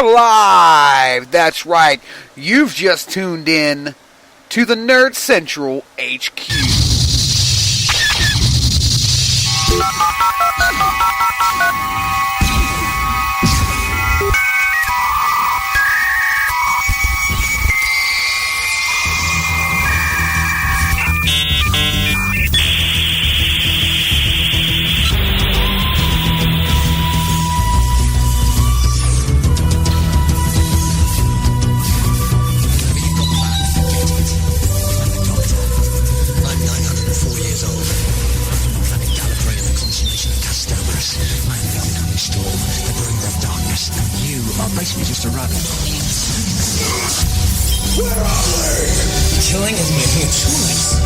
are live. That's right. You've just tuned in to the Nerd Central HQ. Basically just a rabbit. Where are they? Killing is making a choice.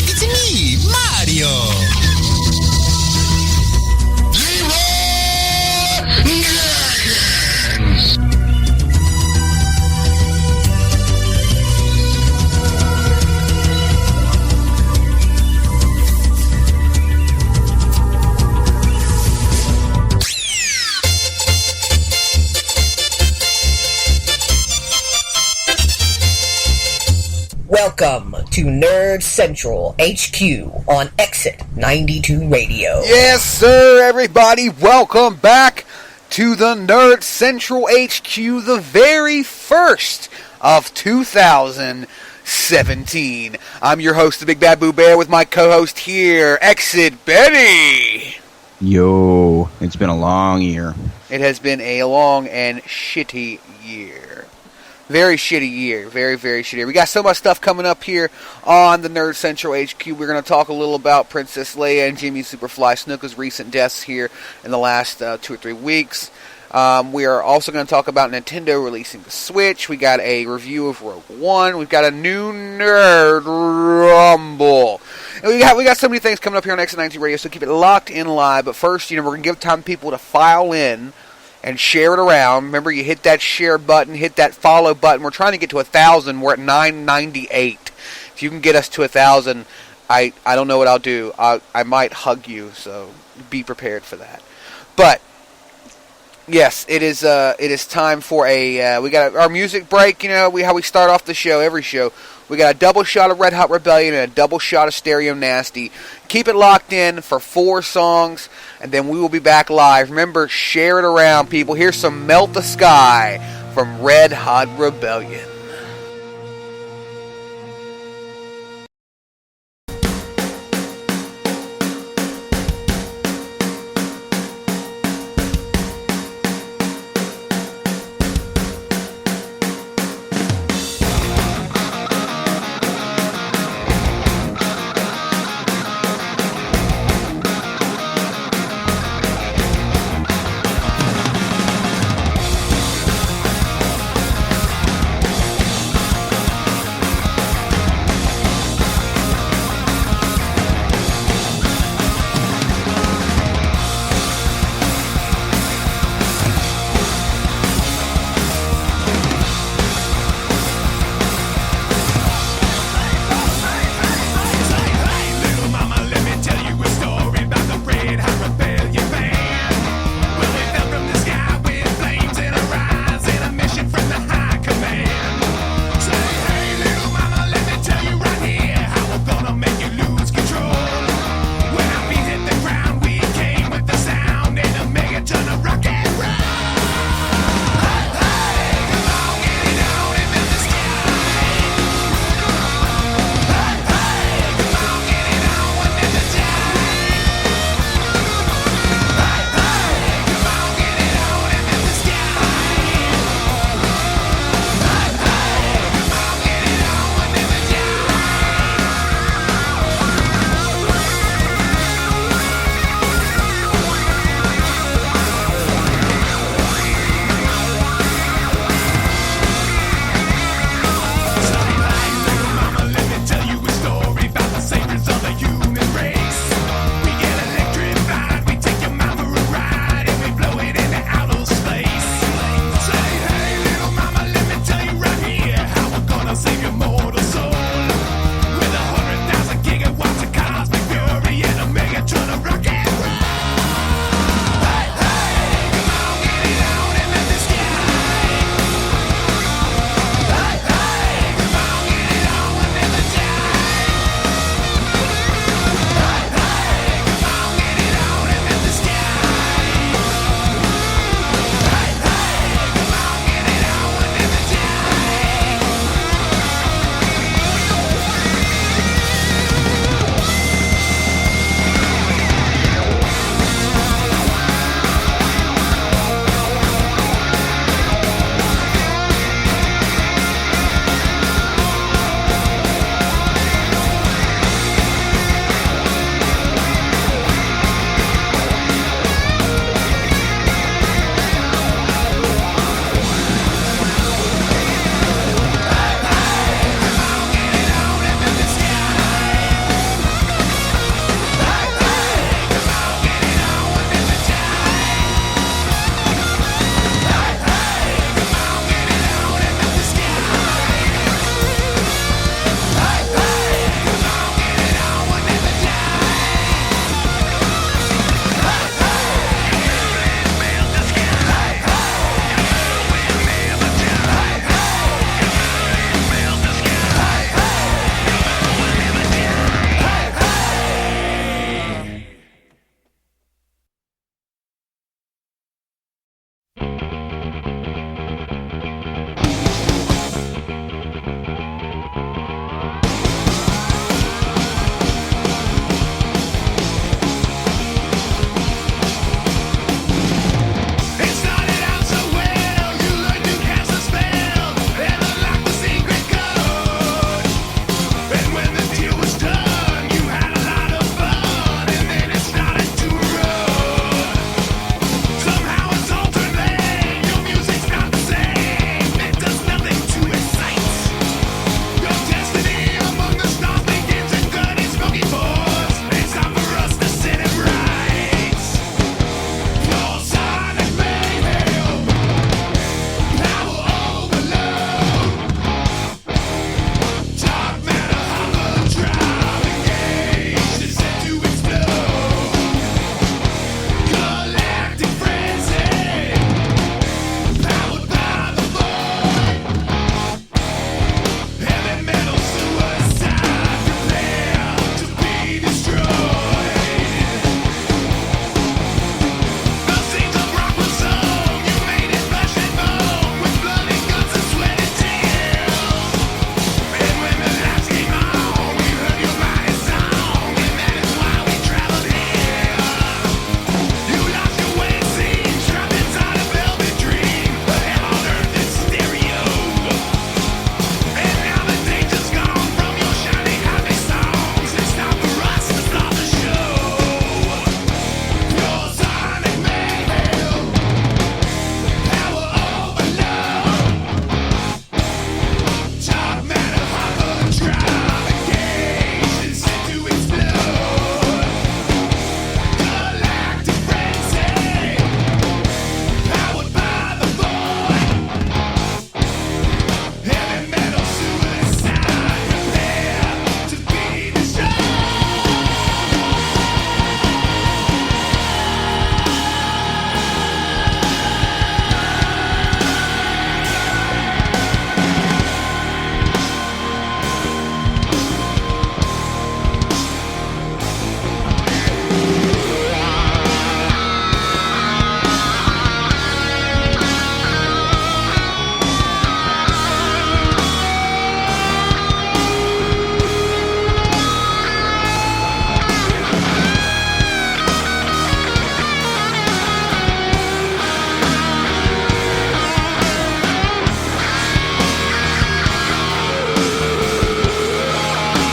It's me, Mario. Welcome to Nerd Central HQ on Exit 92 Radio. Yes, sir, everybody. Welcome back to the Nerd Central HQ, the very first of 2017. I'm your host, the Big Bad Boo Bear, with my co-host here, Exit Benny. Yo, it's been a long year. It has been a long and shitty year. Very shitty year. Very, very shitty year. We got so much stuff coming up here on the Nerd Central HQ. We're going to talk a little about Princess Leia and Jimmy Superfly Snuka's recent deaths here in the last 2 or 3 weeks. We are also going to talk about Nintendo releasing the Switch. We got a review of Rogue One. We've got a new Nerd Rumble. And we got so many things coming up here on X90 Radio, so keep it locked in live. But first, we're going to give time people to file in and share it around. Remember, you hit that share button, hit that follow button. We're trying to get to 1,000. We're at 998. If you can get us to 1,000, I don't know what I'll do. I might hug you, so be prepared for that. But yes, it is time for we got our music break. How we start off the show, every show. We got a double shot of Red Hot Rebellion and a double shot of Stereo Nasty. Keep it locked in for 4 songs, and then we will be back live. Remember, share it around, people. Here's some Melt the Sky from Red Hot Rebellion.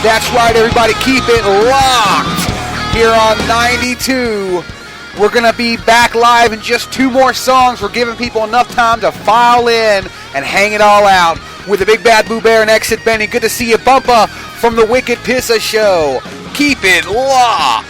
That's right, everybody, keep it locked here on 92. We're going to be back live in just 2 more songs. We're giving people enough time to file in and hang it all out with the Big Bad Boo Bear and Exit Benny. Good to see you, Bumpa, from the Wicked Pissa Show. Keep it locked.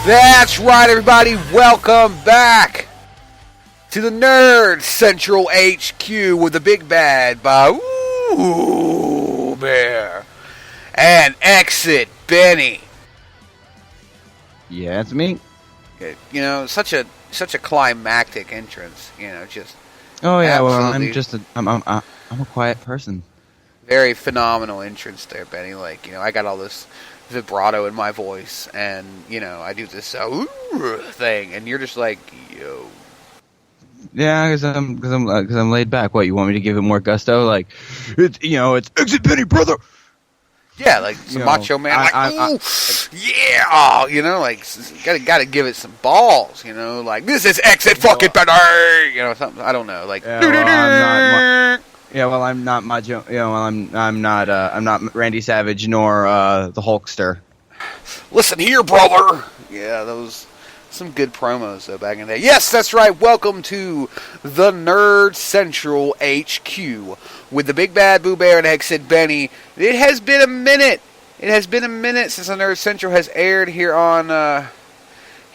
That's right, everybody. Welcome back to the Nerd Central HQ with the big bad Bear and Exit Benny. Yeah, it's me. You know, such a climactic entrance. You know, just Oh yeah, well, absolutely I'm a quiet person. very phenomenal entrance there, Benny. Like, you know, I got all this vibrato in my voice, and you know, I do this thing, and you're just like, yo. Yeah, because I'm laid back. What, you want me to give it more gusto? Like, it's Exit Benny, brother. Yeah, like some macho man, yeah, you know, like gotta give it some balls, you know, like this is Exit fucking Benny, you know, something. I don't know, like. I'm not macho. I'm not Randy Savage nor the Hulkster. Listen here, brother. Yeah, those some good promos though back in the day. Yes, that's right. Welcome to the Nerd Central HQ with the Big Bad Boo Bear and Exit Benny. It has been a minute. It has been a minute since the Nerd Central has aired here on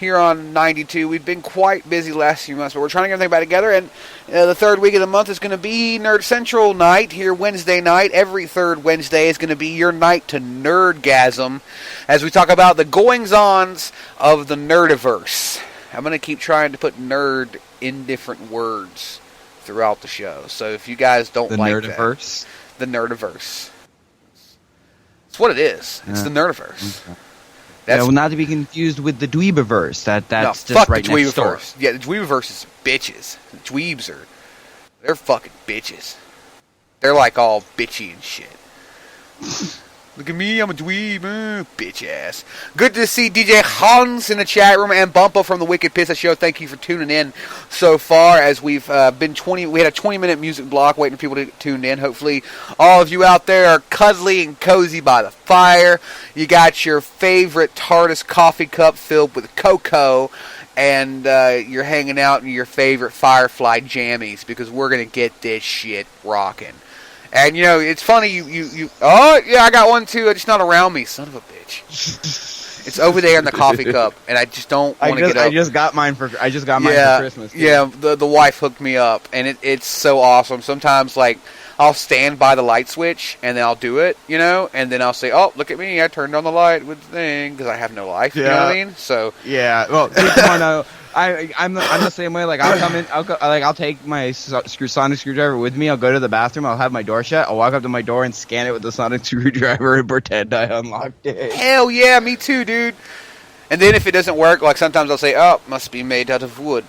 92. We've been quite busy the last few months, but we're trying to get everything back together, and the third week of the month is going to be Nerd Central night here Wednesday night. Every third Wednesday is going to be your night to nerdgasm as we talk about the goings-ons of the Nerdiverse. I'm going to keep trying to put nerd in different words throughout the show, so if you guys don't like Nerdiverse? The Nerdiverse. It's what it is. It's the Nerdiverse. Okay. Not to be confused with the Dweebiverse. That's just fuck right the next door. Dweebiverse. Yeah, the Dweebiverse is bitches. The Dweebs they're fucking bitches. They're like all bitchy and shit. Look at me, I'm a dweeb, bitch ass. Good to see DJ Hans in the chat room and Bumpa from the Wicked Pizza Show. Thank you for tuning in so far as we've we had a 20-minute music block waiting for people to tune in. Hopefully all of you out there are cuddly and cozy by the fire. You got your favorite TARDIS coffee cup filled with cocoa, and you're hanging out in your favorite Firefly jammies because we're going to get this shit rocking. And, you know, it's funny, oh, yeah, I got one, too. It's not around me, son of a bitch. It's over there in the coffee cup, and I just don't want to get up. I just got mine for Christmas, too. Yeah, the wife hooked me up, and it's so awesome. Sometimes, like, I'll stand by the light switch, and then I'll do it, you know, and then I'll say, oh, look at me, I turned on the light with the thing, because I have no life, you know what I mean? So. Yeah, well, come on, I'm the same way. Like, I'll come in, I'll take my sonic screwdriver with me. I'll go to the bathroom. I'll have my door shut. I'll walk up to my door and scan it with the sonic screwdriver and pretend I unlocked it. Hell yeah, me too, dude. And then if it doesn't work, like sometimes I'll say, "Oh, must be made out of wood."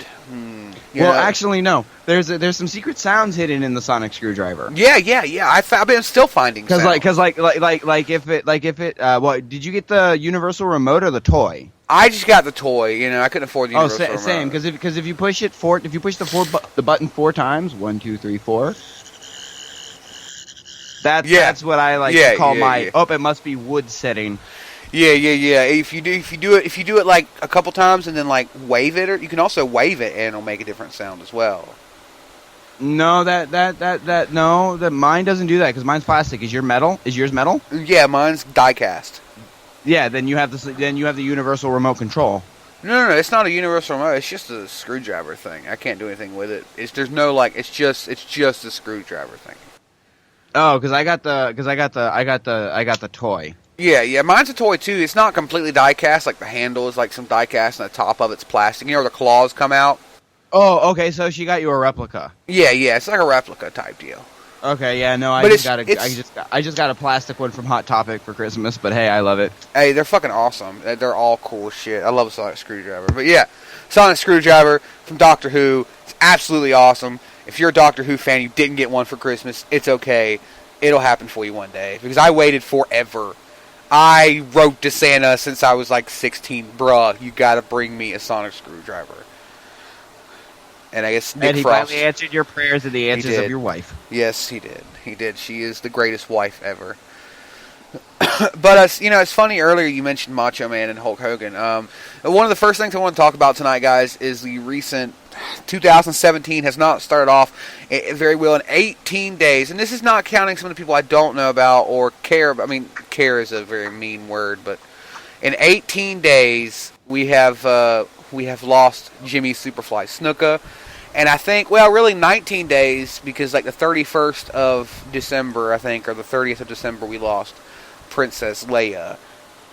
Actually, no. There's some secret sounds hidden in the sonic screwdriver. Yeah. I've been still finding. Because if it. What did you get, the universal remote or the toy? I just got the toy. You know, I couldn't afford the universal remote. Same. Because if you push the button 4 times, 1, 2, 3, 4. That's what I like to call my. Oh, it must be wood setting. Yeah. If you do it like a couple times and then like wave it, or you can also wave it and it'll make a different sound as well. No, that mine doesn't do that because mine's plastic. Is yours metal? Yeah, mine's die cast. Yeah, then you have the universal remote control. No, it's not a universal remote. It's just a screwdriver thing. I can't do anything with it. It's just a screwdriver thing. Oh, because I got the toy. Yeah, mine's a toy too. It's not completely die cast. Like the handle is like some die cast, and the top of it's plastic. You know where the claws come out. Oh, okay. So she got you a replica. Yeah. It's like a replica type deal. Okay, yeah, no, I just got a plastic one from Hot Topic for Christmas, but hey, I love it. Hey, they're fucking awesome. They're all cool as shit. I love a sonic screwdriver. But yeah, sonic screwdriver from Doctor Who. It's absolutely awesome. If you're a Doctor Who fan, you didn't get one for Christmas, it's okay. It'll happen for you one day. Because I waited forever. I wrote to Santa since I was like 16. Bruh, you gotta bring me a sonic screwdriver. And I guess Nick Frost... finally answered your prayers and the answers of your wife. Yes, he did. He did. She is the greatest wife ever. But, it's funny, earlier you mentioned Macho Man and Hulk Hogan. One of the first things I want to talk about tonight, guys, is the recent 2017 has not started off very well in 18 days. And this is not counting some of the people I don't know about or care about. I mean, care is a very mean word, but in 18 days, we have lost Jimmy Superfly Snuka, and I think, well, really 19 days, because like the 31st of December, I think, or the 30th of December, we lost Princess Leia,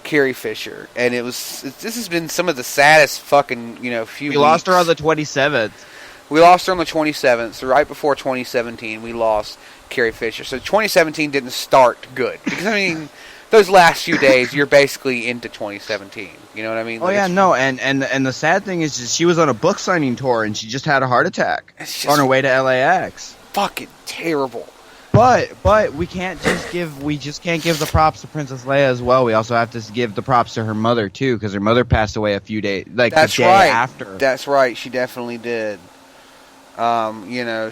Carrie Fisher, and this has been some of the saddest fucking few. We lost her on the 27th. We lost her on the 27th, so right before 2017, we lost Carrie Fisher. So 2017 didn't start good, because I mean, those last few days, you're basically into 2017. You know what I mean? Oh yeah, no, and the sad thing is just she was on a book signing tour and she just had a heart attack on her way to LAX. Fucking terrible. But we can't just give the props to Princess Leia as well. We also have to give the props to her mother too, because her mother passed away a few days, like the day after. That's right. She definitely did.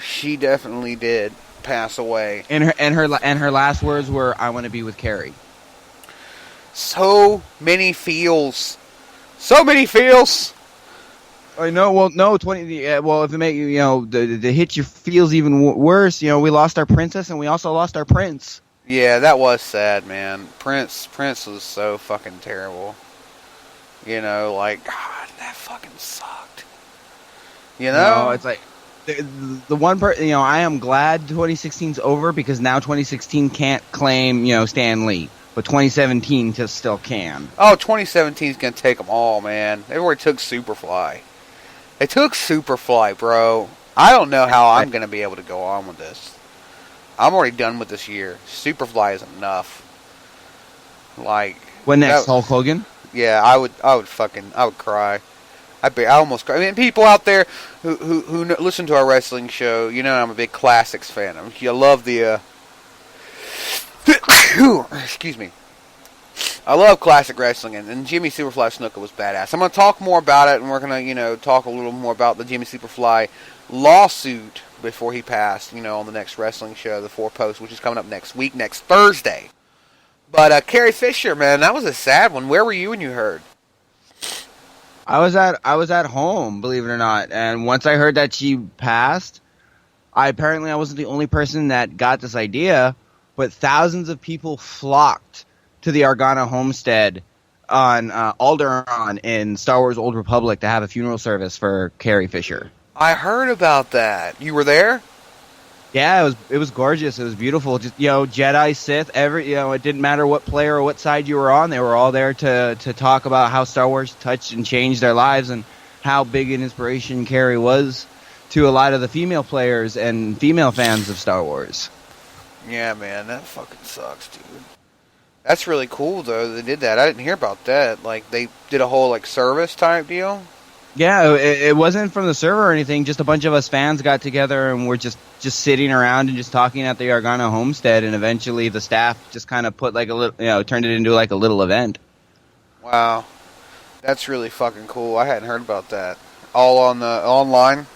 She definitely did pass away. And her last words were, "I want to be with Carrie." So many feels. So many feels. I know. Well, no, 20. Well, if it make the hit you feels even worse. We lost our princess and we also lost our prince. Yeah, that was sad, man. Prince was so fucking terrible. God, that fucking sucked. No, it's like the one person. I am glad 2016's over, because now 2016 can't claim Stan Lee. But 2017 just still can. Oh, 2017 is going to take them all, man. They already took Superfly. They took Superfly, bro. I don't know how I'm going to be able to go on with this. I'm already done with this year. Superfly is enough. When next, Hulk Hogan? Yeah, I would cry. I almost cry. I mean, people out there who listen to our wrestling show, I'm a big classics fan. I love the... excuse me. I love classic wrestling, and Jimmy Superfly Snuka was badass. I'm going to talk more about it, and we're going to, talk a little more about the Jimmy Superfly lawsuit before he passed, on the next wrestling show, the 4 Post, which is coming up next week, next Thursday. But Carrie Fisher, man, that was a sad one. Where were you when you heard? I was at home, believe it or not, and once I heard that she passed, I wasn't the only person that got this idea, but thousands of people flocked to the Argana homestead on Alderaan in Star Wars Old Republic to have a funeral service for Carrie Fisher. I heard about that. You were there? Yeah, it was gorgeous. It was beautiful. Just Jedi, Sith, it didn't matter what player or what side you were on. They were all there to talk about how Star Wars touched and changed their lives, and how big an inspiration Carrie was to a lot of the female players and female fans of Star Wars. Yeah, man, that fucking sucks, dude. That's really cool, though, they did that. I didn't hear about that. They did a whole, service type deal? Yeah, it wasn't from the server or anything. Just a bunch of us fans got together and we're just sitting around and just talking at the Argana homestead, and eventually the staff just kind of put a little, turned it into a little event. Wow. That's really fucking cool. I hadn't heard about that. All on the online?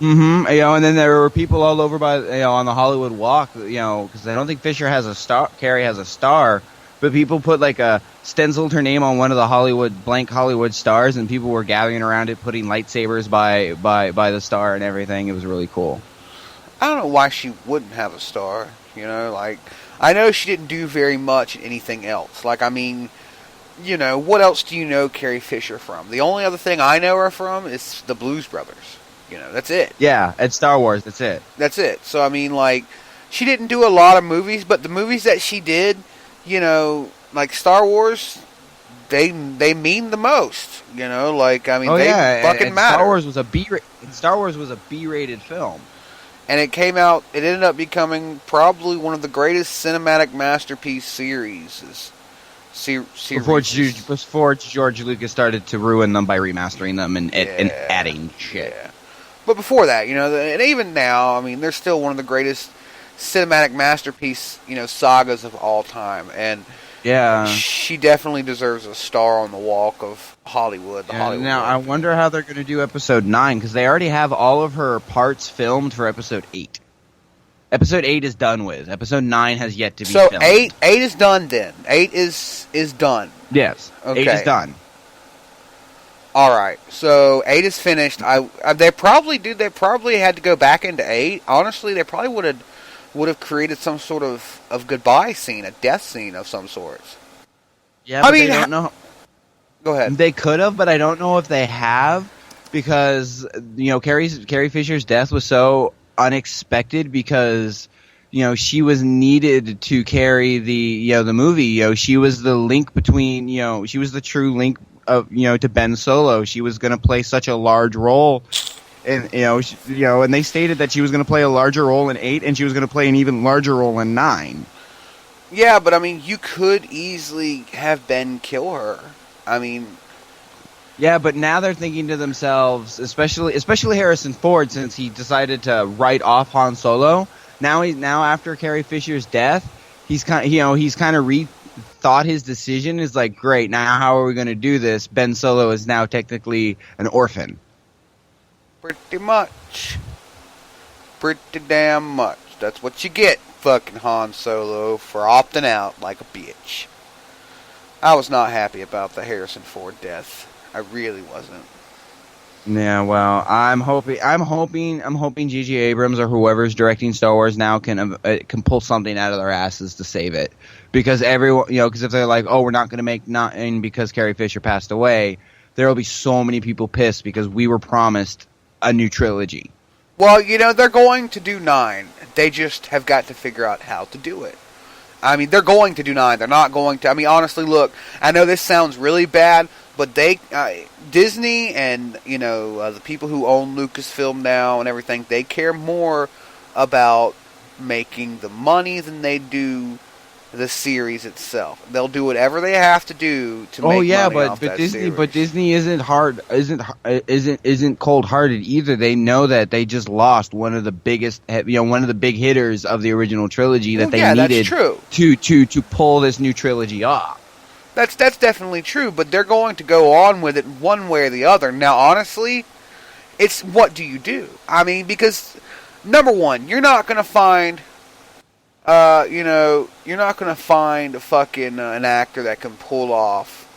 Mm-hmm. And then there were people all over by, on the Hollywood Walk, because I don't think Fisher has a star, Carrie has a star, but people put stenciled her name on one of the blank Hollywood stars, and people were gathering around it, putting lightsabers by the star and everything. It was really cool. I don't know why she wouldn't have a star, I know she didn't do very much in anything else. What else do you know Carrie Fisher from? The only other thing I know her from is the Blues Brothers. That's it. Yeah, it's Star Wars. That's it. That's it. So, she didn't do a lot of movies, but the movies that she did, Star Wars, they mean the most. They fucking matter. Star Wars was a B-rated film. And it ended up becoming probably one of the greatest cinematic masterpiece series. Before George Lucas started to ruin them by remastering them and adding shit. Yeah. But before that, and even now, they're still one of the greatest cinematic masterpiece, sagas of all time. And yeah, she definitely deserves a star on the Walk of Hollywood. Now, I wonder how they're going to do Episode 9, because they already have all of her parts filmed for Episode 8. Episode 8 is done with. Episode 9 has yet to be filmed. So 8 is done then. 8 is done. Yes. Okay. 8 is done. All right, so 8 is finished. They probably had to go back into 8. Honestly, they probably would have created some sort of goodbye scene, a death scene of some sort. Yeah, but they don't know. Go ahead. They could have, but I don't know if they have, because Carrie Fisher's death was so unexpected, because she was needed to carry the movie. She was the link between she was the true link of to Ben Solo. She was going to play such a large role. And and they stated that she was going to play a larger role in 8, and she was going to play an even larger role in 9. Yeah, but I mean, you could easily have Ben kill her. I mean, yeah, but now they're thinking to themselves, especially Harrison Ford, since he decided to write off Han Solo. Now after Carrie Fisher's death, he's kind of rethought his decision. Is like, great, now how are we going to do this? Ben Solo is now technically an orphan. pretty much. Pretty damn much. That's what you get, fucking Han Solo, for opting out like a bitch. I was not happy about the Harrison Ford death. I really wasn't. Yeah, well, I'm hoping J.J. Abrams or whoever's directing Star Wars now can pull something out of their asses to save it, because everyone, because if they're like, oh, we're not going to make 9 because Carrie Fisher passed away, there will be so many people pissed because we were promised a new trilogy. Well, they're going to do 9. They just have got to figure out how to do it. I mean, they're going to do 9. They're not going to. I mean, honestly, look, I know this sounds really bad, but Disney and, the people who own Lucasfilm now and everything, they care more about making the money than they do the series itself. They'll do whatever they have to do to make money off that series. But Disney isn't cold-hearted either. They know that they just lost one of the biggest, one of the big hitters of the original trilogy that they needed to pull this new trilogy off. That's definitely true, but they're going to go on with it one way or the other. Now, honestly, it's what do you do? I mean, because number one, you're not going to find you're not going to find a fucking an actor that can pull off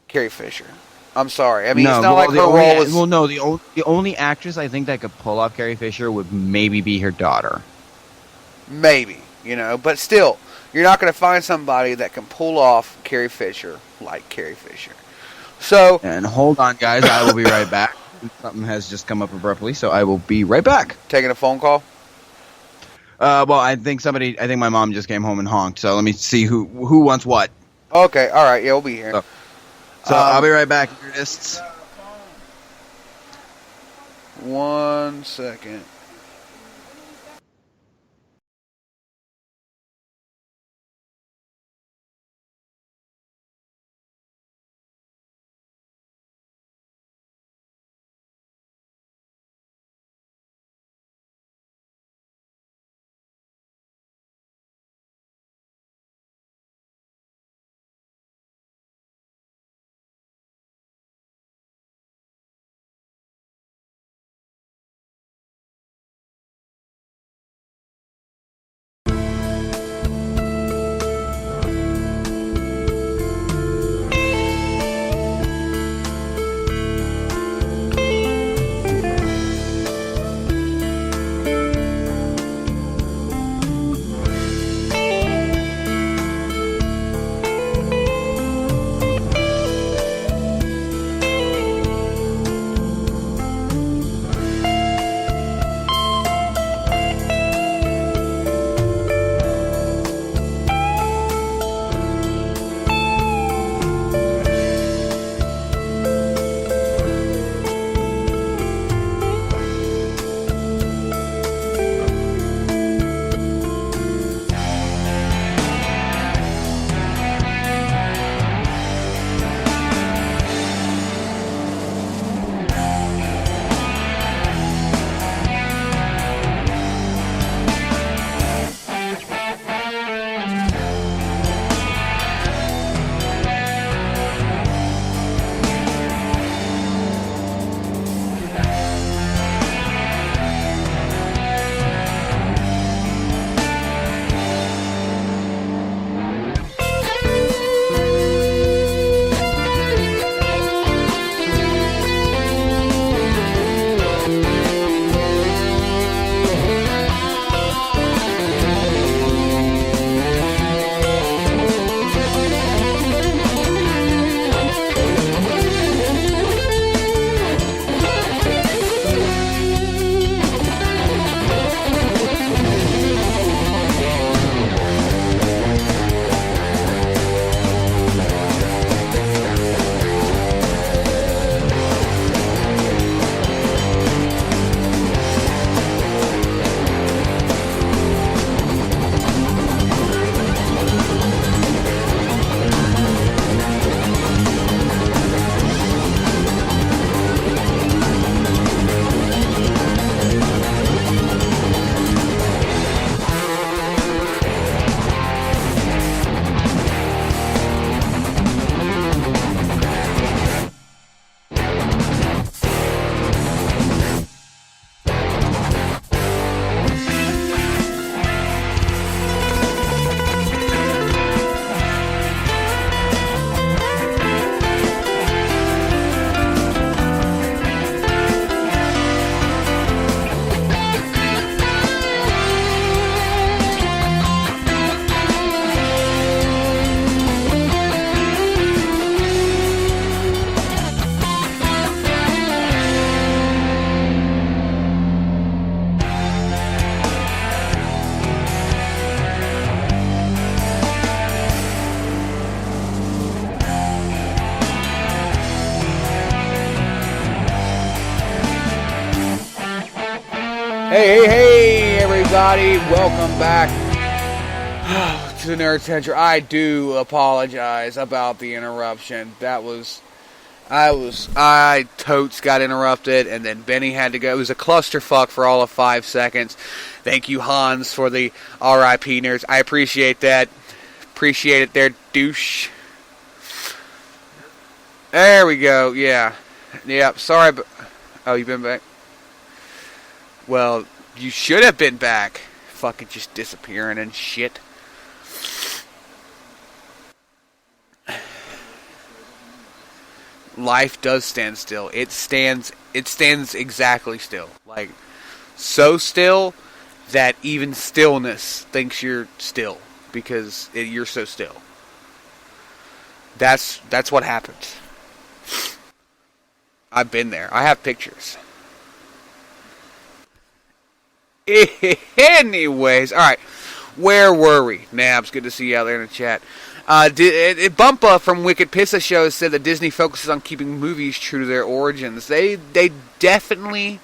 Carrie Fisher. I'm sorry. I mean, it's not like her role is... Well, no, the only actress I think that could pull off Carrie Fisher would maybe be her daughter. Maybe, but still, you're not going to find somebody that can pull off Carrie Fisher like Carrie Fisher. So... And hold on, guys. I will be right back. Something has just come up abruptly, so I will be right back. Taking a phone call? Well, I think my mom just came home and honked, so let me see who wants what. Okay, alright, yeah, we'll be here. So I'll be right back, nerdists. 1 second. Hey, everybody. Welcome back to the Nerd Central. I do apologize about the interruption. I totes got interrupted, and then Benny had to go. It was a clusterfuck for all of 5 seconds. Thank you, Hans, for the RIP nerds. I appreciate that. Appreciate it there, douche. There we go, yeah. Yep, sorry, but... Oh, you been back? Well, you should have been back. Fucking just disappearing and shit. Life does stand still. It stands exactly still. Like, so still that even stillness thinks you're still. Because you're so still. That's what happens. I've been there. I have pictures. Anyways, alright. Where were we? Nabs, good to see you out there in the chat. Bumpa from Wicked Pissa Show said that Disney focuses on keeping movies true to their origins. They definitely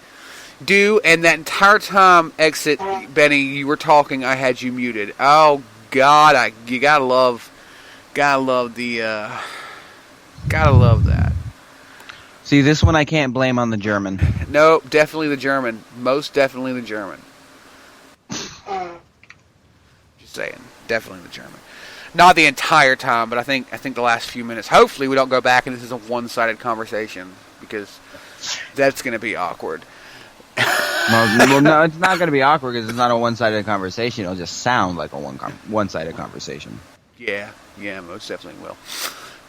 do, and that entire time, Exit, Benny, you were talking, I had you muted. Oh, God, you gotta love that. See, this one I can't blame on the German. No, definitely the German. Most definitely the German. Just saying, definitely the German. Not the entire time, but I think the last few minutes. Hopefully, we don't go back and this is a one-sided conversation because that's going to be awkward. Well, no, it's not going to be awkward because it's not a one-sided conversation. It'll just sound like a one-sided conversation. Yeah, most definitely will.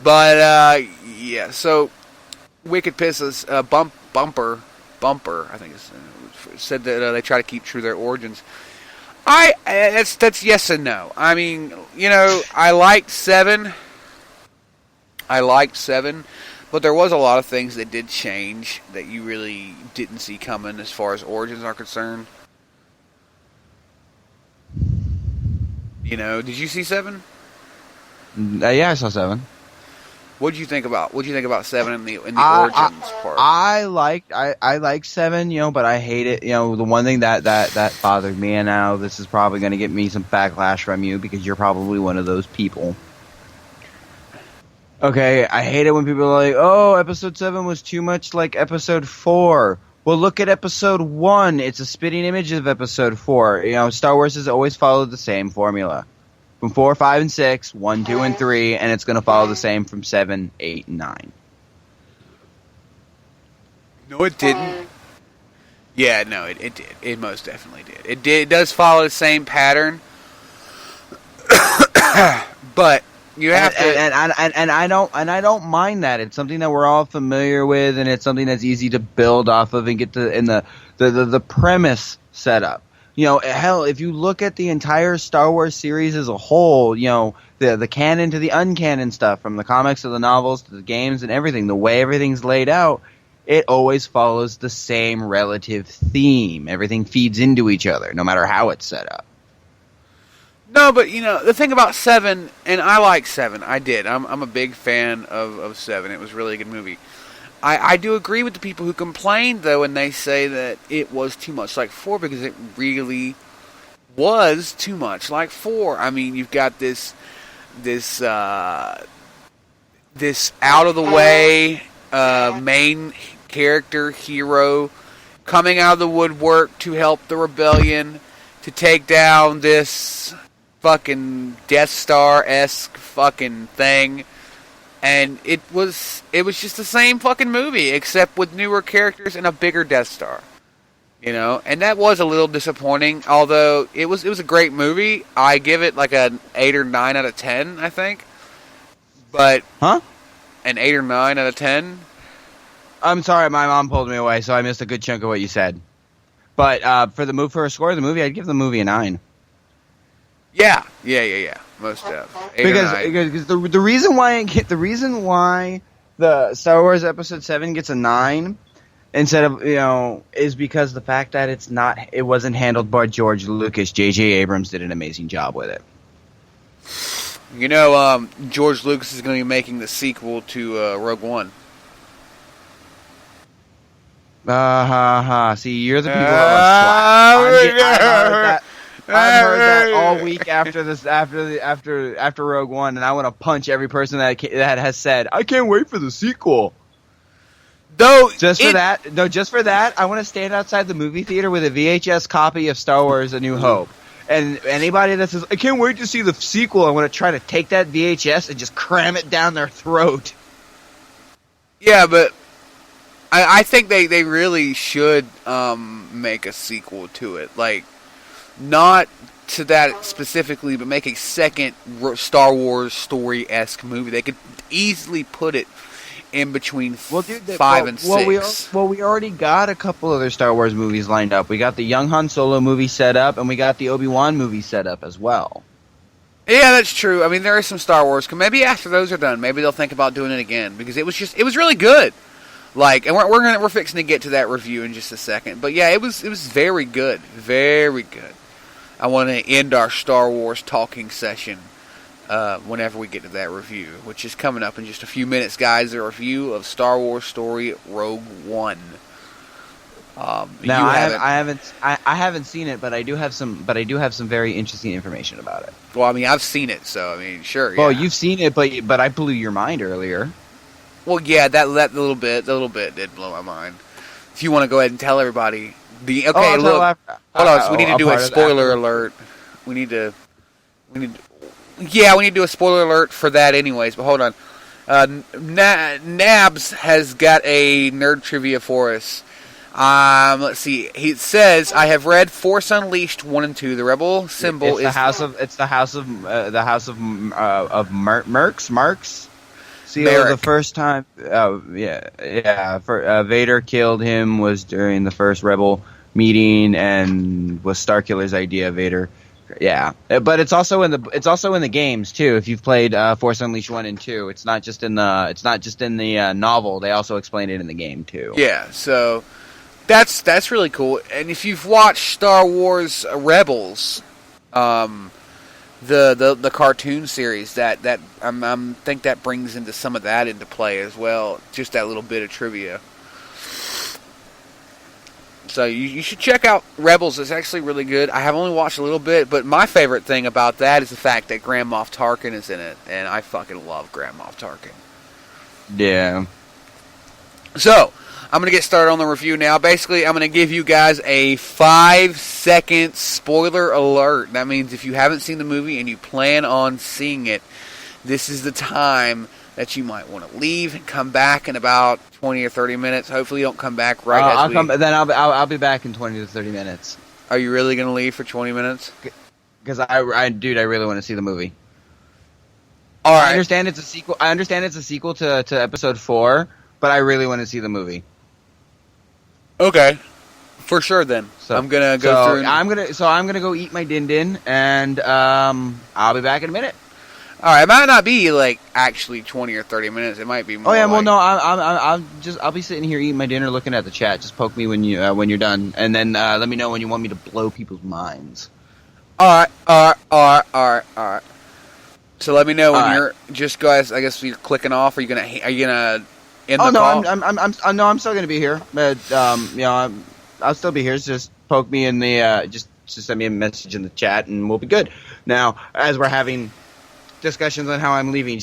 But yeah, so Wicked Pisses Bumper, I think said that they try to keep true to their origins. That's yes and no. I mean, I liked 7. But there was a lot of things that did change that you really didn't see coming as far as origins are concerned. Did you see 7? Yeah, I saw 7. What did you think about 7 in the origins part? I like 7, but I hate it. The one thing that bothered me, and now this is probably going to get me some backlash from you because you're probably one of those people. Okay, I hate it when people are like, "Oh, episode 7 was too much like episode 4." Well, look at episode 1. It's a spitting image of episode 4. Star Wars has always followed the same formula. From 4, 5, and 6, 1, 2, and 3, and it's going to follow the same from 7, 8, and 9. No, it didn't. Yeah, no, it did. It most definitely did. It does follow the same pattern. But you have to, and I don't mind that. It's something that we're all familiar with, and it's something that's easy to build off of and get the premise set up. Hell, if you look at the entire Star Wars series as a whole, the canon to the uncanon stuff, from the comics to the novels to the games and everything, the way everything's laid out, it always follows the same relative theme. Everything feeds into each other, no matter how it's set up. No, but the thing about 7, and I like 7. I did. I'm a big fan of 7. It was a really good movie. I do agree with the people who complained, though, and they say that it was too much like 4 because it really was too much like 4. I mean, you've got this out of the way main character hero coming out of the woodwork to help the rebellion to take down this fucking Death Star-esque fucking thing. And it was just the same fucking movie, except with newer characters and a bigger Death Star. And that was a little disappointing, although it was a great movie. I give it like an 8 or 9 out of 10, I think. But an 8 or 9 out of 10? I'm sorry, my mom pulled me away, so I missed a good chunk of what you said. But for a score of the movie, I'd give the movie a 9. Yeah. Most because the reason why the Star Wars Episode 7 gets a 9 instead of is because the fact that it wasn't handled by George Lucas. J.J. Abrams did an amazing job with it. George Lucas is going to be making the sequel to Rogue One. See, you're the people that love slack. I've heard that all week after this, after Rogue One, and I want to punch every person that has said, "I can't wait for the sequel." Just for that, I want to stand outside the movie theater with a VHS copy of Star Wars: A New Hope. And anybody that says, "I can't wait to see the sequel," I want to try to take that VHS and just cram it down their throat. Yeah, but I think they really should make a sequel to it. Like, not to that specifically, but make a second Star Wars story-esque movie. They could easily put it in between 5 and 6. We already got a couple other Star Wars movies lined up. We got the young Han Solo movie set up, and we got the Obi-Wan movie set up as well. Yeah, that's true. I mean, there is some Star Wars. Maybe after those are done, maybe they'll think about doing it again, because it was really good. Like, and we're fixing to get to that review in just a second. But yeah, it was very good, very good. I want to end our Star Wars talking session whenever we get to that review, which is coming up in just a few minutes, guys. A review of Star Wars Story Rogue One. Now I haven't seen it, but I do have some very interesting information about it. Well, I mean, I've seen it, so I mean, sure. Well, yeah. You've seen it, but I blew your mind earlier. Well, yeah, that little bit did blow my mind. If you want to go ahead and tell everybody hold on. So we need to do a spoiler alert. We need to do a spoiler alert for that, anyways. But hold on. Nabs has got a nerd trivia for us. Let's see. He says, "I have read Force Unleashed 1 and 2. The rebel symbol is the house of Marks. See, Merrick. the first time, Vader killed him was during the first Rebel meeting, and was Starkiller's idea. Vader, yeah, but it's also in the games too. If you've played Force Unleashed 1 and 2, it's not just in the novel. They also explain it in the game too. Yeah, so that's really cool. And if you've watched Star Wars Rebels, the cartoon series, that think that brings into some of that into play as well. Just that little bit of trivia. So you should check out Rebels. It's actually really good. I have only watched a little bit, but my favorite thing about that is the fact that Grand Moff Tarkin is in it, and I fucking love Grand Moff Tarkin. Yeah. So, I'm going to get started on the review now. Basically, I'm going to give you guys a 5-second spoiler alert. That means if you haven't seen the movie and you plan on seeing it, this is the time that you might want to leave and come back in about 20 or 30 minutes. Hopefully you don't come back right as I'll be back in 20 to 30 minutes. Are you really going to leave for 20 minutes? Because I really want to see the movie. All right. I understand it's a sequel to episode 4, but I really want to see the movie. Okay. For sure then. So I'm going to go through I'm going to go eat my din and I'll be back in a minute. All right, it might not be like actually 20 or 30 minutes. It might be more. Oh yeah, well no, I'll be sitting here eating my dinner, looking at the chat. Just poke me when you're done, and then let me know when you want me to blow people's minds. All right. So let me know when you're just guys. I guess you're clicking off. Are you gonna end the call? I'm still gonna be here, but I'll still be here. So just poke me in the just send me a message in the chat, and we'll be good. Now, as we're having discussions on how I'm leaving,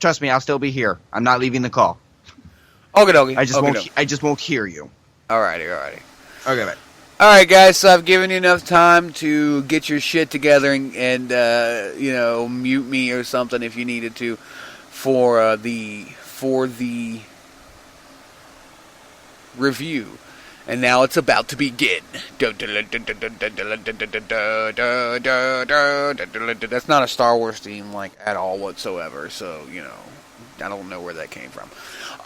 trust me, I'll still be here. I'm not leaving the call. Okay. I just won't hear you. Alrighty. Okay, bye. Alright, guys, so I've given you enough time to get your shit together and mute me or something if you needed to for the review. And now it's about to begin. That's not a Star Wars theme, like, at all whatsoever. So, I don't know where that came from.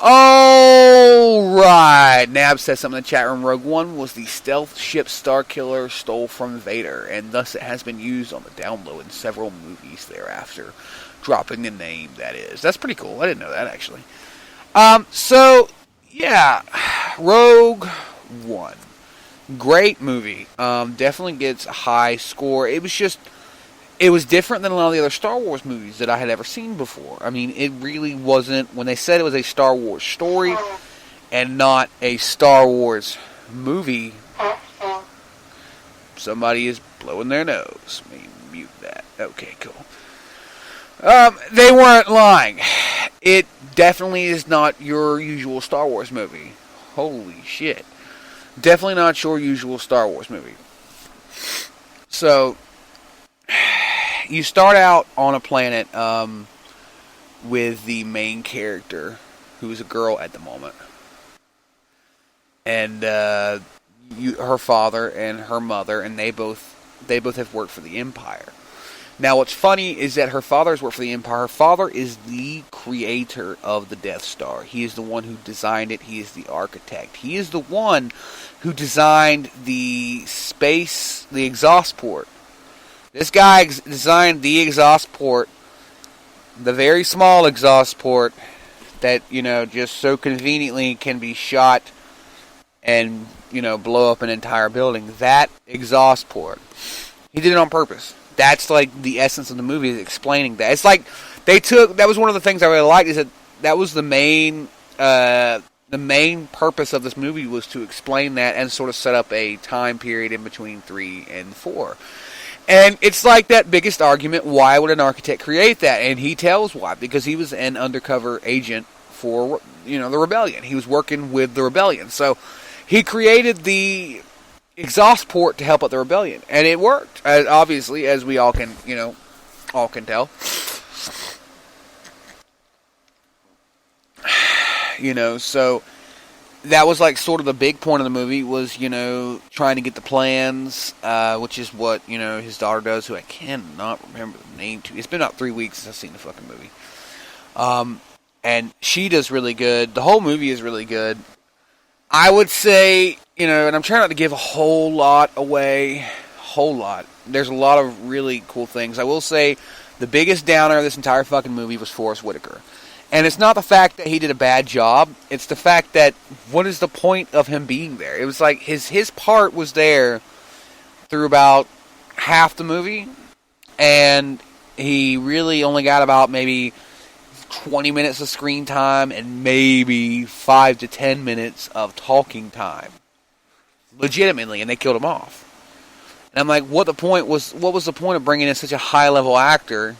Alright. Nab says something in the chat room. Rogue One was the stealth ship Starkiller stole from Vader, and thus it has been used on the down low in several movies thereafter. Dropping the name, that is. That's pretty cool. I didn't know that, actually. Rogue One. Great movie. Definitely gets a high score. It was different than a lot of the other Star Wars movies that I had ever seen before. I mean, it really wasn't, when they said it was a Star Wars story, and not a Star Wars movie. Somebody is blowing their nose. Let me mute that. Okay, cool. They weren't lying. It definitely is not your usual Star Wars movie. Holy shit. Definitely not your usual Star Wars movie. So, you start out on a planet with the main character, who is a girl at the moment. And her father and her mother, and they both have worked for the Empire. Now, what's funny is that her father has worked for the Empire. Her father is the creator of the Death Star. He is the one who designed it. He is the architect. He is the one who designed the exhaust port. This guy designed the exhaust port, the very small exhaust port that, just so conveniently can be shot and, blow up an entire building. That exhaust port. He did it on purpose. That's like the essence of the movie, is explaining that. It's like that was one of the things I really liked, is that was the main purpose of this movie, was to explain that and sort of set up a time period in between 3 and 4. And it's like that biggest argument, why would an architect create that? And he tells why, because he was an undercover agent for, the rebellion. He was working with the rebellion. So he created the exhaust port to help out the rebellion, and it worked, obviously, as we all can tell. So that was like sort of the big point of the movie, was trying to get the plans, which is what his daughter does, who I cannot remember the name to. It's been about 3 weeks since I've seen the fucking movie. And she does really good. The whole movie is really good. I would say, and I'm trying not to give a whole lot away. There's a lot of really cool things. I will say the biggest downer of this entire fucking movie was Forrest Whitaker. And it's not the fact that he did a bad job. It's the fact that, what is the point of him being there? It was like his part was there through about half the movie. And he really only got about maybe 20 minutes of screen time and maybe 5 to 10 minutes of talking time. Legitimately, and they killed him off. And I'm like, what was the point of bringing in such a high-level actor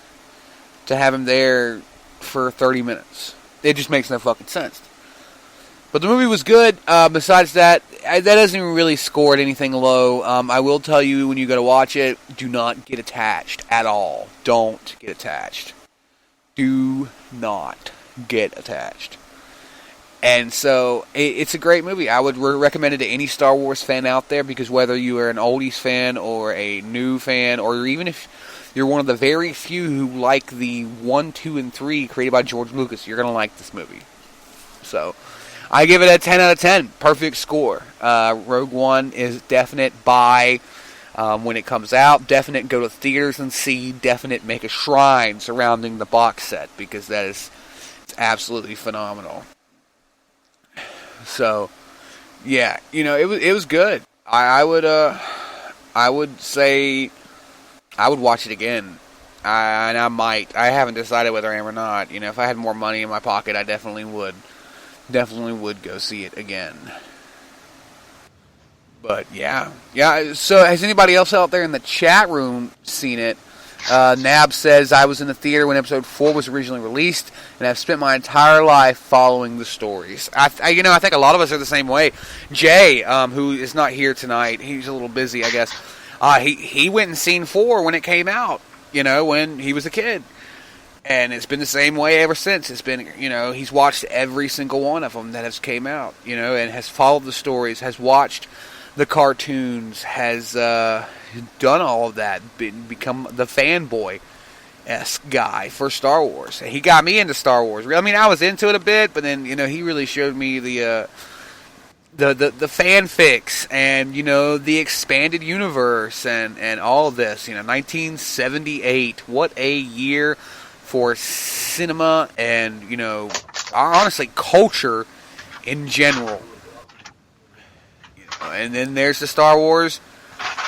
to have him there for 30 minutes? It just makes no fucking sense. But the movie was good. Besides that, that doesn't even really score at anything low. I will tell you, when you go to watch it, do not get attached at all. Don't get attached. Do not get attached. And so, it's a great movie. I would recommend it to any Star Wars fan out there, because whether you are an oldies fan or a new fan, or even if you're one of the very few who like the 1, 2, and 3 created by George Lucas, you're going to like this movie. So, I give it a 10 out of 10. Perfect score. Rogue One is definite buy when it comes out. Definite go to theaters and see. Definite make a shrine surrounding the box set, because it's absolutely phenomenal. So, yeah, it was good. I would say I would watch it again. And I might. I haven't decided whether I am or not. If I had more money in my pocket, I definitely would. Definitely would go see it again. But, yeah. So, has anybody else out there in the chat room seen it? Nab says, I was in the theater when episode 4 was originally released, and I've spent my entire life following the stories. I think a lot of us are the same way. Jay, who is not here tonight, he's a little busy, I guess. He went and seen 4 when it came out, when he was a kid. And it's been the same way ever since. It's been, he's watched every single one of them that has came out, and has followed the stories, has watched the cartoons, has done all of that, become the fanboy-esque guy for Star Wars. He got me into Star Wars. I mean, I was into it a bit, but then, he really showed me the fanfics and, the expanded universe and all of this. 1978, what a year for cinema and, honestly, culture in general. And then there's the Star Wars,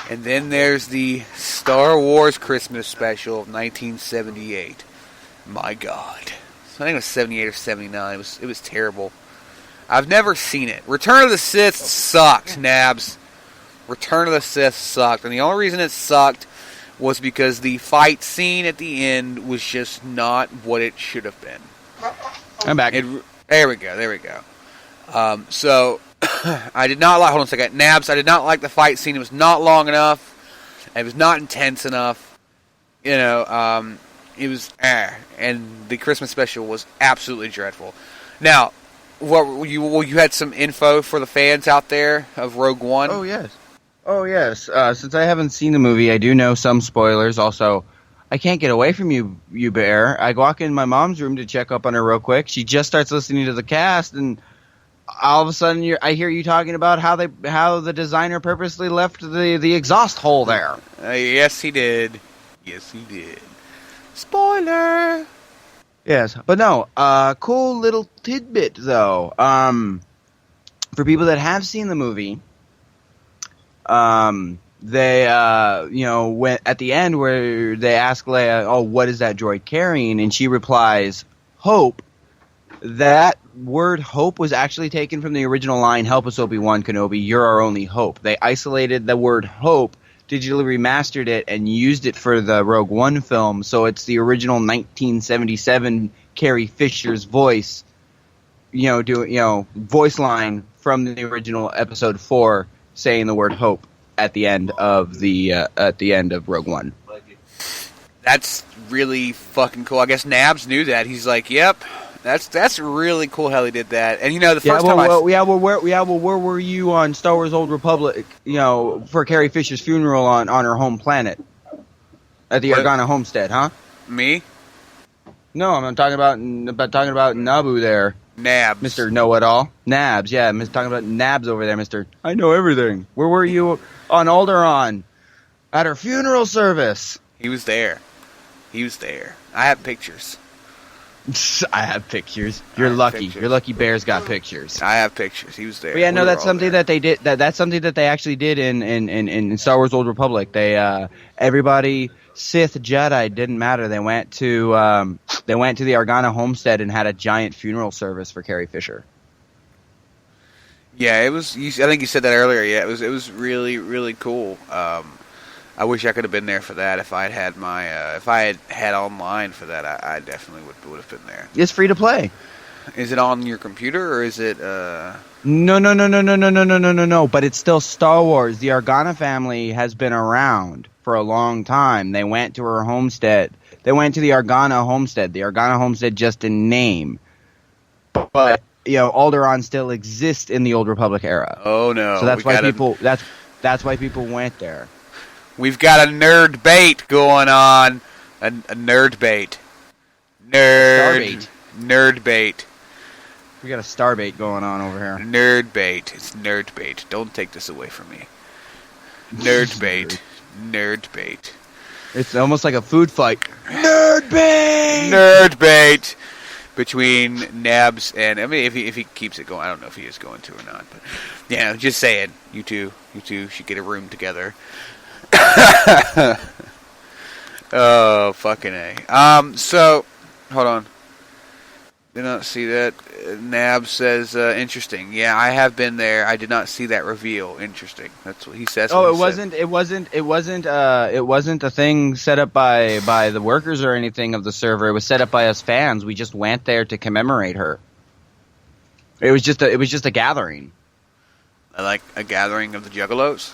and then there's the Star Wars Christmas special of 1978. My God. I think it was 78 or 79. It was terrible. I've never seen it. Return of the Sith sucked, Nabs. Return of the Sith sucked. And the only reason it sucked was because the fight scene at the end was just not what it should have been. I'm back. There we go. So, I did not like... Hold on a second. Nabs, I did not like the fight scene. It was not long enough. It was not intense enough. You know, it was... And the Christmas special was absolutely dreadful. Now, you had some info for the fans out there of Rogue One? Oh, yes. Since I haven't seen the movie, I do know some spoilers. Also, I can't get away from you, Bear. I walk in my mom's room to check up on her real quick. She just starts listening to the cast, and all of a sudden, I hear you talking about how the designer purposely left the exhaust hole there. Yes, he did. Spoiler. Yes, but no. Cool little tidbit though. For people that have seen the movie, they when at the end where they ask Leia, "Oh, what is that droid carrying?" and she replies, "Hope." That word "hope" was actually taken from the original line, "Help us, Obi-Wan Kenobi, you're our only hope." They isolated the word "hope," digitally remastered it, and used it for the Rogue One film, so it's the original 1977 Carrie Fisher's voice, voice line from the original Episode 4, saying the word "hope" at the end of Rogue One. That's really fucking cool. I guess Nabs knew that. He's like, "Yep." That's really cool how they did that. And the first time where were you on Star Wars Old Republic, for Carrie Fisher's funeral on her home planet? At the Organa homestead, huh? Me? No, I'm talking about Naboo there. Nabs. Mr. Know-It-All. Nabs, yeah. I'm talking about Nabs over there, Mr. I know everything. Where were you on Alderaan? At her funeral service. He was there. I have pictures. I have pictures. You're lucky. Your lucky Bear's got pictures. I have pictures. He was there. But yeah, no, that's something that they did. That's something that they actually did in Star Wars Old Republic. They everybody Sith Jedi didn't matter. They went to the Organa homestead and had a giant funeral service for Carrie Fisher. Yeah, it was. I think you said that earlier. Yeah, it was really really cool. I wish I could have been there for that. If I had if I had online for that, I definitely would have been there. It's free to play. Is it on your computer or is it? No. But it's still Star Wars. The Organa family has been around for a long time. They went to her homestead. They went to the Organa homestead. The Organa homestead just in name, but Alderaan still exists in the Old Republic era. Oh no! So that's why people. That's why people went there. We've got a nerd bait going on. A nerd bait. Nerd bait. We got a star bait going on over here. Nerd bait. It's nerd bait. Don't take this away from me. Nerd bait. Nerd bait. It's almost like a food fight. Nerd bait! Nerd bait! Between Nabs and... I mean, if he keeps it going. I don't know if he is going to or not. But, just saying. You two should get a room together. Oh, fucking A. So, hold on. Did not see that. Nab says, interesting. Yeah, I have been there. I did not see that reveal. Interesting. That's what he says. Oh, it wasn't a thing set up by the workers or anything of the server. It was set up by us fans. We just went there to commemorate her. It was just a gathering. Like a gathering of the Juggalos?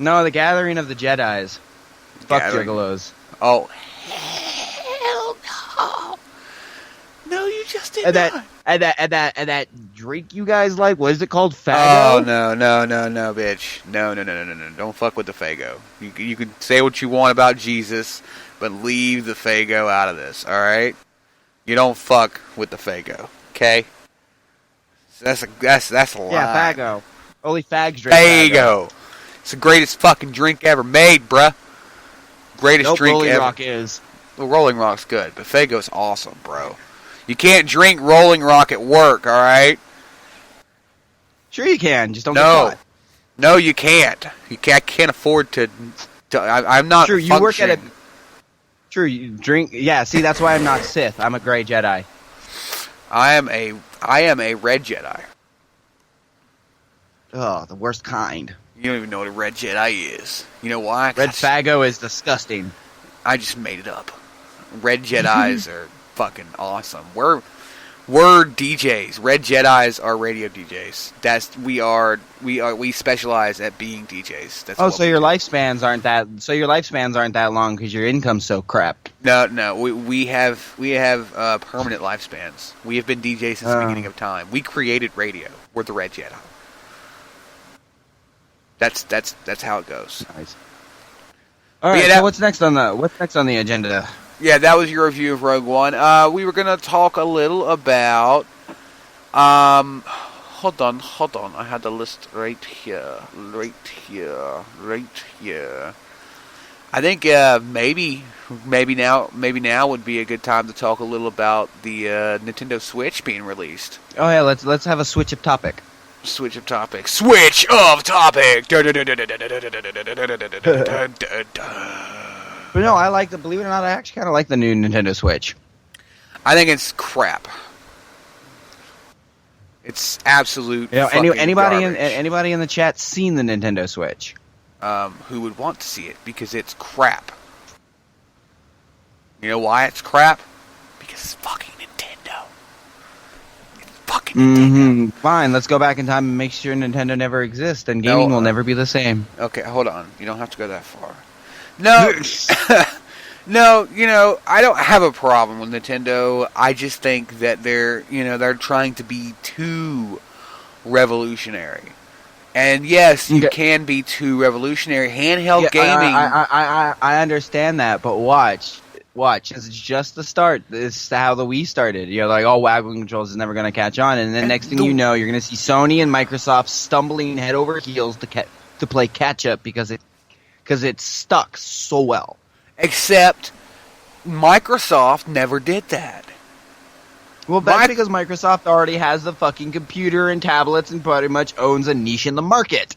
No, the gathering of the Jedis. Fuck Juggalos. Oh, hell no. No, you just did not. And that drink you guys like, what is it called? Fago? Oh, no, bitch. No. Don't fuck with the Fago. You can say what you want about Jesus, but leave the Fago out of this, alright? You don't fuck with the Fago, okay? That's a lie. Yeah, Fago. Only fags drink Fago. It's the greatest fucking drink ever made, bruh. Greatest drink Rolling ever. Rock is. Well, Rolling Rock's good, but Fago's awesome, bro. You can't drink Rolling Rock at work, alright? Sure you can, just don't get caught. No, you can't. I can't afford to I'm not Sure, you work at a... Sure, you drink... Yeah, see, that's why I'm not Sith. I'm a gray Jedi. I am a red Jedi. Oh, the worst kind. You don't even know what a red Jedi is. You know why? Red Fago is disgusting. I just made it up. Red Jedis are fucking awesome. We're DJs. Red Jedis are radio DJs. We specialize at being DJs. That's so your lifespans aren't that long because your income's so crap. No. We have permanent lifespans. We have been DJs since the beginning of time. We created radio. We're the Red Jedi. That's how it goes. Nice. All right. So what's next on the agenda? Yeah, that was your review of Rogue One. We were gonna talk a little about. Hold on. I had the list right here. I think maybe now would be a good time to talk a little about the Nintendo Switch being released. Oh yeah, let's have a switch of topic. Switch of topic. Switch of topic. But no, believe it or not, I actually kind of like the new Nintendo Switch. I think it's crap. It's absolute. Anybody garbage. in the chat seen the Nintendo Switch? Who would want to see it? Because it's crap. You know why it's crap? Because it's fucking Nintendo. It's fucking Nintendo. Fine, let's go back in time and make sure Nintendo never exists and gaming will never be the same. Okay, hold on. You don't have to go that far. No, no, I don't have a problem with Nintendo. I just think that they're trying to be too revolutionary. And yes, you can be too revolutionary. Handheld gaming. I understand that, but watch. It's just the start. This is how the Wii started. You're like, Wacom controls is never going to catch on, and then next thing you know, you're going to see Sony and Microsoft stumbling head over heels to play catch up because it's stuck so well. Except Microsoft never did that. Well, that's because Microsoft already has the fucking computer and tablets and pretty much owns a niche in the market.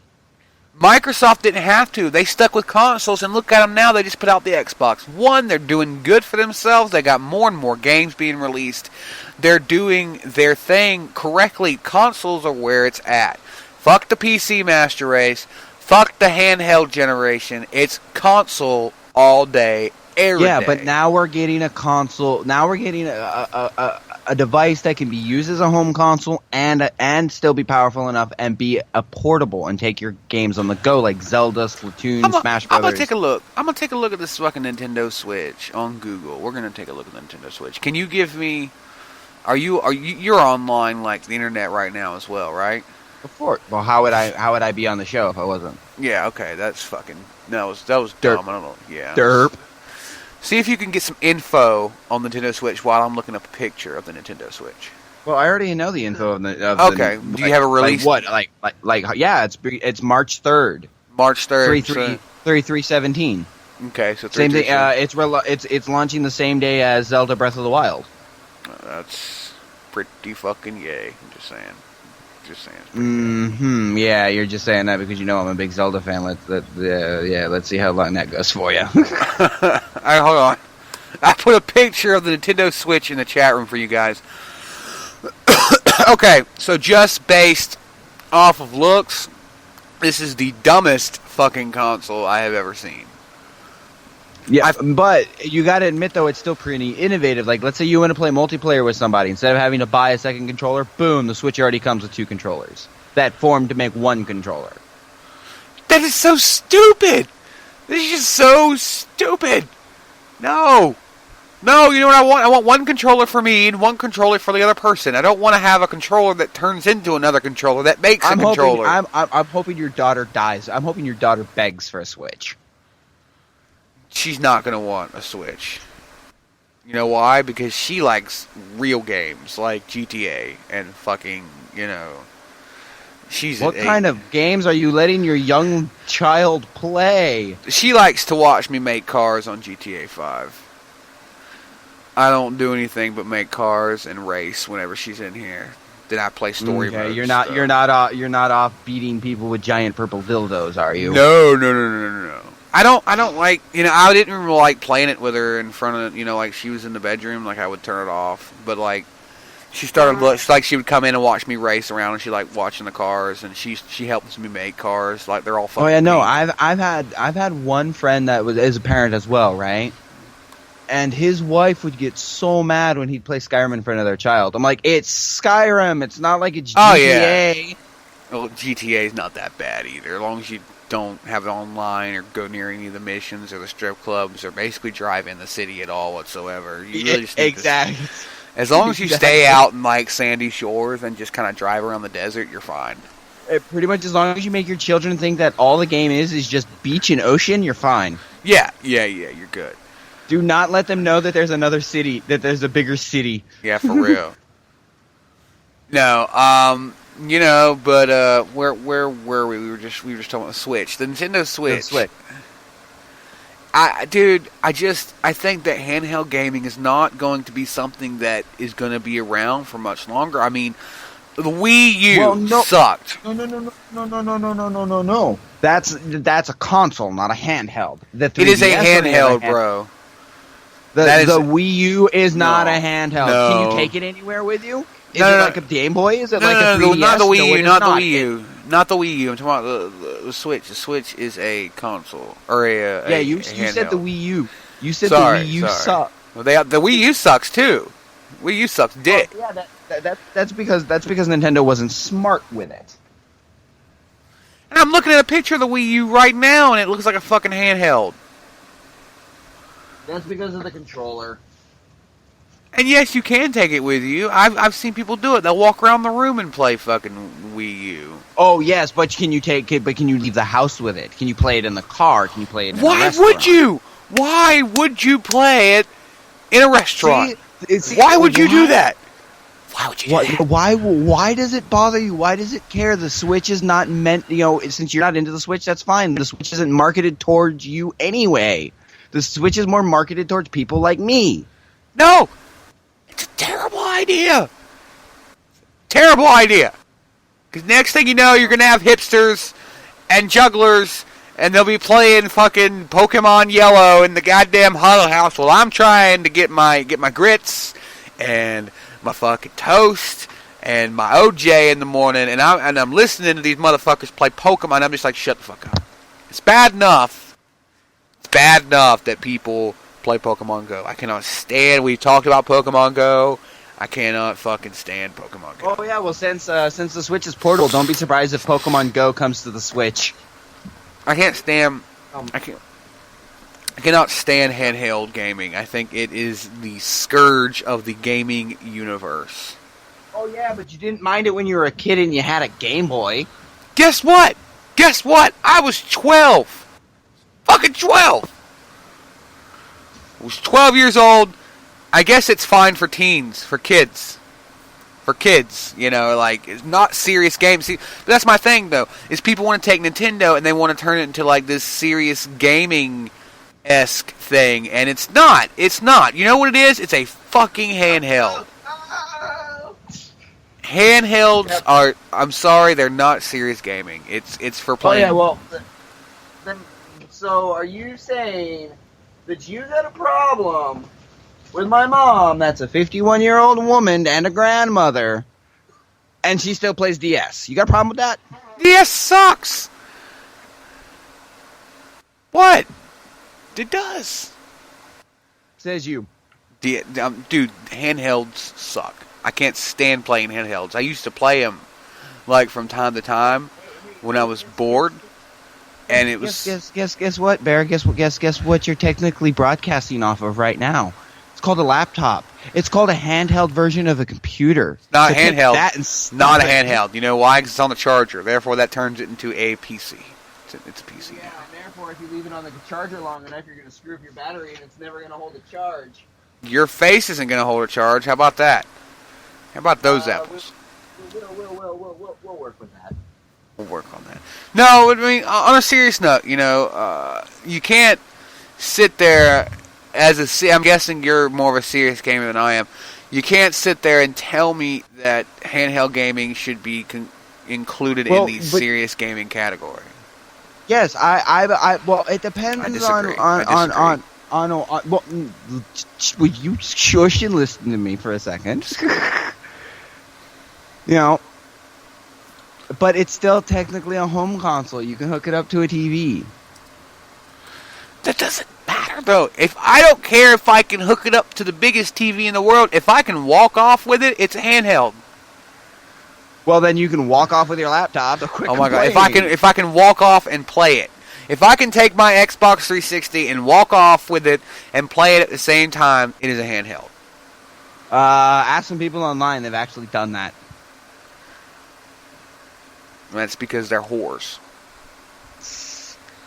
Microsoft didn't have to. They stuck with consoles, and look at them now. They just put out the Xbox One. They're doing good for themselves. They got more and more games being released. They're doing their thing correctly. Consoles are where it's at. Fuck the PC Master Race. Fuck the handheld generation. It's console all day, every day. Yeah, but now we're getting a console. Now we're getting a device that can be used as a home console and still be powerful enough and be a portable and take your games on the go, like Zelda, Splatoon, Smash Brothers. I'm gonna take a look. I'm gonna take a look at this fucking Nintendo Switch on Google. We're gonna take a look at the Nintendo Switch. Can you give me? You're online like the internet right now as well, right? Before, well, how would I be on the show if I wasn't? Yeah, okay, that's fucking that was dumb. I don't know. Yeah. Derp. See if you can get some info on the Nintendo Switch while I'm looking up a picture of the Nintendo Switch. Well, I already know the info of the. Okay. Do you have a release? Like what? Like yeah, it's March 3rd. March 3rd. 3/3/17. Okay, so same thing. It's launching the same day as Zelda Breath of the Wild. That's pretty fucking yay. I'm just saying. Yeah, you're just saying that because you know I'm a big Zelda fan. Let's see how long that goes for you. Alright, hold on. I put a picture of the Nintendo Switch in the chat room for you guys. Okay, so just based off of looks, this is the dumbest fucking console I have ever seen. Yeah, but you got to admit, though, it's still pretty innovative. Like, let's say you want to play multiplayer with somebody. Instead of having to buy a second controller, boom, the Switch already comes with two controllers that form to make one controller. That is so stupid! This is just so stupid! No! No, you know what I want? I want one controller for me and one controller for the other person. I don't want to have a controller that turns into another controller that makes a controller. I'm hoping your daughter dies. I'm hoping your daughter begs for a Switch. She's not going to want a Switch. You know why? Because she likes real games like GTA and fucking, What kind of games are you letting your young child play? She likes to watch me make cars on GTA 5. I don't do anything but make cars and race whenever she's in here. Then I play story mode. You're not off beating people with giant purple dildos, are you? No. I don't like, I didn't really like playing it with her in front of, like she was in the bedroom, like I would turn it off. But like, She started she would come in and watch me race around, and she liked watching the cars, and she helps me make cars. Like they're all fucking. Oh yeah, no, neat. I've had one friend that is a parent as well, right? And his wife would get so mad when he'd play Skyrim in front of their child. I'm like, it's Skyrim. It's not like it's GTA. Oh, yeah. Well, GTA is not that bad either, as long as you don't have it online or go near any of the missions or the strip clubs or basically drive in the city at all whatsoever. You really just need exactly. as long as you stay out in like sandy shores and just kind of drive around the desert, you're fine. Pretty much as long as you make your children think that all the game is just beach and ocean, you're fine. Yeah, you're good. Do not let them know that there's another city, that there's a bigger city. Yeah, for real. No, but where were we? We were just talking about the Switch, the Nintendo Switch. The Switch. I think that handheld gaming is not going to be something that is going to be around for much longer. I mean, the Wii U sucked. No. That's a console, not a handheld. It is a handheld, bro. The Wii U is not a handheld. No. Can you take it anywhere with you? Is No, it no, like a Game Boy? Is it No, like no, a no, 3DS? not the Wii No, U, it is not the not. Wii U. Not the Wii U. I'm talking about the Switch. The Switch is a console. Or You said the handheld. Wii U. You said Sorry, the Wii U sorry. sucked. Well, the Wii U sucks, too. Wii U sucks dick. Oh, yeah, that's because Nintendo wasn't smart with it. And I'm looking at a picture of the Wii U right now, and it looks like a fucking handheld. That's because of the controller. And yes, you can take it with you. I've seen people do it. They'll walk around the room and play fucking Wii U. Oh yes, but can you take it? But can you leave the house with it? Can you play it in the car? Can you play it in a restaurant? Would you? Why would you play it in a restaurant? Why would you do that? Why would you do that? Why does it bother you? Why does it care? The Switch is not meant, since you're not into the Switch, that's fine. The Switch isn't marketed towards you anyway. The Switch is more marketed towards people like me. No! It's a terrible idea! Terrible idea! Because next thing you know, you're going to have hipsters and jugglers, and they'll be playing fucking Pokemon Yellow in the goddamn huddle house while I'm trying to get my grits and my fucking toast and my OJ in the morning, and I'm listening to these motherfuckers play Pokemon. I'm just like, shut the fuck up. It's bad enough. It's bad enough that people play Pokemon Go. I cannot stand. We talked about Pokemon Go. I cannot fucking stand Pokemon Go. Oh yeah, well since the Switch is portable, don't be surprised if Pokemon Go comes to the Switch. I can't stand. I cannot stand handheld gaming. I think it is the scourge of the gaming universe. Oh yeah, but you didn't mind it when you were a kid and you had a Game Boy. Guess what? I was 12. Fucking 12. I was 12 years old. I guess it's fine for teens, for kids. It's not serious games. See, but that's my thing, though, is people want to take Nintendo and they want to turn it into, like, this serious gaming-esque thing, and it's not. It's not. You know what it is? It's a fucking handheld. Handhelds are, I'm sorry, they're not serious gaming. It's for playing. Oh yeah, well, then, so are you saying that you got a problem with my mom that's a 51-year-old woman and a grandmother, and she still plays DS? You got a problem with that? DS sucks! What? It does. Says you. Dude, handhelds suck. I can't stand playing handhelds. I used to play them, like, from time to time when I was bored, and it was... Guess what, Bear? Guess what you're technically broadcasting off of right now? It's called a laptop. It's called a handheld version of a computer. Not So a handheld. not a handheld. You know why? Because it's on the charger. Therefore, that turns it into a PC. It's a PC Yeah, now. and therefore, if you leave it on the charger long enough, you're going to screw up your battery, and it's never going to hold a charge. Your face isn't going to hold a charge. How about that? How about those apples? We'll work with that. We'll work on that. No, I mean, on a serious note, you can't sit there I'm guessing you're more of a serious gamer than I am. You can't sit there and tell me that handheld gaming should be included in the serious gaming category. Yes, well, it depends I disagree. Well, would you shush and listen to me for a second? You know, but it's still technically a home console. You can hook it up to a TV. That doesn't matter, though. If I don't care if I can hook it up to the biggest TV in the world, if I can walk off with it, it's a handheld. Well, then you can walk off with your laptop. Oh my god! If I can walk off and play it, if I can take my Xbox 360 and walk off with it and play it at the same time, it is a handheld. Ask some people online; they've actually done that. And that's because they're whores.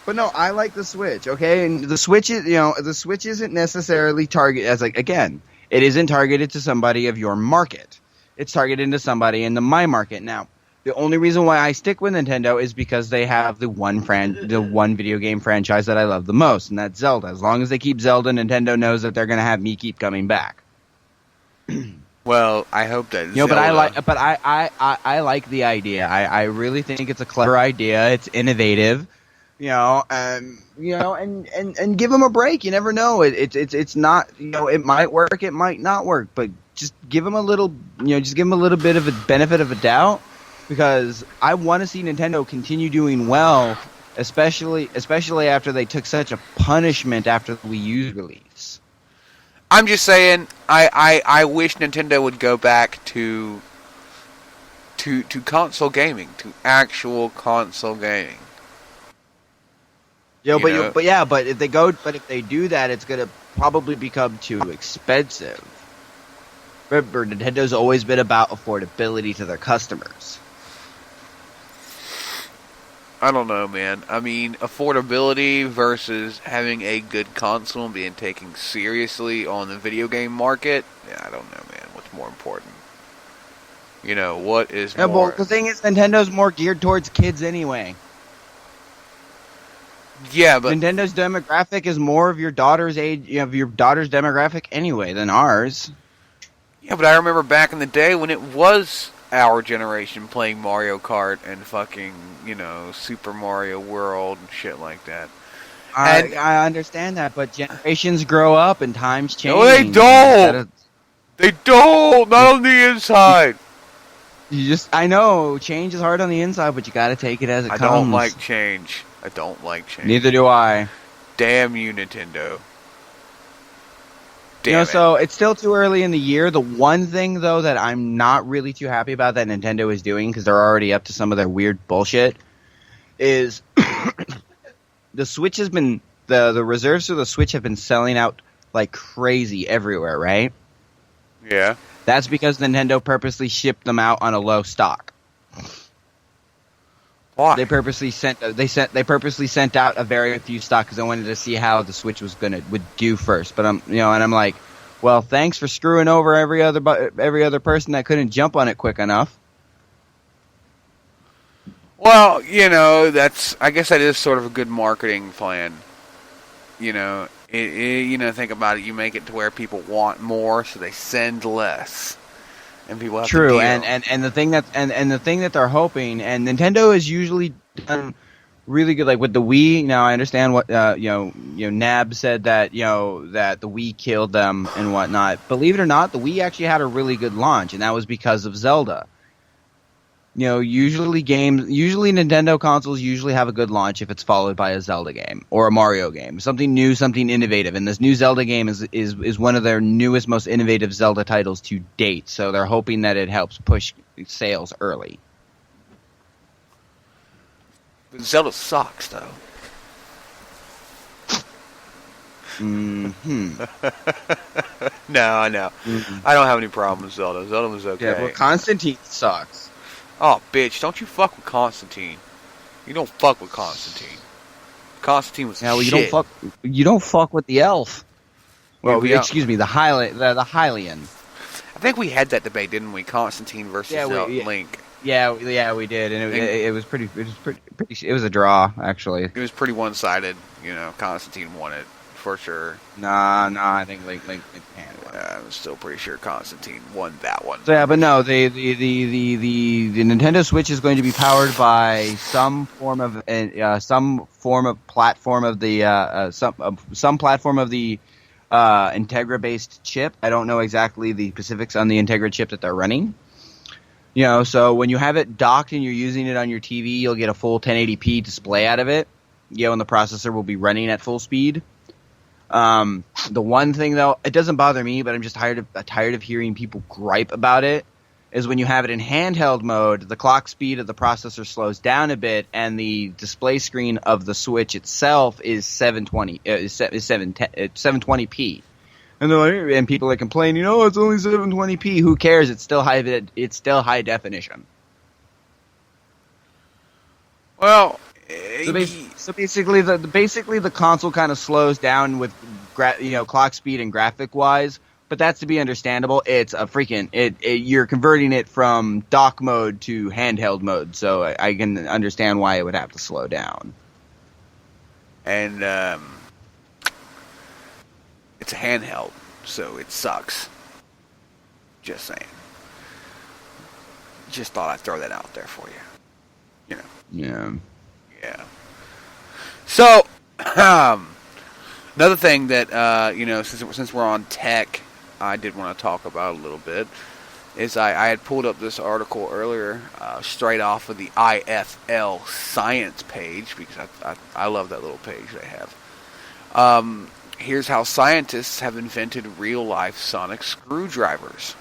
But no, I like the Switch. Okay, and the Switch is, the Switch isn't necessarily targeted as again, it isn't targeted to somebody of your market. It's targeted to somebody in my market. Now, the only reason why I stick with Nintendo is because they have the one video game franchise that I love the most, and that's Zelda. As long as they keep Zelda, Nintendo knows that they're going to have me keep coming back. Well, I hope that. But I like the idea. I really think it's a clever idea. It's innovative. And give them a break. You never know. It's not. It might work. It might not work. But just give them a little. Just give them a little bit of a benefit of a doubt, because I want to see Nintendo continue doing well, especially after they took such a punishment after the Wii U release. I'm just saying, I wish Nintendo would go back to console gaming, to actual console gaming. But if they do that, it's gonna probably become too expensive. Remember, Nintendo's always been about affordability to their customers. I don't know, man. I mean, affordability versus having a good console and being taken seriously on the video game market. Yeah, I don't know, man. What's more important? What is more? Well, the thing is, Nintendo's more geared towards kids anyway. Yeah, but Nintendo's demographic is more of your daughter's age, your daughter's demographic anyway than ours. Yeah, but I remember back in the day when it was our generation playing Mario Kart and fucking, Super Mario World and shit like that. I understand that, but generations grow up and times change. No, they don't! They don't! Not on the inside! I know, change is hard on the inside, but you gotta take it as it comes. I don't like change. Neither do I. Damn you, Nintendo. Damn it. So it's still too early in the year. The one thing, though, that I'm not really too happy about that Nintendo is doing, because they're already up to some of their weird bullshit, is the Switch has been, the reserves for the Switch have been selling out like crazy everywhere, right? Yeah. That's because Nintendo purposely shipped them out on a low stock. Why? They purposely sent out a very few stock because they wanted to see how the Switch would do first. But I'm like, well, thanks for screwing over every other person that couldn't jump on it quick enough. Well, I guess that is sort of a good marketing plan. Think about it. You make it to where people want more, so they send less. And people have True, to deal. and the thing that they're hoping, and Nintendo has usually done really good, like with the Wii. Now I understand what Nab said that that the Wii killed them and whatnot. Believe it or not, the Wii actually had a really good launch, and that was because of Zelda. Usually Nintendo consoles usually have a good launch if it's followed by a Zelda game or a Mario game, something new, something innovative. And this new Zelda game is one of their newest, most innovative Zelda titles to date. So they're hoping that it helps push sales early. But Zelda sucks, though. Mm-hmm. No, I know. Mm-hmm. I don't have any problem with Zelda. Zelda was okay. Yeah, well, Constantine sucks. Oh, bitch, don't you fuck with Constantine. You don't fuck with Constantine. Constantine was shit. You don't fuck with the elf. Well, excuse me, the Hylian. I think we had that debate, didn't we? Constantine versus Link. Yeah, we did, and it was pretty. It was a draw, actually. It was pretty one-sided. Constantine won it for sure. Nah, I think Link can handle it. I'm still pretty sure Constantine won that one. So yeah, but no, the Nintendo Switch is going to be powered by some form of platform of the some platform of the Integra based chip. I don't know exactly the specifics on the Integra chip that they're running. You know, so when you have it docked and you're using it on your TV, you'll get a full 1080p display out of it. You know, and the processor will be running at full speed. The one thing, though, it doesn't bother me, but I'm just tired of hearing people gripe about it, is when you have it in handheld mode, the clock speed of the processor slows down a bit, and the display screen of the Switch itself is 720p. And they're like, and people are complaining, it's only 720p. Who cares? It's still high definition. Well, So basically, the console kind of slows down with clock speed and graphic wise, but that's to be understandable. It's a you're converting it from dock mode to handheld mode, so I can understand why it would have to slow down. And it's a handheld, so it sucks. Just saying. Just thought I'd throw that out there for you. Yeah. Yeah. So, another thing that since we're on tech, I did want to talk about a little bit is I had pulled up this article earlier, straight off of the IFL Science page, because I love that little page they have. Here's how scientists have invented real-life sonic screwdrivers.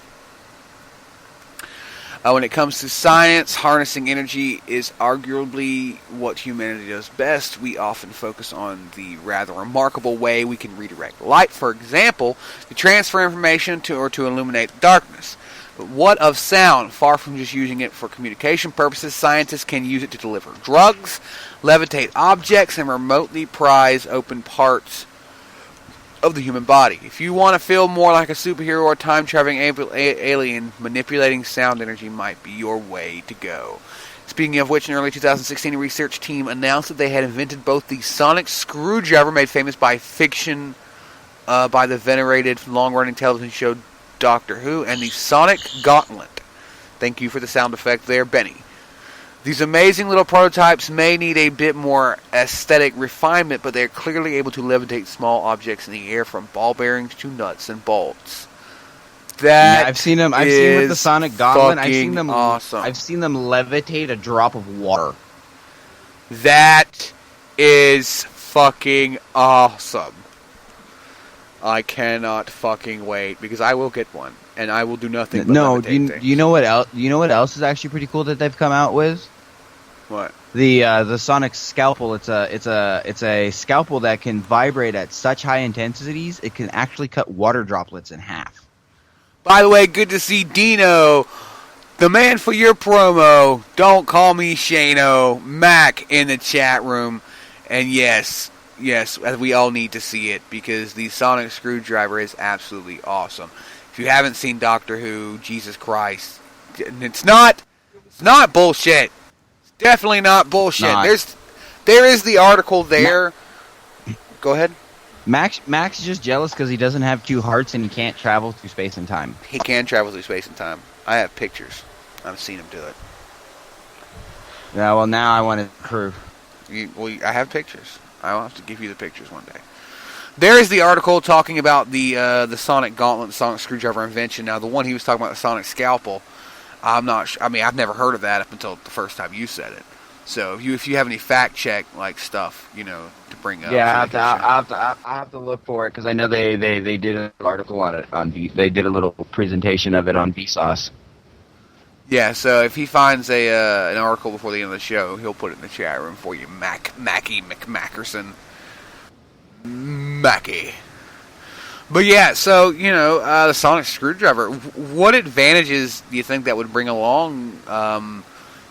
When it comes to science, harnessing energy is arguably what humanity does best. We often focus on the rather remarkable way we can redirect light, for example, to transfer information or to illuminate the darkness. But what of sound? Far from just using it for communication purposes, scientists can use it to deliver drugs, levitate objects, and remotely prise open parts of the human body. If you want to feel more like a superhero or time-traveling alien, manipulating sound energy might be your way to go. Speaking of which, in early 2016, a research team announced that they had invented both the sonic screwdriver, made famous by fiction by the venerated long-running television show Doctor Who, and the sonic gauntlet. Thank you for the sound effect there, Benny. These amazing little prototypes may need a bit more aesthetic refinement, but they are clearly able to levitate small objects in the air, from ball bearings to nuts and bolts. I've seen them. I've seen with the sonic gauntlet. I've seen them. Awesome. I've seen them levitate a drop of water. That is fucking awesome. I cannot fucking wait, because I will get one, and I will do nothing but levitate things. You know what else? You know what else is actually pretty cool that they've come out with? What? The sonic scalpel. It's a scalpel that can vibrate at such high intensities it can actually cut water droplets in half. By the way, good to see Dino, the man for your promo. Don't call me Shano. Mac in the chat room, and yes, we all need to see it, because the sonic screwdriver is absolutely awesome. If you haven't seen Doctor Who, Jesus Christ, it's not bullshit. Definitely not bullshit. There is the article there. Go ahead. Max is just jealous because he doesn't have two hearts and he can't travel through space and time. He can travel through space and time. I have pictures. I've seen him do it. Yeah, well, now I want to prove. I have pictures. I'll have to give you the pictures one day. There is the article talking about the sonic gauntlet, the sonic screwdriver invention. Now, the one he was talking about, the sonic scalpel, I'm not sure. I mean, I've never heard of that up until the first time you said it. So if you have any fact check stuff, to bring up. Yeah, I have to look for it, because I know they did an article on it they did a little presentation of it on Vsauce. Yeah, so if he finds an article before the end of the show, he'll put it in the chat room for you, Mackie McMackerson. Mackie. But yeah, so, the sonic screwdriver, what advantages do you think that would bring along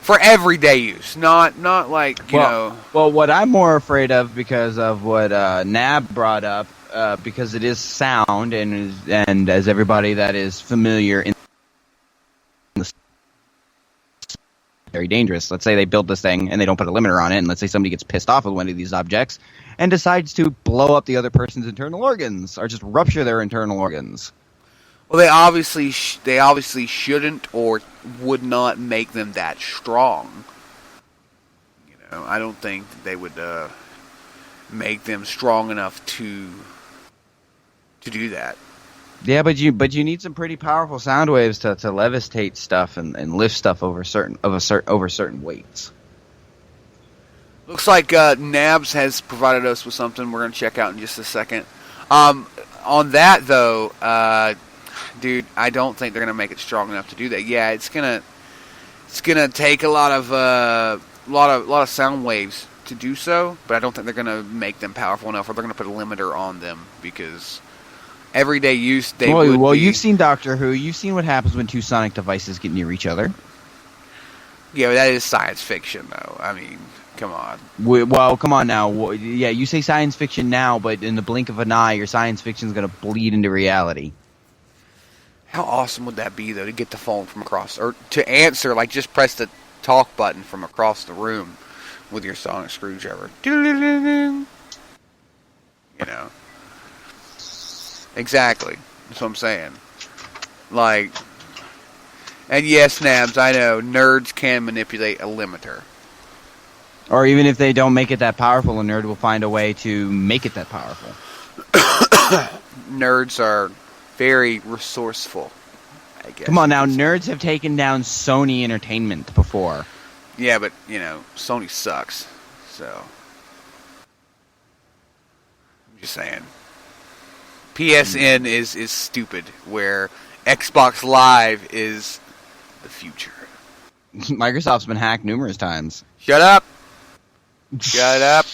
for everyday use? Not like, Well, what I'm more afraid of, because of what Nab brought up, because it is sound, and as everybody that is familiar in the very dangerous. Let's say they build this thing and they don't put a limiter on it, and let's say somebody gets pissed off with one of these objects and decides to blow up the other person's internal organs, or just rupture their internal organs. Well, they obviously shouldn't or would not make them that strong. I don't think they would make them strong enough to do that. Yeah, but you need some pretty powerful sound waves to levitate stuff and lift stuff over certain weights. Looks like Nabs has provided us with something we're going to check out in just a second. On that, though, dude, I don't think they're going to make it strong enough to do that. Yeah, it's gonna take a lot of sound waves to do so, but I don't think they're going to make them powerful enough, or they're going to put a limiter on them, because everyday use, you've seen Doctor Who. You've seen what happens when two sonic devices get near each other. Yeah, but that is science fiction, though. I mean, come on. Well, come on now. Yeah, you say science fiction now, but in the blink of an eye, your science fiction is going to bleed into reality. How awesome would that be, though, to get the phone from across, or to answer, like, just press the talk button from across the room with your sonic screwdriver. You know. Exactly. That's what I'm saying. Like, and yes, Nabs, I know, nerds can manipulate a limiter. Or even if they don't make it that powerful, a nerd will find a way to make it that powerful. Nerds are very resourceful, I guess. Come on now, nerds have taken down Sony Entertainment before. Yeah, but, you know, Sony sucks, so. I'm just saying. PSN is stupid, where Xbox Live is the future. Microsoft's been hacked numerous times. Shut up! Shut up!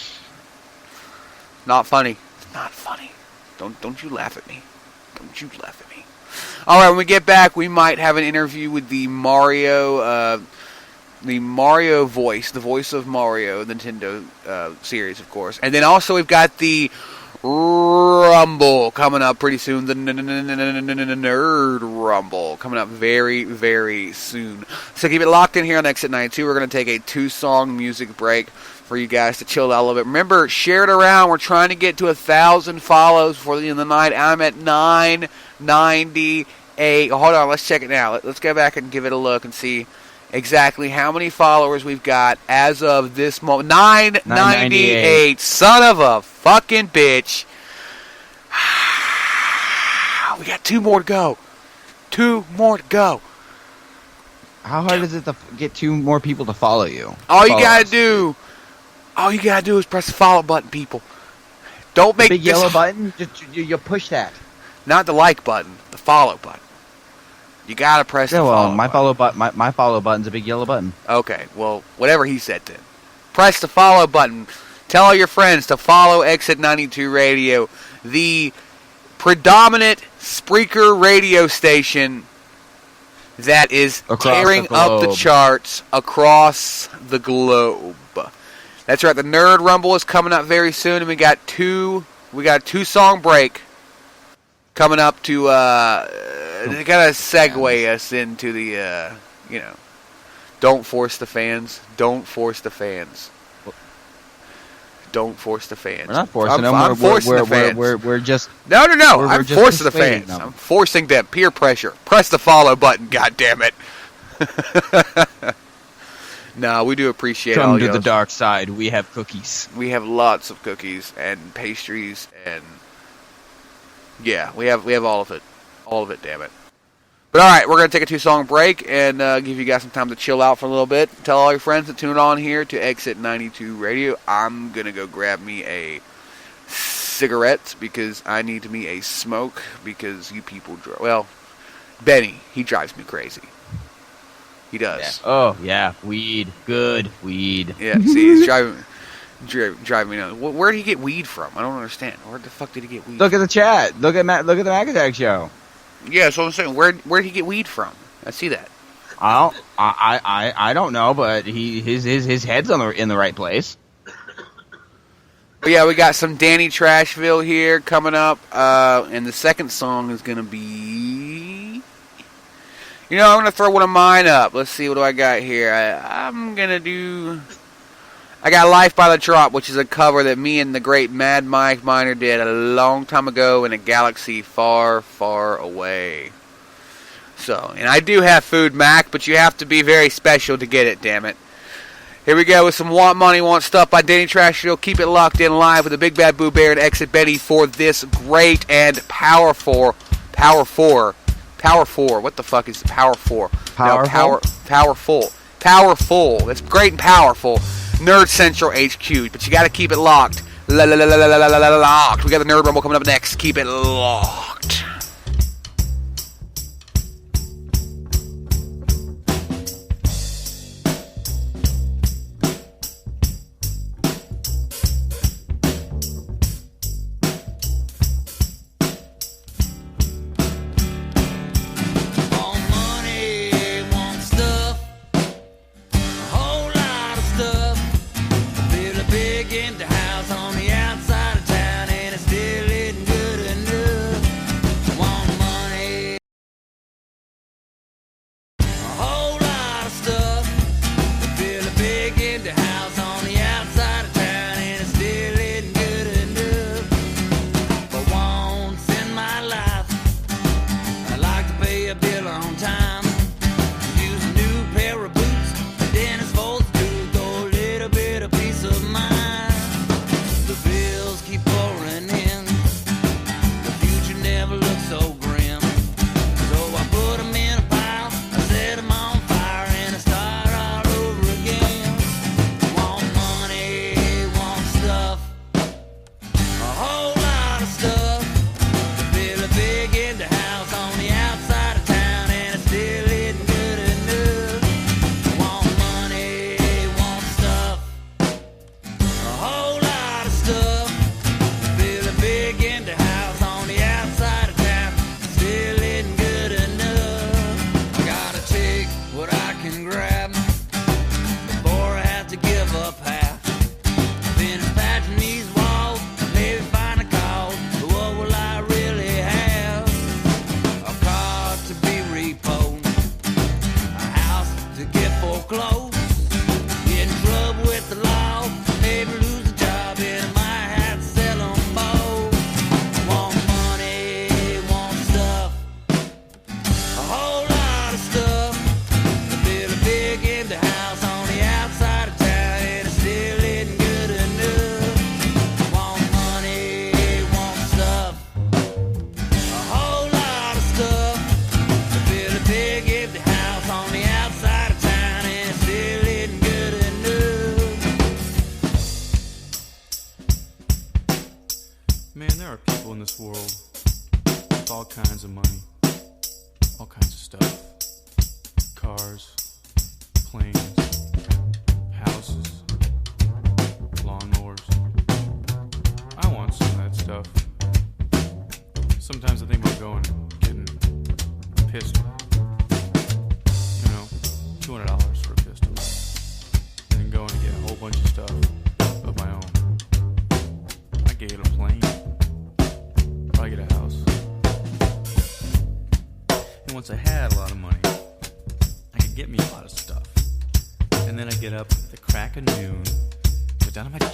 Not funny. It's not funny. Don't you laugh at me. Don't you laugh at me. Alright, when we get back, we might have an interview with the Mario voice, the voice of Mario, the Nintendo series, of course. And then also we've got the Rumble coming up pretty soon. The Nerd Rumble coming up very, very soon. So keep it locked in here on Exit 92. We're going to take a 2-song music break for you guys to chill out a little bit. Remember, share it around. We're trying to get to 1,000 follows before the end of the night. I'm at 998. Hold on, let's check it now. Let's go back and give it a look and see exactly how many followers we've got as of this moment. 998. Son of a fucking bitch. We got 2 more to go. 2 more to go. How hard is it to get 2 more people to follow you? All you gotta do is press the follow button, people. Don't make the big yellow button. You push that. Not the like button, the follow button. You gotta press the follow button. My follow button's a big yellow button. Okay, well, whatever he said then. Press the follow button. Tell all your friends to follow Exit 92 Radio, the predominant Spreaker radio station that is tearing up the charts across the globe. That's right, the Nerd Rumble is coming up very soon, and we got a 2-song break coming up to kind of segue us into the, don't force the fans. Don't force the fans. Don't force the fans. We're not forcing them. I'm forcing the fans. We're just... No. I'm forcing the fans. Them. I'm forcing them. Peer pressure. Press the follow button, goddammit. No, we do appreciate all Come to the dark side. We have cookies. We have lots of cookies and pastries and... Yeah, we have all of it. All of it, damn it. But alright, we're going to take a 2-song break and give you guys some time to chill out for a little bit. Tell all your friends to tune on here to Exit 92 Radio. I'm going to go grab me a cigarette because I need me a smoke because you people... Well, Benny, he drives me crazy. He does. Yeah. Oh, yeah. Weed. Good weed. Yeah, see, he's driving me nuts. Where did he get weed from? I don't understand. Where the fuck did he get weed Look from? at the chat. Look at the Mac show. Yeah, so I'm saying, where did he get weed from? I see that. I don't know, but his head's in the right place. But yeah, we got some Danny Trashville here coming up, and the second song is gonna be... I'm gonna throw one of mine up. Let's see, what do I got here? I'm gonna do... I got Life by the Drop, which is a cover that me and the great Mad Mike Miner did a long time ago in a galaxy far, far away. So, and I do have Food Mac, but you have to be very special to get it, damn it. Here we go with some Want Money, Want Stuff by Danny Trashville. Keep it locked in live with the Big Bad Boo Bear and Exit Betty for this great and powerful Power 4. Power 4. What the fuck is Power 4? No, Powerful. Powerful. That's great and powerful. Nerd Central HQ. But you got to keep it locked. Locked. We got the Nerd Rumble coming up next. Keep it locked.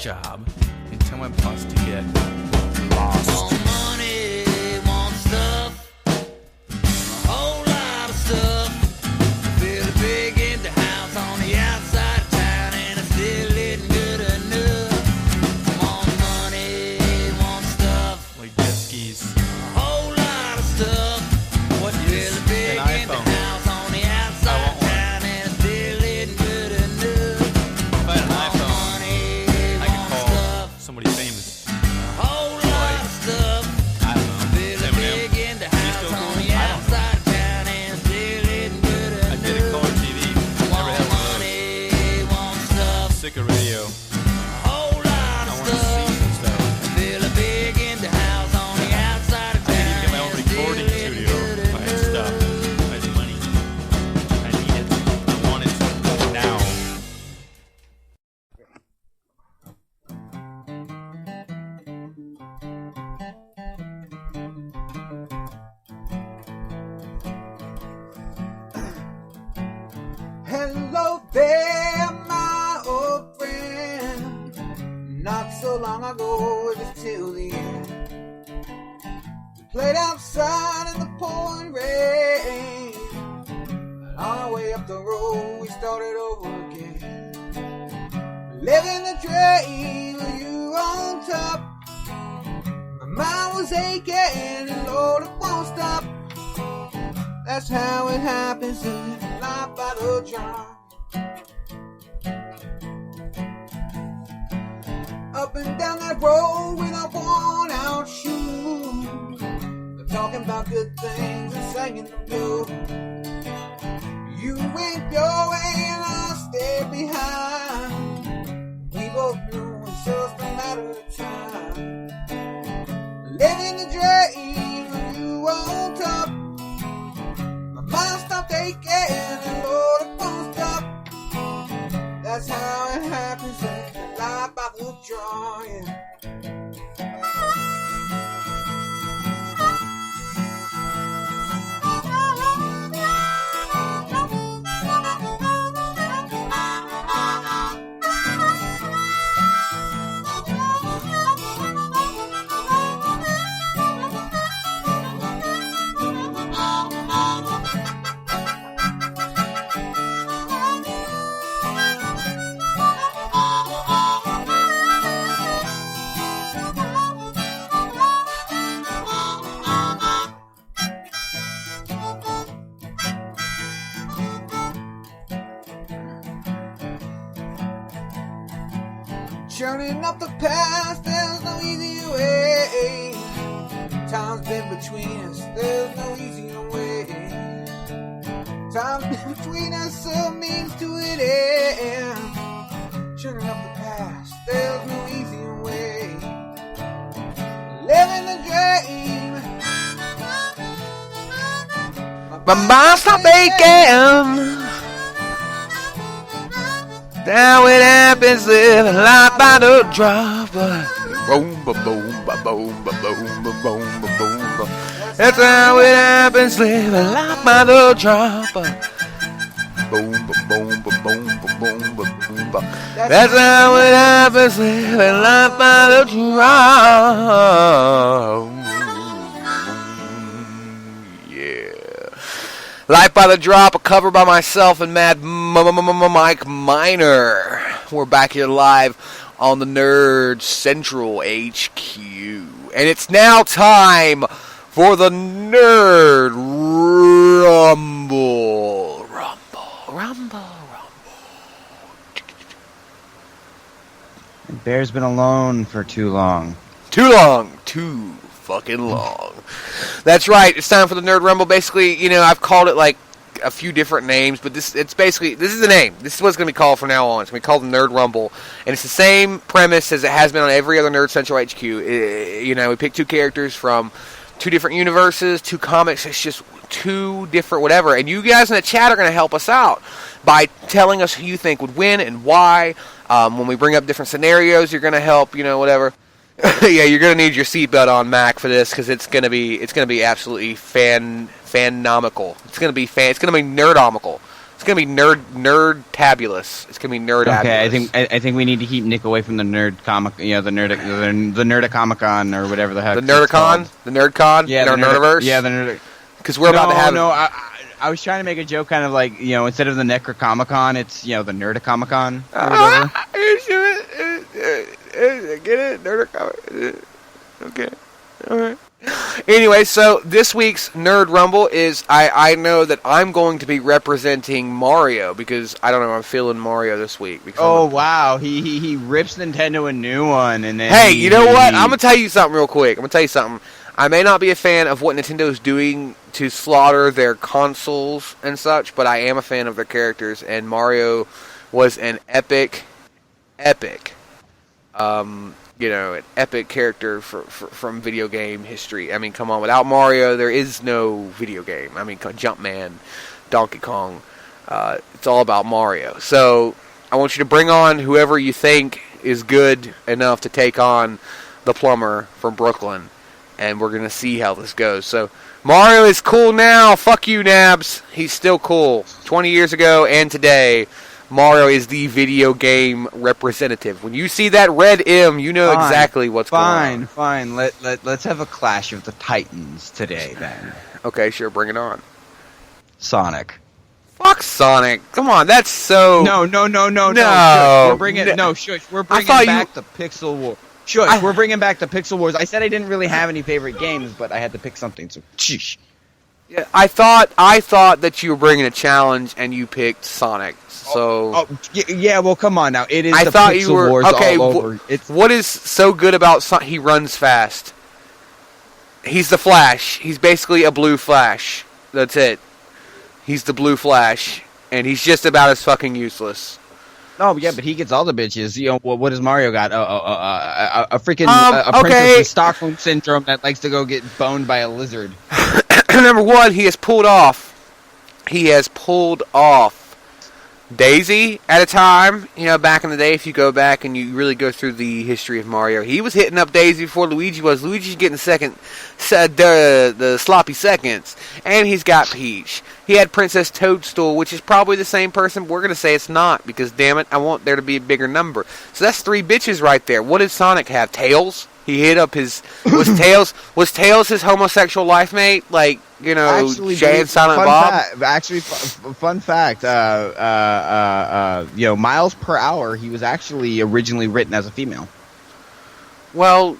Job and tell my boss to get lost. Want money, want stuff, a whole lot of stuff. Feel big in the house on the outside of town, and it still isn't good enough. Want money, want stuff, like jet skis, a whole lot of stuff. What is feel big an in the iPhone? house on the outside of town, and it still isn't good enough. If I had an iPhone, I could call somebody famous. A whole lot of stuff. I don't know. Feel Eminem. big in the Is he house still on cool? the I don't know. outside of town, and it still isn't good I enough. did a color TV. Never had one of Money, want stuff, those. Sick of radio. a whole lot I of want to stuff. see some stuff. Feel big in the house on the outside of I town. need to get my own and still recording isn't studio. good If I had enough. stuff. If I had money. I need it. I want it now. Hello there, my old friend. Not so long ago, it was till the end. We played outside in the pouring rain. But on our way up the road, we started over again. Living the dream with you on top. My mind was aching, and Lord, it won't stop. That's how it happens in life by the jar. Up and down that road with a worn out shoe. They're talking about good things and singing the blues. You went your way and I'll stay behind. We both know it's just a matter of time. Living the dream of you on top. My mind stopped aching and Lord, it won't stop. That's how it happens in life by the draw, yeah. Churning up the past, there's no easier way. Time's been between us, there's no easier way. Time's been between us, so means to an end. Churning up the past, there's no easier way. Living the dream. My mind stopped aching. Now it happens, living life by the drop. Boom, ba boom, ba boom, ba boom, ba boom, ba boom, ba. That's how it happens, living life by the drop. Boom, ba boom, ba boom, ba boom, ba boom, ba. That's how it happens, living life by the drop. Life by the Drop, a cover by myself and Mad Mike Miner. We're back here live on the Nerd Central HQ. And it's now time for the Nerd Rumble. Rumble. Bear's been alone for too long. Too fucking long. That's right. It's time for the Nerd Rumble. Basically, you know, I've called it like a few different names, but this is the name. This is what it's going to be called from now on. It's going to be called the Nerd Rumble, and it's the same premise as it has been on every other Nerd Central HQ. You know, we pick two characters from two different universes, two comics. It's just two different whatever, and you guys in the chat are going to help us out by telling us who you think would win and why. When we bring up different scenarios, you're going to help. You know, whatever. Yeah, you're gonna need your seatbelt on, Mac, for this because it's gonna be absolutely fanomical. It's gonna be nerdomical. It's gonna be nerd-tabulous. It's gonna be nerd-abulous. Okay, I think we need to keep Nick away from the nerd comic, the Nerdicomic-Con or whatever the heck. The Nerdicon, the Nerdcon, yeah, in our Nerdiverse. Yeah, the Nerd. Because we're about to have. No, I was trying to make a joke, kind of like instead of the Necrocomicon, it's the Nerdicomicon or whatever. Get it? Nerd. Okay. Alright. Anyway, so this week's Nerd Rumble is I know that I'm going to be representing Mario because I don't know, I'm feeling Mario this week. Wow, he rips Nintendo a new one and then hey, you know what? I'm gonna tell you something real quick. I may not be a fan of what Nintendo's doing to slaughter their consoles and such, but I am a fan of their characters, and Mario was an epic an epic character from video game history. I mean, come on, without Mario, there is no video game. I mean, Jumpman, Donkey Kong, it's all about Mario. So, I want you to bring on whoever you think is good enough to take on the plumber from Brooklyn, and we're going to see how this goes. So, Mario is cool now. Fuck you, Nabs. He's still cool. 20 years ago and today, Mario is the video game representative. When you see that red M, you know exactly what's going on. Fine. Let's have a clash of the Titans today, then. Okay, sure, bring it on. Sonic. Fuck Sonic. Come on, that's so... No. No. We're bringing back the Pixel War. Shush, we're bringing back the Pixel Wars. I said I didn't really have any favorite games, but I had to pick something, so sheesh. Yeah, I thought that you were bringing a challenge and you picked Sonic. So yeah, well, come on now. It is I the thought Pixel you were Wars okay. all over. It's What is so good about he runs fast? He's the Flash. He's basically a blue Flash. That's it. He's the blue Flash, and he's just about as fucking useless. no, yeah, but he gets all the bitches. You know what does Mario got? A freaking okay. princess with Stockholm syndrome that likes to go get boned by a lizard. Number one, he has pulled off Daisy at a time. You know, back in the day, if you go back and you really go through the history of Mario, he was hitting up Daisy before Luigi was. Luigi's getting the sloppy seconds. And he's got Peach. He had Princess Toadstool, which is probably the same person, but we're going to say it's not, because damn it, I want there to be a bigger number. So that's 3 bitches right there. What did Sonic have? Tails? He hit up his... Was Tails his homosexual life mate? Like, you know, Actually, Jay and Silent Bob? Fun fact. You know, miles per hour, he was actually originally written as a female. Well,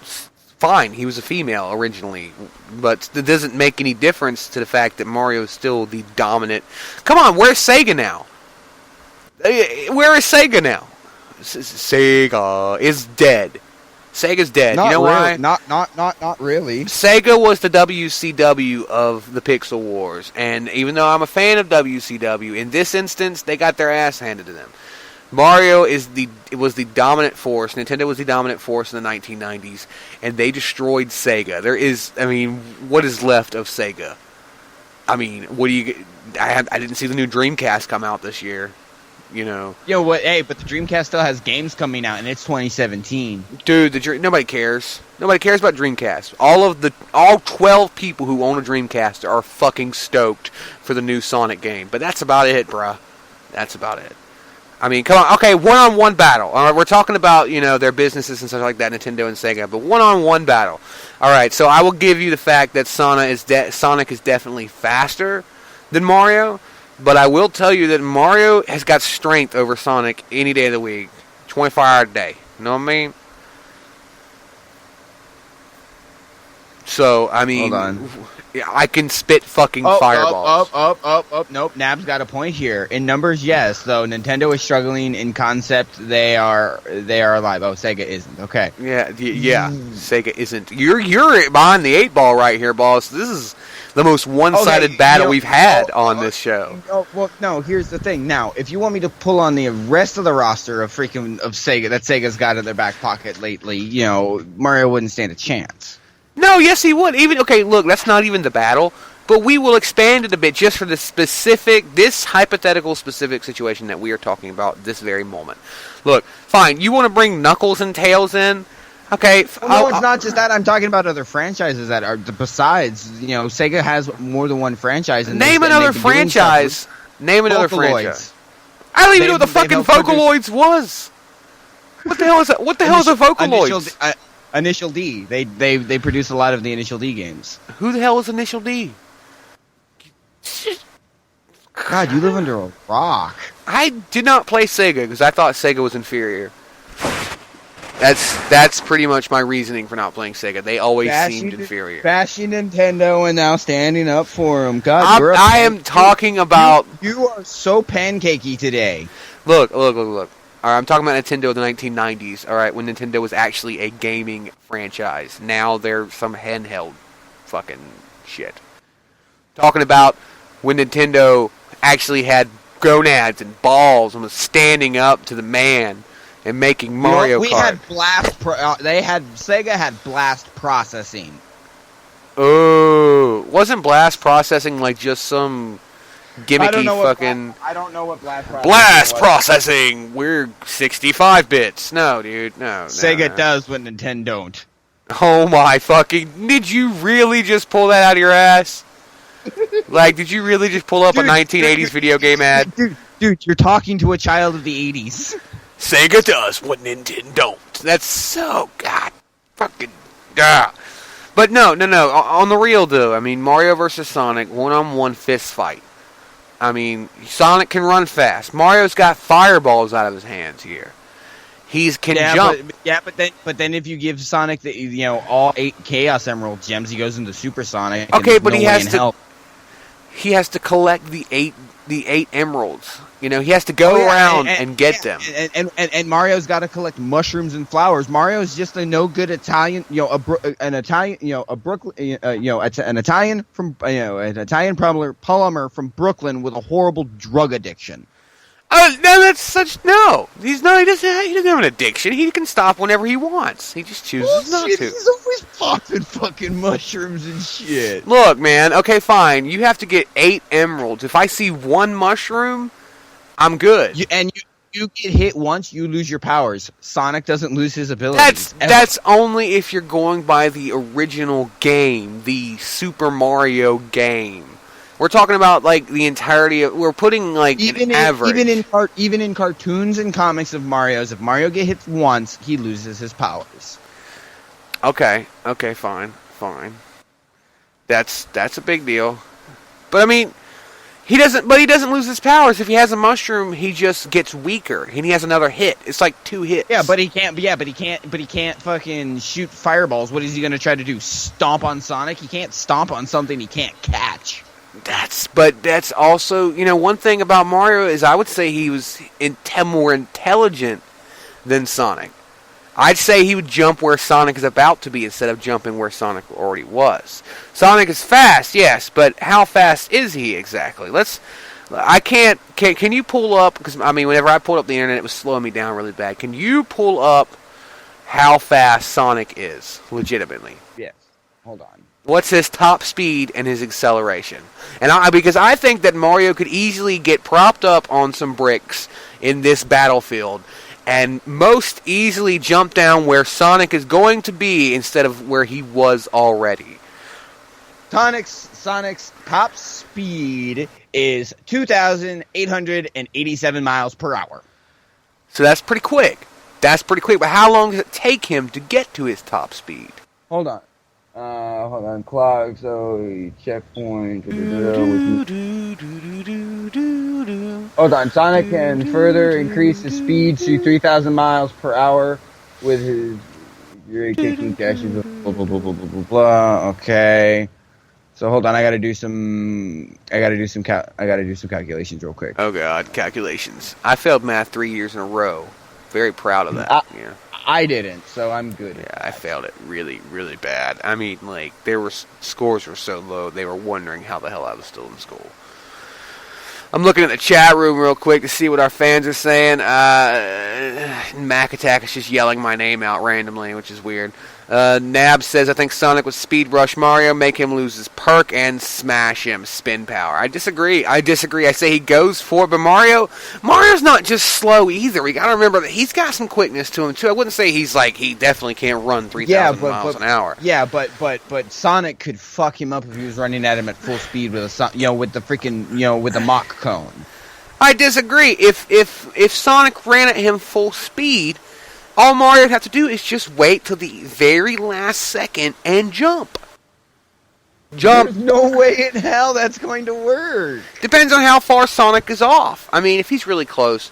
fine, he was a female originally, but it doesn't make any difference to the fact that Mario is still the dominant... Come on, where's Sega now? Where is Sega now? Sega is dead. Sega's dead. Not you know really. why? Not really. Sega was the WCW of the Pixel Wars, and even though I'm a fan of WCW, in this instance, they got their ass handed to them. Mario was the dominant force. Nintendo was the dominant force in the 1990s, and they destroyed Sega. What is left of Sega? I mean, what do you? I didn't see the new Dreamcast come out this year. You know. Yo, what? Hey, but the Dreamcast still has games coming out, and it's 2017. Dude, nobody cares. Nobody cares about Dreamcast. All 12 people who own a Dreamcast are fucking stoked for the new Sonic game. But that's about it, bruh. That's about it. I mean, come on. Okay, one-on-one battle. All right, we're talking about, you know, their businesses and stuff like that, Nintendo and Sega. But one-on-one battle. All right, so I will give you the fact that Sonic is definitely faster than Mario. But I will tell you that Mario has got strength over Sonic any day of the week. 24-hour a day. You know what I mean? So, I mean... Hold on. I can spit fucking fireballs. Nope, Nab's got a point here. In numbers, yes. Though Nintendo is struggling. In concept, they are alive. Oh, Sega isn't. Okay. Yeah. Sega isn't. You're behind the 8 ball right here, boss. This is the most one-sided battle we've had on this show. Oh, well, no, here's the thing. Now, if you want me to pull on the rest of the roster of Sega that Sega's got in their back pocket lately, you know, Mario wouldn't stand a chance. No, yes, he would. Okay, look, that's not even the battle, but we will expand it a bit just for this hypothetical specific situation that we are talking about this very moment. Look, fine, you want to bring Knuckles and Tails in? Okay. Well, no, it's not just that. I'm talking about other franchises that are besides. You know, Sega has more than one franchise. Name another franchise. Name another franchise. I don't even know what the fucking Vocaloids was. What the hell is that? What the hell is a Vocaloids? Initial D. They produce a lot of the Initial D games. Who the hell is Initial D? God, you live under a rock. I did not play Sega because I thought Sega was inferior. That's pretty much my reasoning for not playing Sega. They always seemed inferior. Bashing Nintendo and now standing up for them. God, I am talking about... You are so pancakey today. Look. All right, I'm talking about Nintendo of the 1990s, all right, when Nintendo was actually a gaming franchise. Now they're some handheld fucking shit. Talking about when Nintendo actually had gonads and balls and was standing up to the man and making Mario Kart. Sega had blast processing. Oh, wasn't blast processing like just some gimmicky fucking... I don't know what blast processing Blast processing! We're 65 bits. No, dude, no. Sega does what Nintendo don't. Oh my fucking... Did you really just pull that out of your ass? Like, did you really just pull up a 1980s video game ad? Dude, you're talking to a child of the 80s. Sega does what Nintendo don't. That's so... God, fucking... But no. On the real, though, I mean, Mario vs. Sonic, one-on-one fist fight. I mean, Sonic can run fast. Mario's got fireballs out of his hands here. He can jump. But then if you give Sonic all 8 Chaos Emerald gems, he goes into Super Sonic. Okay, but he has to. he has to collect the eight emeralds. You know, he has to go around and get them. And Mario's got to collect mushrooms and flowers. Mario's just a no good Italian, an Italian plumber from Brooklyn with a horrible drug addiction. No, that's such no. He's not. He doesn't have an addiction. He can stop whenever he wants. He just chooses not to. He's always popping fucking mushrooms and shit. Look, man. Okay, fine. You have to get 8 emeralds. If I see 1 mushroom, I'm good. You get hit once, you lose your powers. Sonic doesn't lose his abilities. That's only if you're going by the original game, the Super Mario game. We're talking about like the entirety of. We're putting like an average. Even in cartoons and comics of Mario's, if Mario gets hit once, he loses his powers. Okay, fine. That's a big deal. But I mean, he doesn't lose his powers. If he has a mushroom, he just gets weaker, and he has another hit. It's like 2 hits. Yeah, but he can't fucking shoot fireballs. What is he gonna try to do? Stomp on Sonic? He can't stomp on something he can't catch. That's also, one thing about Mario is I would say he was more intelligent than Sonic. I'd say he would jump where Sonic is about to be instead of jumping where Sonic already was. Sonic is fast, yes, but how fast is he exactly? Can you pull up, because I mean, whenever I pulled up the internet, it was slowing me down really bad. Can you pull up how fast Sonic is, legitimately? Yes. Hold on. What's his top speed and his acceleration? And because I think that Mario could easily get propped up on some bricks in this battlefield and most easily jump down where Sonic is going to be instead of where he was already. Sonic's top speed is 2,887 miles per hour. So that's pretty quick. But how long does it take him to get to his top speed? Hold on, clock, so checkpoint. Hold on, Sonic can further increase his speed to 3,000 miles per hour with his kicking dashes. Blah blah blah blah blah blah blah. Okay, so hold on, I gotta do some calculations real quick. Oh god, calculations! I failed math 3 years in a row. Very proud of that. Yeah. I didn't, so I'm good. Yeah, I failed it really, really bad. I mean, like, scores were so low, they were wondering how the hell I was still in school. I'm looking at the chat room real quick to see what our fans are saying. Mac Attack is just yelling my name out randomly, which is weird. Nab says, I think Sonic would speed rush Mario, make him lose his perk, and smash him. Spin power. I disagree. I say he goes for it, but Mario's not just slow either. We gotta remember that he's got some quickness to him, too. I wouldn't say he definitely can't run 3,000 miles an hour. Yeah, but Sonic could fuck him up if he was running at him at full speed with with the Mach cone. I disagree. If Sonic ran at him full speed, all Mario would have to do is just wait till the very last second and jump. There's no way in hell that's going to work. Depends on how far Sonic is off. I mean, if he's really close,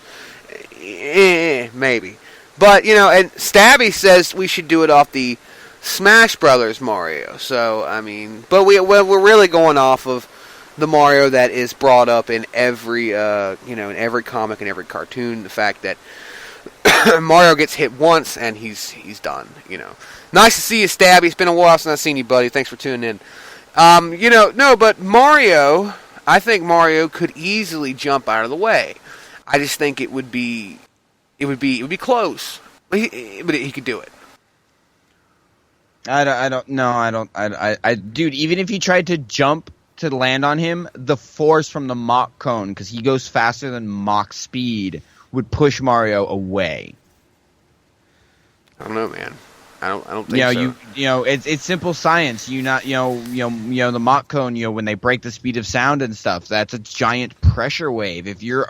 maybe. But, and Stabby says we should do it off the Smash Brothers Mario. So, I mean, but we're really going off of the Mario that is brought up in every, in every comic and every cartoon. The fact that Mario gets hit once and he's done. Nice to see you, Stabby. It's been a while since I've seen you, buddy. Thanks for tuning in. But Mario, I think Mario could easily jump out of the way. I just think it would be close, but he could do it. Dude, even if he tried to jump to land on him, the force from the Mach cone, because he goes faster than Mach speed, would push Mario away. I don't know, man. I don't think so. It's simple science. The Mach cone, when they break the speed of sound and stuff, that's a giant pressure wave. If you're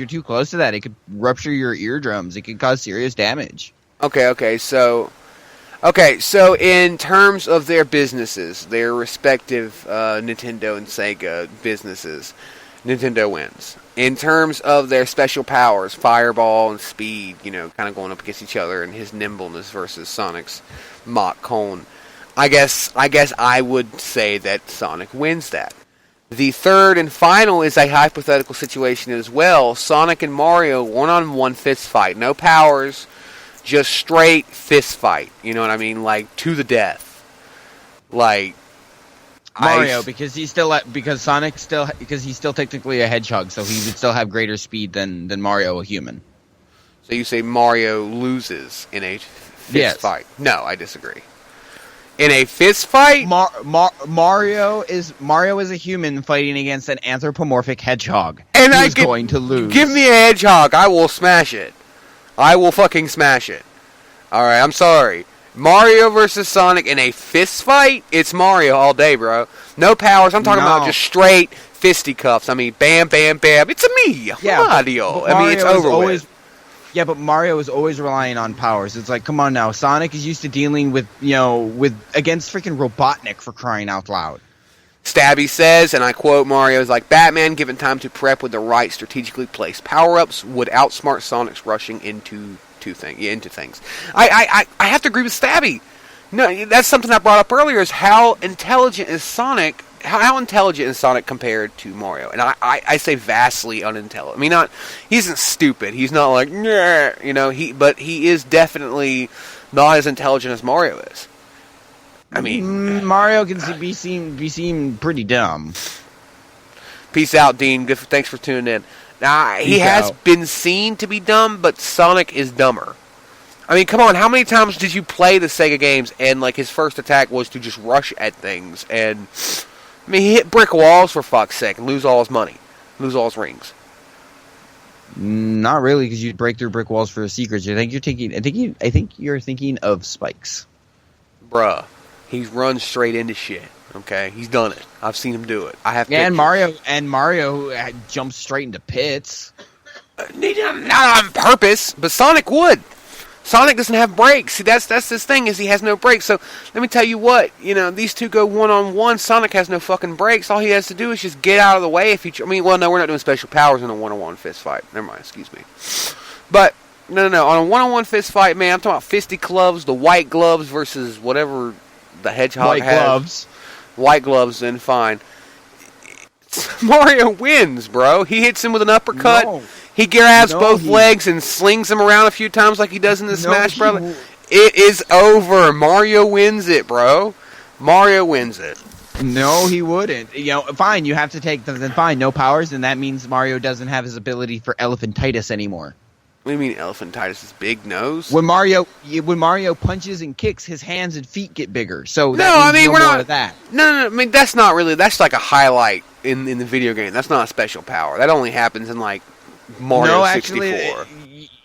too close to that, it could rupture your eardrums. It could cause serious damage. Okay, so in terms of their businesses, their respective Nintendo and Sega businesses, Nintendo wins. In terms of their special powers, Fireball and Speed, kind of going up against each other, and his nimbleness versus Sonic's Mach cone, I guess I would say that Sonic wins that. The third and final is a hypothetical situation as well. Sonic and Mario, one-on-one fist fight. No powers, just straight fist fight. You know what I mean? Like, to the death. Like, Mario, because he's still he's still technically a hedgehog, so he would still have greater speed than Mario, a human. So you say Mario loses in a fist fight? No, I disagree. In a fist fight, Mario is a human fighting against an anthropomorphic hedgehog, and he's going to lose. Give me a hedgehog, I will smash it. I will fucking smash it. All right, I'm sorry. Mario versus Sonic in a fist fight, it's Mario all day, bro. No powers. I'm talking about just straight fisticuffs. I mean, bam, bam, bam. It's me, Mario. I mean, it's over with. Yeah, but Mario is always relying on powers. It's like, come on now. Sonic is used to dealing with against freaking Robotnik, for crying out loud. Stabby says, and I quote Mario, is like, Batman, given time to prep with the right strategically placed power-ups, would outsmart Sonic's rushing into things. I have to agree with Stabby. No, that's something I brought up earlier, is how intelligent is Sonic. How intelligent is Sonic compared to Mario? And I say vastly unintelligent. I mean, he isn't stupid. He's not like, but he is definitely not as intelligent as Mario is. I mean, Mario can be seen pretty dumb. Peace out, Dean. Thanks for tuning in. Now, he has been seen to be dumb, but Sonic is dumber. I mean, come on, how many times did you play the Sega games and, like, his first attack was to just rush at things and... I mean, he hit brick walls for fuck's sake and lose all his money, lose all his rings. Not really, because you'd break through brick walls for secrets. I think you're thinking of spikes, bruh. He's run straight into shit. Okay, he's done it. I've seen him do it. I have. Yeah, and Mario jumps straight into pits. Not on purpose, but Sonic would. Sonic doesn't have brakes. See, that's his thing, is he has no brakes. So, let me tell you what, these two go one-on-one. Sonic has no fucking brakes. All he has to do is just get out of the way if he... we're not doing special powers in a one-on-one fist fight. Never mind, excuse me. But, no. On a one-on-one fist fight, man, I'm talking about fisticuffs, the white gloves versus whatever the hedgehog has. White gloves, then fine. Mario wins, bro. He hits him with an uppercut. No. He grabs both legs and slings them around a few times like he does in the Smash Brothers. It is over. Mario wins it, bro. Mario wins it. No, he wouldn't. Fine, you have to take them. Then fine, no powers, and that means Mario doesn't have his ability for elephantitis anymore. What do you mean elephantitis? His big nose? When Mario punches and kicks, his hands and feet get bigger. So we're not of that. No. I mean, that's not really. That's like a highlight in the video game. That's not a special power. That only happens in like Mario 64.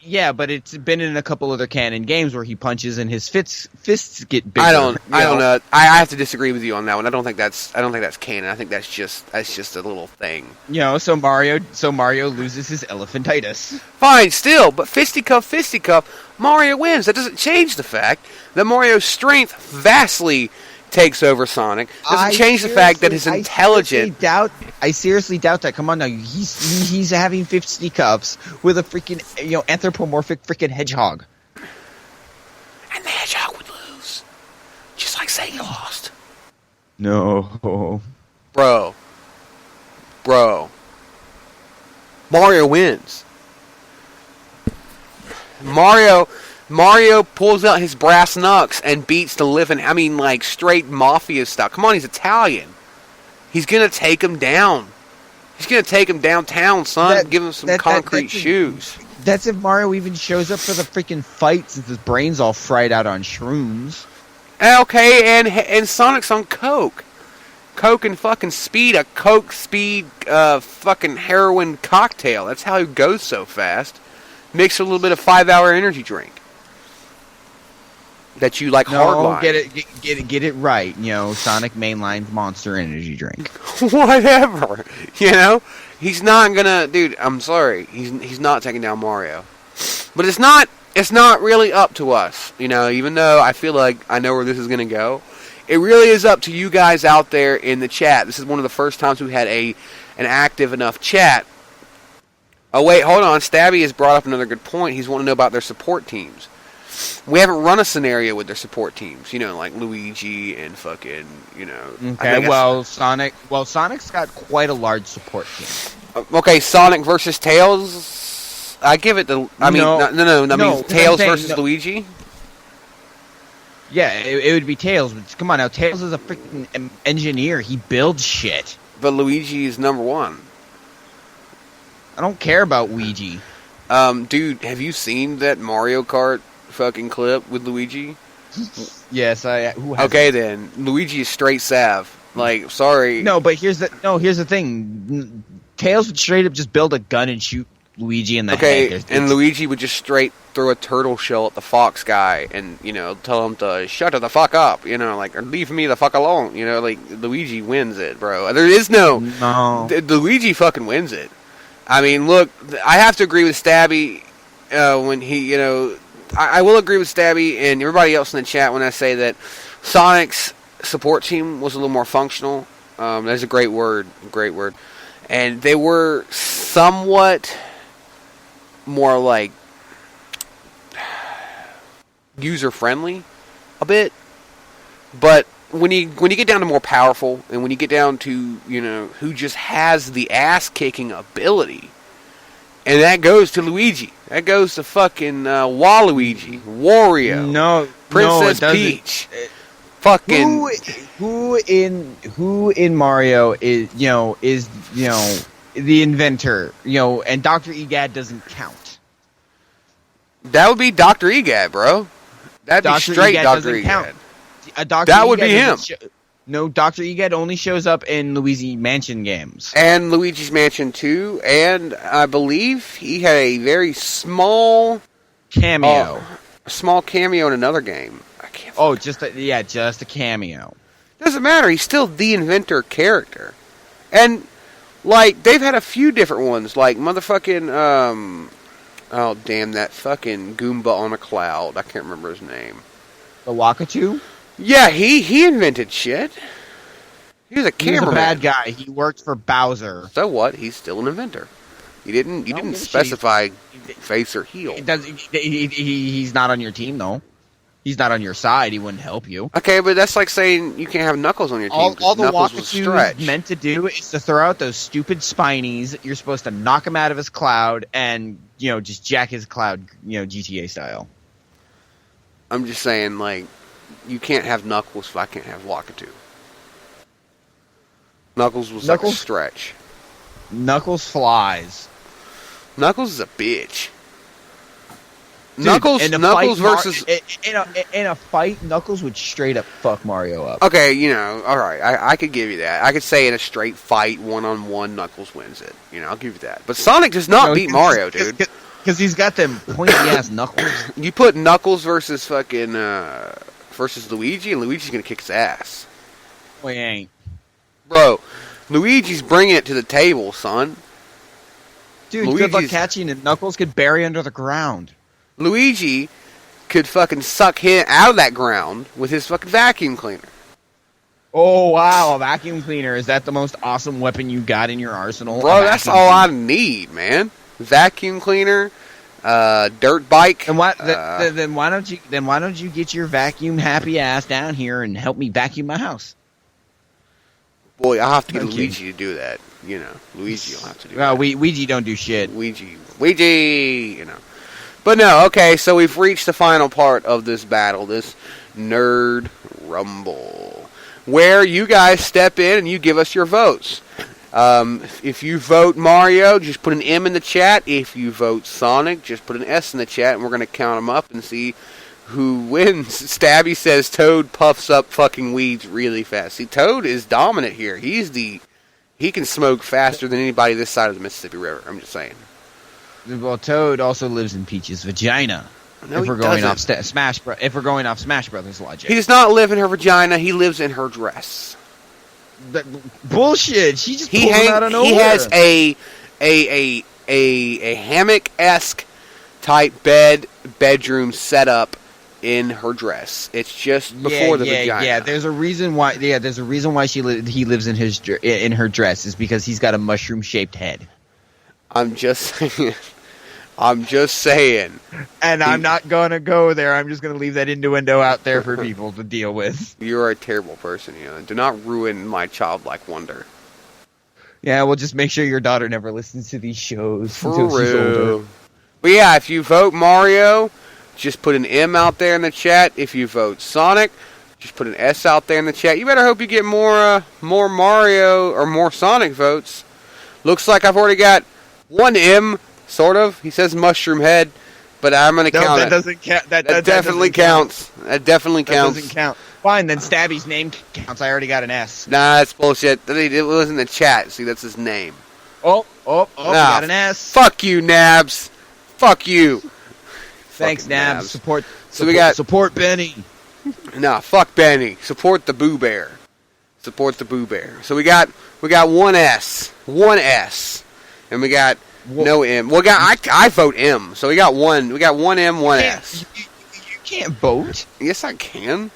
Yeah, but it's been in a couple other canon games where he punches and his fists get bigger. I don't know. I have to disagree with you on that one. I don't think that's canon. I think that's just a little thing. So Mario loses his elephantitis. Fine, still, but fisticuff, Mario wins. That doesn't change the fact that Mario's strength vastly takes over Sonic. Doesn't change the fact that his intelligence. I seriously doubt that. Come on now, he's having fisticuffs with a freaking anthropomorphic freaking hedgehog. And the hedgehog would lose, just like Sega lost. No, bro. Mario wins. Mario pulls out his brass knucks and beats the living... I mean, like, straight mafia stuff. Come on, he's Italian. He's gonna take him down. He's gonna take him downtown, son. Give him some concrete shoes. That's if Mario even shows up for the freaking fight, since his brain's all fried out on shrooms. Okay, and Sonic's on coke. Coke and fucking speed. A coke speed fucking heroin cocktail. That's how he goes so fast. Mix a little bit of 5-hour energy drink. That you like hardline. Get it right. Sonic mainline Monster Energy drink. Whatever. He's not gonna, dude. I'm sorry. He's not taking down Mario. But it's not really up to us. Even though I feel like I know where this is gonna go, it really is up to you guys out there in the chat. This is one of the first times we had an active enough chat. Oh wait, hold on. Stabby has brought up another good point. He's wanting to know about their support teams. we haven't run a scenario with their support teams. Like Luigi and fucking, Okay, Sonic's got quite a large support team. Okay, Sonic versus Tails. I give it the. I mean, Tails versus Luigi. Yeah, it would be Tails. But come on now, Tails is a freaking engineer. He builds shit. But Luigi is number one. I don't care about Luigi. Dude, have you seen that Mario Kart fucking clip with Luigi? Yes, Okay, then Luigi is straight sav. Like, sorry. No, but here's the thing. Tails would straight up just build a gun and shoot Luigi in the head. And Luigi would just straight throw a turtle shell at the fox guy and, tell him to shut the fuck up, or leave me the fuck alone, like, Luigi wins it, bro. There is no. Luigi fucking wins it. I mean, look, I have to agree with Stabby when he, I will agree with Stabby and everybody else in the chat when I say that Sonic's support team was a little more functional. That's a great word. And they were somewhat more like user friendly a bit, but when you get down to more powerful and when you get down to who just has the ass kicking ability, and that goes to Luigi, that goes to fucking Waluigi, Wario, Princess Peach, fucking who in Mario is the inventor, and Dr. Egad doesn't count. That would be Dr. Egad, bro. That'd be straight Dr. Egad. That would be him. No, Dr. Egad only shows up in Luigi Mansion games. And Luigi's Mansion 2, and I believe he had a very small cameo. A small cameo in another game. I can't just a cameo. Doesn't matter, he's still the inventor character. And, like, they've had a few different ones, like motherfucking, oh, damn, that fucking Goomba on a cloud. I can't remember his name. The Wakatu? Yeah, he invented shit. He was a cameraman. He was a bad guy. He worked for Bowser. So what? He's still an inventor. You didn't specify face or heel. He's not on your team, though. He's not on your side. He wouldn't help you. Okay, but that's like saying you can't have Knuckles on your team. All the Wakatu is meant to do is to throw out those stupid spinies. You're supposed to knock him out of his cloud and, just jack his cloud, GTA style. I'm just saying, like, you can't have Knuckles if I can't have Wakatu. Knuckles was like a stretch. Knuckles flies. Knuckles is a bitch. Dude, Knuckles versus in a fight, Knuckles would straight up fuck Mario up. Okay, all right, I could give you that. I could say in a straight fight, 1-on-1, Knuckles wins it. I'll give you that. But Sonic does not beat Mario, dude. Because he's got them pointy ass knuckles. You put Knuckles versus fucking versus Luigi, and Luigi's gonna kick his ass. Well, he ain't. Bro, Luigi's bringing it to the table, son. Dude, good luck catching it. Knuckles could bury under the ground. Luigi could fucking suck him out of that ground with his fucking vacuum cleaner. Oh, wow, a vacuum cleaner. Is that the most awesome weapon you got in your arsenal? Bro, that's all I need, man. Vacuum cleaner, dirt bike. And then why don't you get your vacuum happy ass down here and help me vacuum my house? Boy, I'll have to get Luigi to do that. Luigi will have to do that. Luigi don't do shit. Luigi, But no, okay, so we've reached the final part of this battle, this Nerd Rumble, where you guys step in and you give us your votes. If you vote Mario, just put an M in the chat. If you vote Sonic, just put an S in the chat, and we're going to count them up and see who wins. Stabby says Toad puffs up fucking weeds really fast. See, Toad is dominant here. He can smoke faster than anybody this side of the Mississippi River. I'm just saying. Well, Toad also lives in Peach's vagina. No, if we're going off Smash Brothers logic, he does not live in her vagina. He lives in her dress. Bullshit. She just pulled him out of nowhere. He has a hammock-esque type bedroom setup in her dress. It's just before the vagina. Yeah, there's a reason why. Yeah, there's a reason why he lives in her dress is because he's got a mushroom-shaped head. I'm just saying. I'm just saying. And I'm not going to go there. I'm just going to leave that innuendo out there for people to deal with. You're a terrible person, Do not ruin my childlike wonder. Yeah, we'll just make sure your daughter never listens to these shows For until she's older. real. But yeah, if you vote Mario, just put an M out there in the chat. If you vote Sonic, just put an S out there in the chat. You better hope you get more Mario or more Sonic votes. Looks like I've already got one M, sort of. He says Mushroom Head, but I'm going to count that it. Doesn't count. That definitely doesn't count. counts. That definitely counts. That doesn't count. Fine, then Stabby's name counts. I already got an S. Nah, that's bullshit. It was in the chat. See, that's his name. Oh, Nah, we got an S. Fuck you, Nabs. Fuck you. Thanks, Fucking Nabs. Support Support Benny. Nah, fuck Benny. Support the Boo Bear. Support the Boo Bear. So we got one S. One S. And we got no M. Well, I vote M. So we got one M, one S. You can't vote. Yes, I can.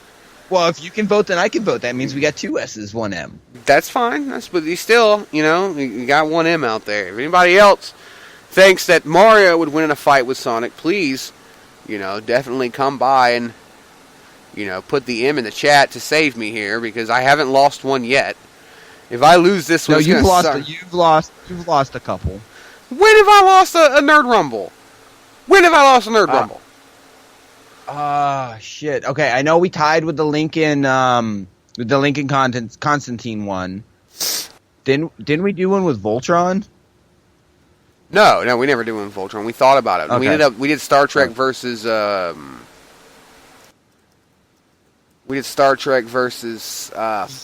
Well, if you can vote, then I can vote. That means we got two S's, one M. That's fine. But you still, you got one M out there. If anybody else thinks that Mario would win in a fight with Sonic, please, definitely come by and, put the M in the chat to save me here, because I haven't lost one yet. If I lose this one, you've lost a couple. When have I lost a Nerd Rumble? When have I lost a Nerd Rumble? Shit. Okay, I know we tied with the Lincoln Constantine one. Didn't we do one with Voltron? No, we never did one with Voltron. We thought about it. Okay. We did Star Trek versus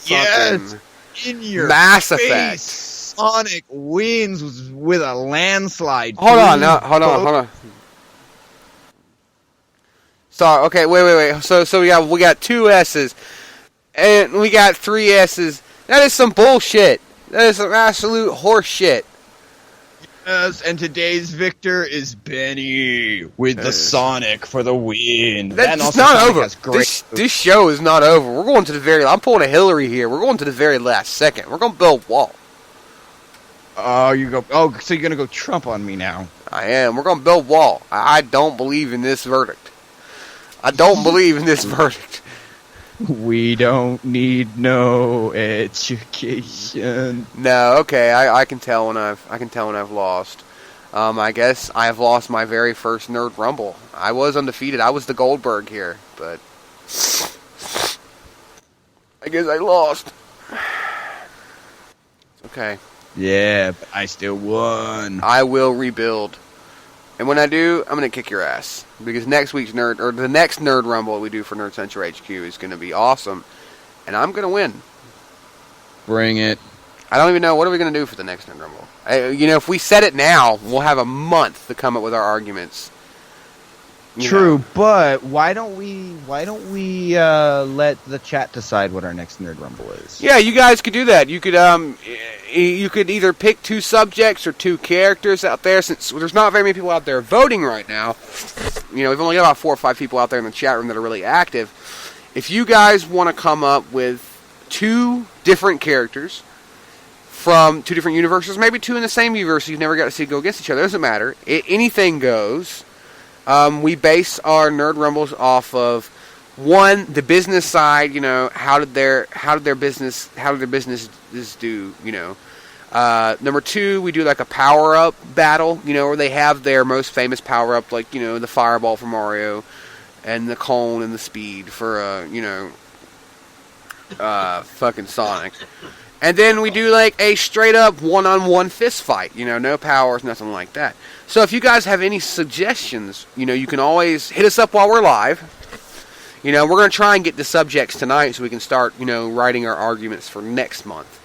Yes! In your Mass face. Effect. Sonic wins with a landslide. Hold on. Sorry. Okay, wait. So we got two S's, and we got three S's. That is some bullshit. That is some absolute horse shit. Yes, and today's victor is Benny with the Sonic for the win. That's not over. This show is not over. We're going to the I'm pulling a Hillary here. We're going to the very last second. We're going to build a wall. So you're going to go Trump on me now. I am. We're going to build a wall. I don't believe in this verdict. I don't believe in this verdict. We don't need no education. No, okay. I can tell when I've lost. I guess I have lost my very first Nerd Rumble. I was undefeated. I was the Goldberg here, but I guess I lost. Okay. Yeah, but I still won. I will rebuild. And when I do, I'm going to kick your ass. Because the next Nerd Rumble we do for Nerd Central HQ is going to be awesome. And I'm going to win. Bring it. I don't even know. What are we going to do for the next Nerd Rumble? If we set it now, we'll have a month to come up with our arguments. True, but why don't we let the chat decide what our next Nerd Rumble is? Yeah, you guys could do that. You could either pick two subjects or two characters out there, since there's not very many people out there voting right now. We've only got about 4 or 5 people out there in the chat room that are really active. If you guys want to come up with 2 different characters from 2 different universes, maybe 2 in the same universe you've never got to see go against each other, doesn't matter. Anything goes. We base our Nerd Rumbles off of, one, the business side. How did their businesses do? Number 2, we do like a power up battle. Where they have their most famous power up, like the fireball for Mario, and the cone and the speed for fucking Sonic. And then we do like a straight up one-on-one fist fight. No powers, nothing like that. So if you guys have any suggestions, you can always hit us up while we're live. We're going to try and get the subjects tonight so we can start, writing our arguments for next month.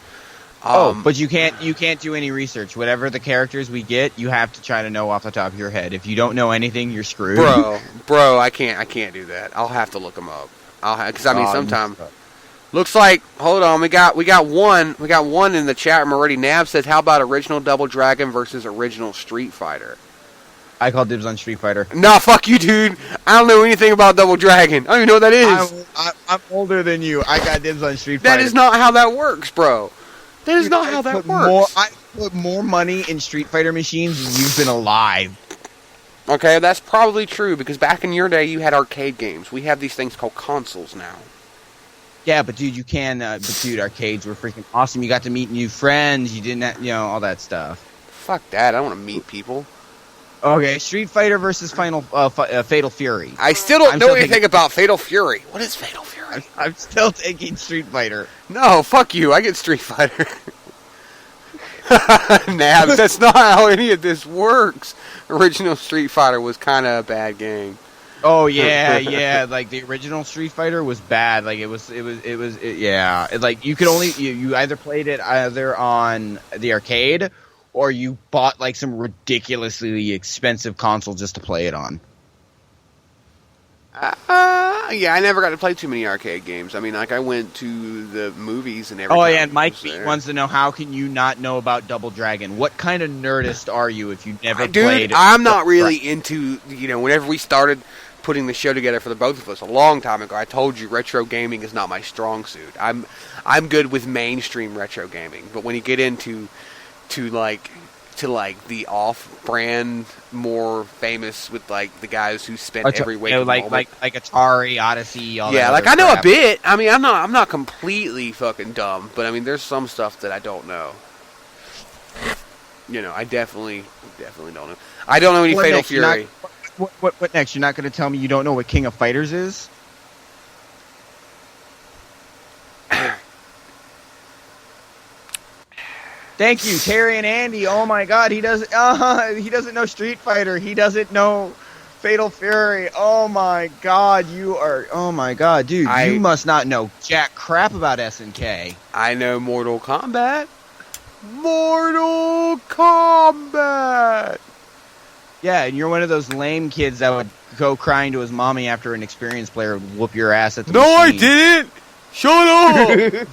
But you can't do any research. Whatever the characters we get, you have to try to know off the top of your head. If you don't know anything, you're screwed. Bro, I can't do that. I'll have to look them up. Because sometimes. Looks like, hold on, we got one in the chat room already. Nab says, how about original Double Dragon versus original Street Fighter? I call dibs on Street Fighter. Nah, fuck you, dude. I don't know anything about Double Dragon. I don't even know what that is. I'm older than you. I got dibs on Street Fighter. That is not how that works, bro. That is not how that works. I put more money in Street Fighter machines than you've been alive. Okay, that's probably true, because back in your day, you had arcade games. We have these things called consoles now. Yeah, but dude, arcades were freaking awesome. You got to meet new friends. You didn't, all that stuff. Fuck that, I don't want to meet people. Okay, Street Fighter versus Fatal Fury. I still don't know anything about Fatal Fury. What is Fatal Fury? I'm still taking Street Fighter. No, fuck you, I get Street Fighter. Nabs, that's not how any of this works. Original Street Fighter was kind of a bad game. Oh yeah. Like the original Street Fighter was bad. Like yeah. Like you could only you either played it either on the arcade or you bought like some ridiculously expensive console just to play it on. Yeah, I never got to play too many arcade games. I mean, like I went to the movies and everything. Oh yeah, and Mike Beat wants to know, how can you not know about Double Dragon? What kind of nerdist are you if you never played? Dude, I'm not really into, whenever we started putting the show together for the both of us a long time ago, I told you retro gaming is not my strong suit. I'm good with mainstream retro gaming, but when you get into the off-brand, more famous with like the guys who spent every waking moment, like Atari, Odyssey, all that. Yeah, like other I know crap. a bit. I mean, I'm not completely fucking dumb, but I mean, there's some stuff that I don't know. I definitely don't know. I don't know any What Fatal next? Fury. What next? You're not going to tell me you don't know what King of Fighters is? Thank you, Terry and Andy. Oh my God, he doesn't know Street Fighter. He doesn't know Fatal Fury. Oh my God, dude, you must not know jack crap about SNK. I know Mortal Kombat. Mortal Kombat. Yeah, and you're one of those lame kids that would go crying to his mommy after an experienced player would whoop your ass at the machine. I didn't. Shut up.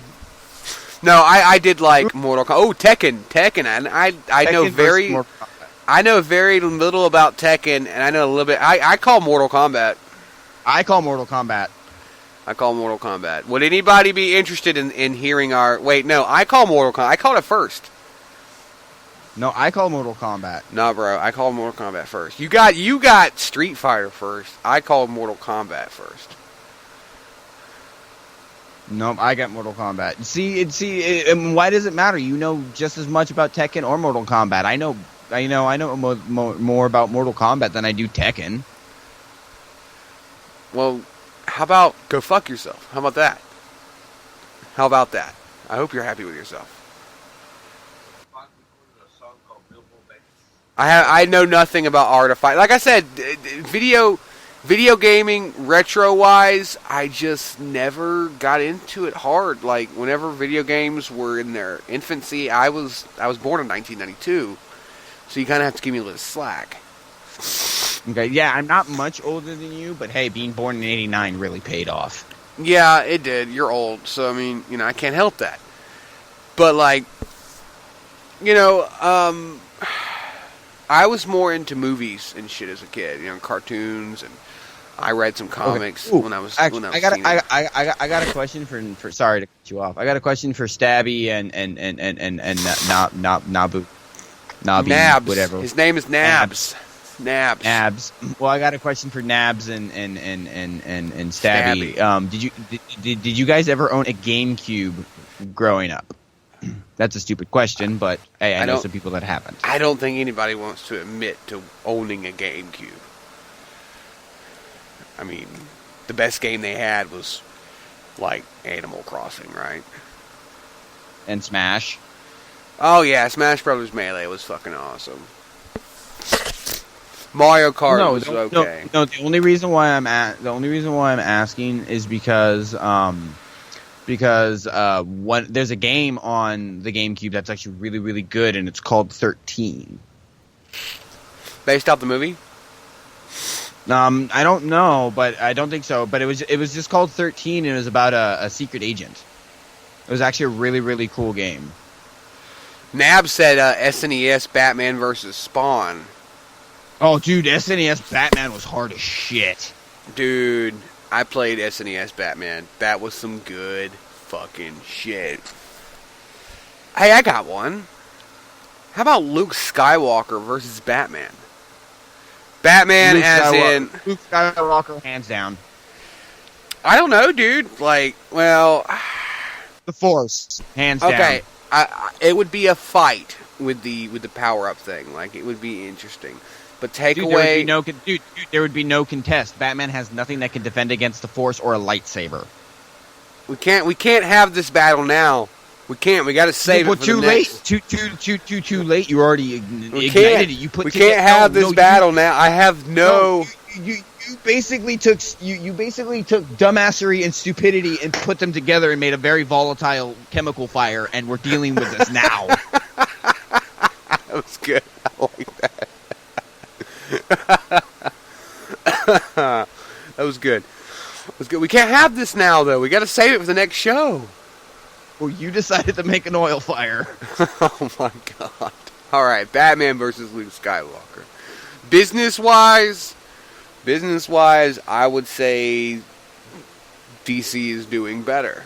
No, I did like Mortal Kombat. Oh, Tekken, and I know very little about Tekken, and I know a little bit. I call Mortal Kombat. I call Mortal Kombat. Would anybody be interested in hearing our? Wait, no, I call Mortal Kombat. I called it first. No, I call Mortal Kombat. No, bro, I called Mortal Kombat first. You got Street Fighter first. I called Mortal Kombat first. Nope, I got Mortal Kombat. See, why does it matter? You know just as much about Tekken or Mortal Kombat. I know more about Mortal Kombat than I do Tekken. Well, how about go fuck yourself? How about that? I hope you're happy with yourself. I know nothing about Art of Fight. Like I said, video gaming, retro-wise, I just never got into it hard. Like, whenever video games were in their infancy, I was born in 1992, so you kind of have to give me a little slack. Okay, yeah, I'm not much older than you, but hey, being born in 89 really paid off. Yeah, it did. You're old, so, I mean, I can't help that. But, like, I was more into movies and shit as a kid, cartoons, and I read some comics when I was. I got a question for. Sorry to cut you off. I got a question for Stabby and Nabu. Nabs. Whatever. His name is Nabs. Nabs. Well, I got a question for Nabs and Stabby. Did you guys ever own a GameCube growing up? That's a stupid question, but hey, I know some people that haven't. I don't think anybody wants to admit to owning a GameCube. I mean, the best game they had was, like, Animal Crossing, right? And Smash. Oh, yeah, Smash Brothers Melee was fucking awesome. Mario Kart was okay. No, the only reason why I'm asking is because there's a game on the GameCube that's actually really, really good, and it's called 13. Based off the movie? I don't know, but I don't think so. But it was just called 13, and it was about a secret agent. It was actually a really, really cool game. Nab said SNES Batman vs. Spawn. Oh, dude, SNES Batman was hard as shit. Dude, I played SNES Batman. That was some good fucking shit. Hey, I got one. How about Luke Skywalker versus Batman? Batman as in... Luke Skywalker, hands down. I don't know, dude. Like, well... The Force, hands down. Okay, it would be a fight with the power-up thing. Like, it would be interesting. But take away... There would be no contest. Batman has nothing that can defend against the Force or a lightsaber. We can't have this battle now. We can't. We got to save it for too the late. next. Too late. You already ignited it. We can't have this battle now. I have no. You basically took dumbassery and stupidity and put them together and made a very volatile chemical fire, and we're dealing with this now. That was good. I like that. That was good. It was good. We can't have this now, though. We got to save it for the next show. Well, you decided to make an oil fire. Oh my god. Alright, Batman versus Luke Skywalker. Business-wise, I would say DC is doing better.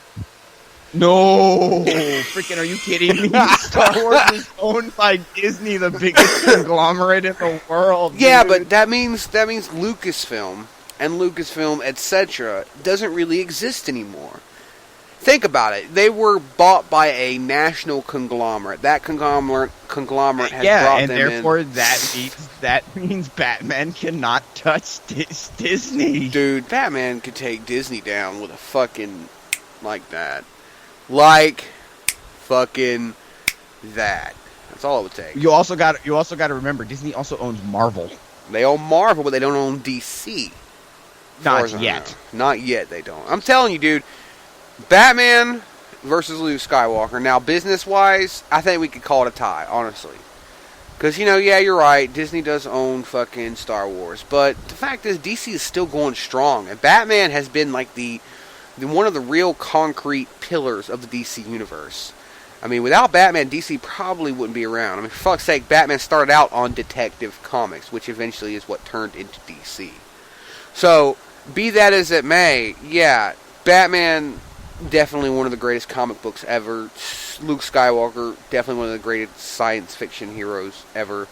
No! Freaking, are you kidding me? Star Wars is owned by Disney, the biggest conglomerate in the world. Yeah, dude. but that means Lucasfilm and Lucasfilm, etc. doesn't really exist anymore. Think about it. They were bought by a national conglomerate. That conglomerate has brought them in. Yeah, and therefore that means Batman cannot touch Disney. Dude, Batman could take Disney down with a fucking like that. Like fucking that. That's all it would take. You also got to remember Disney also owns Marvel. They own Marvel, but they don't own DC. Not yet. Not yet, they don't. I'm telling you, dude. Batman versus Luke Skywalker. Now, business-wise, I think we could call it a tie, honestly. Because, yeah, you're right. Disney does own fucking Star Wars. But the fact is, DC is still going strong. And Batman has been, like, the one of the real concrete pillars of the DC universe. I mean, without Batman, DC probably wouldn't be around. I mean, for fuck's sake, Batman started out on Detective Comics, which eventually is what turned into DC. So, be that as it may, yeah, Batman... definitely one of the greatest comic books ever. Luke Skywalker, definitely one of the greatest science fiction heroes ever.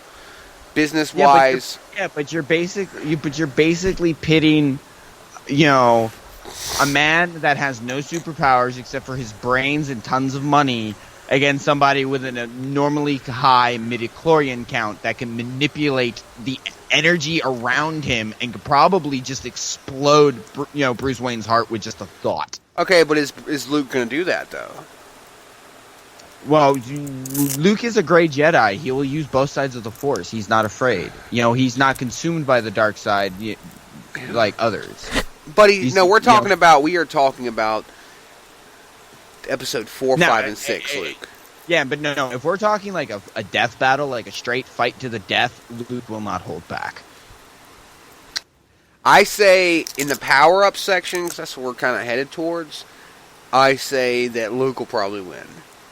Business wise, but you're basically pitting, a man that has no superpowers except for his brains and tons of money against somebody with an abnormally high midichlorian count that can manipulate the energy around him and could probably just explode, Bruce Wayne's heart with just a thought. Okay, but is Luke going to do that, though? Well, Luke is a great Jedi. He will use both sides of the Force. He's not afraid. He's not consumed by the dark side like others. But we are talking about episode 4, 5, and 6, Luke. Yeah, but no. If we're talking like a death battle, like a straight fight to the death, Luke will not hold back. I say in the power-up section, because that's what we're kind of headed towards, I say that Luke will probably win.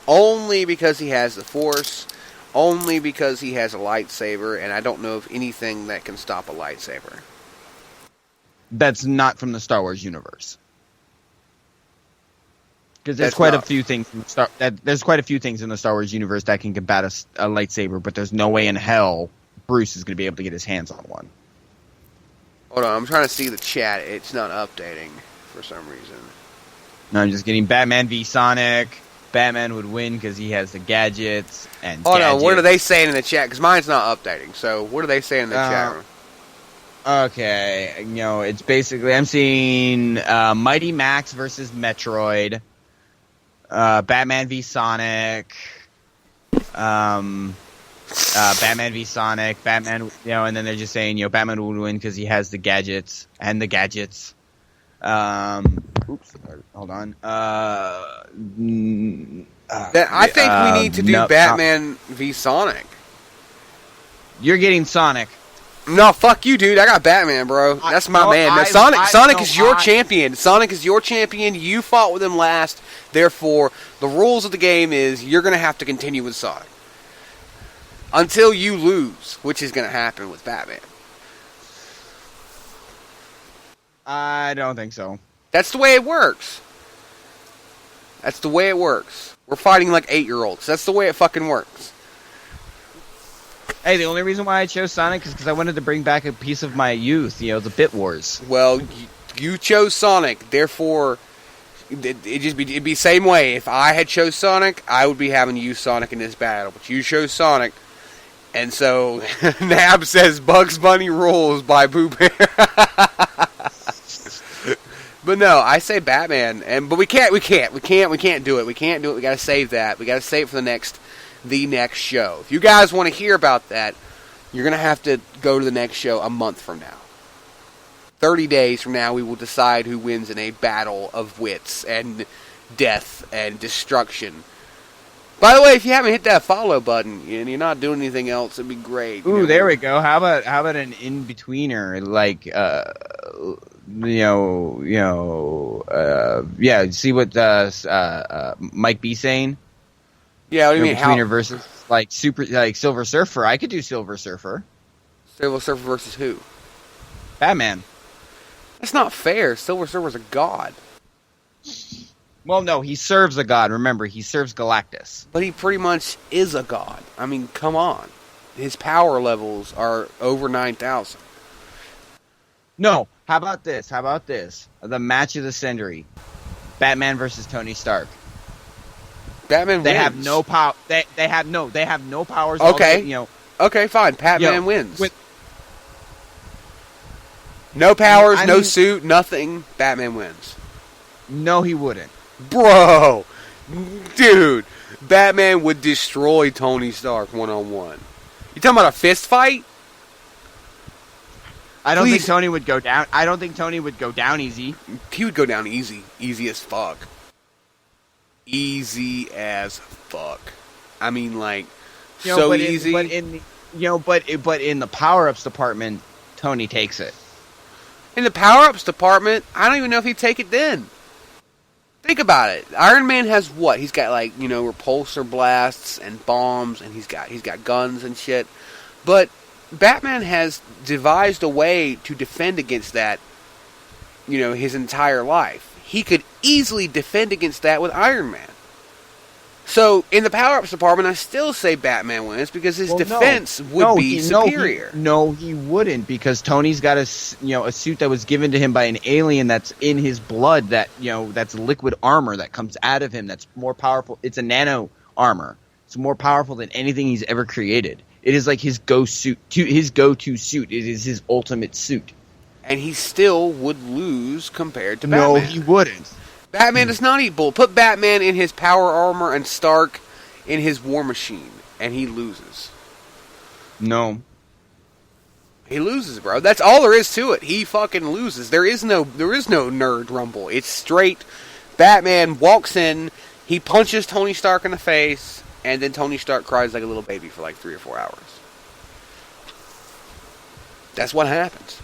Only because he has the Force, only because he has a lightsaber, and I don't know of anything that can stop a lightsaber. That's not from the Star Wars universe. Because there's quite a few things in the Star Wars universe that can combat a lightsaber, but there's no way in hell Bruce is going to be able to get his hands on one. Hold on, I'm trying to see the chat. It's not updating for some reason. No, I'm just getting Batman v Sonic. Batman would win because he has the gadgets and. Oh no, what are they saying in the chat? Because mine's not updating. So what are they saying in the chat room? Okay, it's basically I'm seeing Mighty Max versus Metroid, Batman v Sonic, Batman v Sonic, Batman, and then they're just saying, Batman would win because he has the gadgets. Oops, hold on. I think we need to do Batman v Sonic. You're getting Sonic. No, fuck you, dude. I got Batman, bro. That's my man. Sonic is your champion. Sonic is your champion. You fought with him last. Therefore, the rules of the game is you're going to have to continue with Sonic. Until you lose, which is going to happen with Batman. I don't think so. That's the way it works. We're fighting like 8-year-olds. That's the way it fucking works. Hey, the only reason why I chose Sonic is because I wanted to bring back a piece of my youth, the Bit Wars. Well, you chose Sonic, therefore, it'd be the same way. If I had chose Sonic, I would be having to use Sonic in this battle. But you chose Sonic, and so Nab says Bugs Bunny rules by Boo Bear. But no, I say Batman, but we can't do it. We can't do it. We gotta save that. We gotta save it for the next show. If you guys want to hear about that, you're gonna have to go to the next show a month from now. 30 days from now, we will decide who wins in a battle of wits and death and destruction. By the way, if you haven't hit that follow button and you're not doing anything else, it'd be great. Ooh, there we go. How about an in-betweener, like, see what Mike B saying? Yeah, what do you mean? In-betweener versus, like, Silver Surfer. I could do Silver Surfer. Silver Surfer versus who? Batman. That's not fair. Silver Surfer's a god. Well, no, he serves a god. Remember, he serves Galactus. But he pretty much is a god. I mean, come on. His power levels are over 9,000. No, how about this? The match of the century. Batman versus Tony Stark. Batman They wins. have no power. They have no powers. Okay. Okay, fine. Batman wins. With, no powers, no suit, nothing. Batman wins. No, he wouldn't. Bro, dude, Batman would destroy Tony Stark one-on-one. You talking about a fist fight? I don't Please. think Tony would go down. I don't think Tony would go down easy. He would go down easy as fuck. Easy as fuck. I mean, like, so easy. But in the power-ups department, Tony takes it. In the power-ups department, I don't even know if he'd take it then. Think about it. Iron Man has what? He's got, like, repulsor blasts and bombs, and he's got guns and shit. But Batman has devised a way to defend against that, his entire life. He could easily defend against that with Iron Man. So, in the power-ups department, I still say Batman wins because his defense would be superior. No, he wouldn't, because Tony's got a suit that was given to him by an alien that's in his blood, that's liquid armor that comes out of him that's more powerful. It's a nano armor. It's more powerful than anything he's ever created. It is like his go-to suit. It is his ultimate suit. And he still would lose compared to No, Batman. he wouldn't. Batman does not eat bull. Put Batman in his power armor and Stark in his war machine, and he loses. No. He loses, bro. That's all there is to it. He fucking loses. There is no nerd rumble. It's straight. Batman walks in, he punches Tony Stark in the face, and then Tony Stark cries like a little baby for like 3 or 4 hours. That's what happens.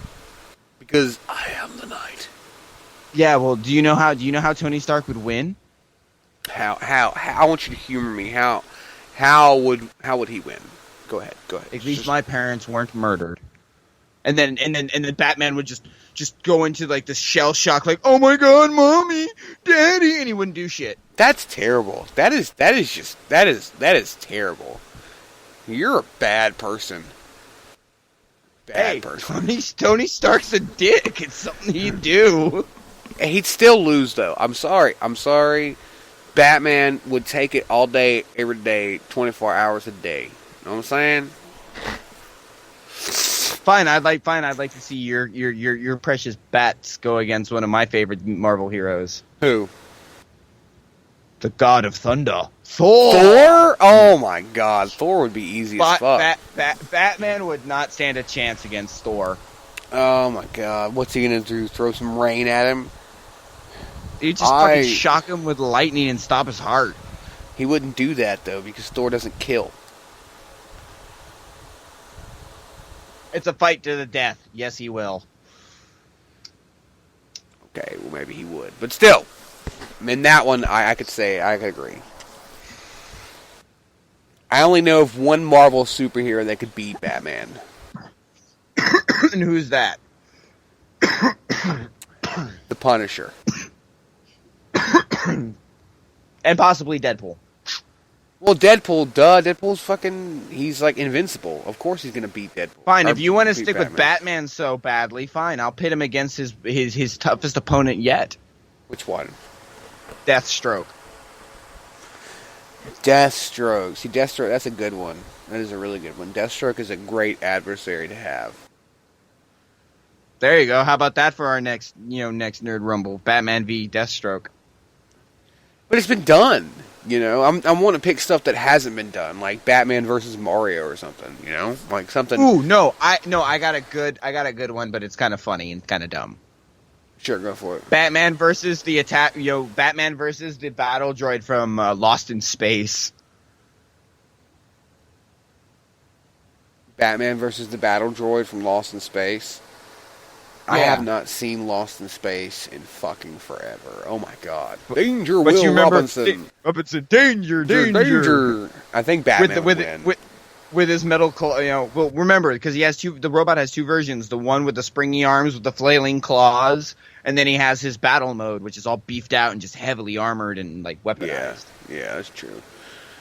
Because I am the night. Yeah, well, do you know how Tony Stark would win? How I want you to humor me. How would he win? Go ahead. At least my parents weren't murdered. And then Batman would just go into like this shell shock, like, oh my god, mommy, daddy, and he wouldn't do shit. That's terrible. That is terrible. You're a bad person. Bad person. Tony Stark's a dick. It's something he'd do. And he'd still lose, though. I'm sorry. Batman would take it all day, every day, 24 hours a day. You know what I'm saying? Fine. I'd like to see your precious bats go against one of my favorite Marvel heroes. Who? The God of Thunder, Thor. Thor? Oh my God, Thor would be easy as fuck. Batman would not stand a chance against Thor. Oh my God, what's he gonna do? Throw some rain at him? He'd just fucking shock him with lightning and stop his heart. He wouldn't do that though, because Thor doesn't kill. It's a fight to the death. Yes, he will. Okay, well maybe he would, but still, in that one, I could agree. I only know of one Marvel superhero that could beat Batman. And who's that? The Punisher. And possibly Deadpool. Well, Deadpool, duh. Deadpool's fucking... He's, like, invincible. Of course he's gonna beat Deadpool. Fine, Or if you want to beat stick with Batman so badly, fine. I'll pit him against his toughest opponent yet. Which one? Deathstroke. Deathstroke. See, Deathstroke, that's a good one. That is a really good one. Deathstroke is a great adversary to have. There you go. How about that for our next Nerd Rumble? Batman v Deathstroke. But it's been done, you know? I'm wanting to pick stuff that hasn't been done, like Batman versus Mario or something, you know? Like something... Ooh, no. I got a good one, but it's kind of funny and kind of dumb. Sure, go for it. Batman versus the Batman versus the battle droid from Lost in Space. Batman versus the battle droid from Lost in Space. I Yeah. have not seen Lost in Space in fucking forever. Oh my god. Danger, But Will you remember Robinson. Robinson, danger. Danger. I think Batman would win. With his metal claw, well, remember, because the robot has two versions, the one with the springy arms with the flailing claws, and then he has his battle mode, which is all beefed out and just heavily armored and, like, weaponized. Yeah, that's true.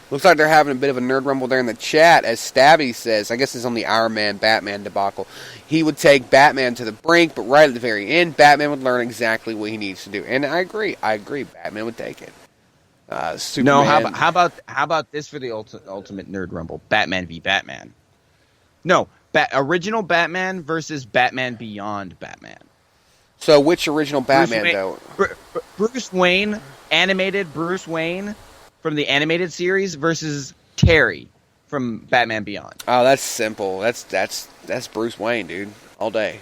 Looks like they're having a bit of a nerd rumble there in the chat, as Stabby says, I guess it's on the Iron Man Batman debacle. He would take Batman to the brink, but right at the very end, Batman would learn exactly what he needs to do. And I agree. Batman would take it. Superman. No, how about this for the ultimate nerd rumble? Batman v Batman. No, original Batman versus Batman Beyond Batman. So which original Batman, though? Bruce Wayne, animated Bruce Wayne from the animated series versus Terry from Batman Beyond. Oh, that's simple. That's Bruce Wayne, dude. All day.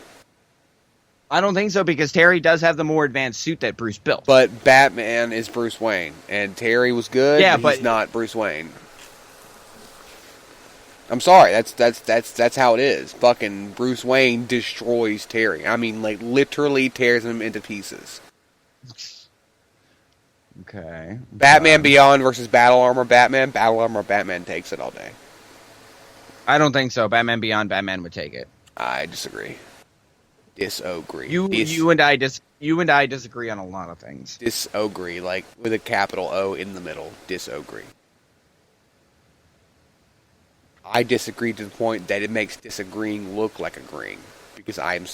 I don't think so, because Terry does have the more advanced suit that Bruce built. But Batman is Bruce Wayne, and Terry was good. Yeah, but he's not Bruce Wayne. I'm sorry. That's how it is. Fucking Bruce Wayne destroys Terry. I mean, like, literally tears him into pieces. Okay. Batman Beyond versus Battle Armor Batman. Battle Armor Batman takes it all day. I don't think so. Batman Beyond Batman would take it. I disagree. Disagree. You and I disagree on a lot of things. Disagree, like with a capital O in the middle. Disagree. I disagree to the point that it makes disagreeing look like agreeing, because I am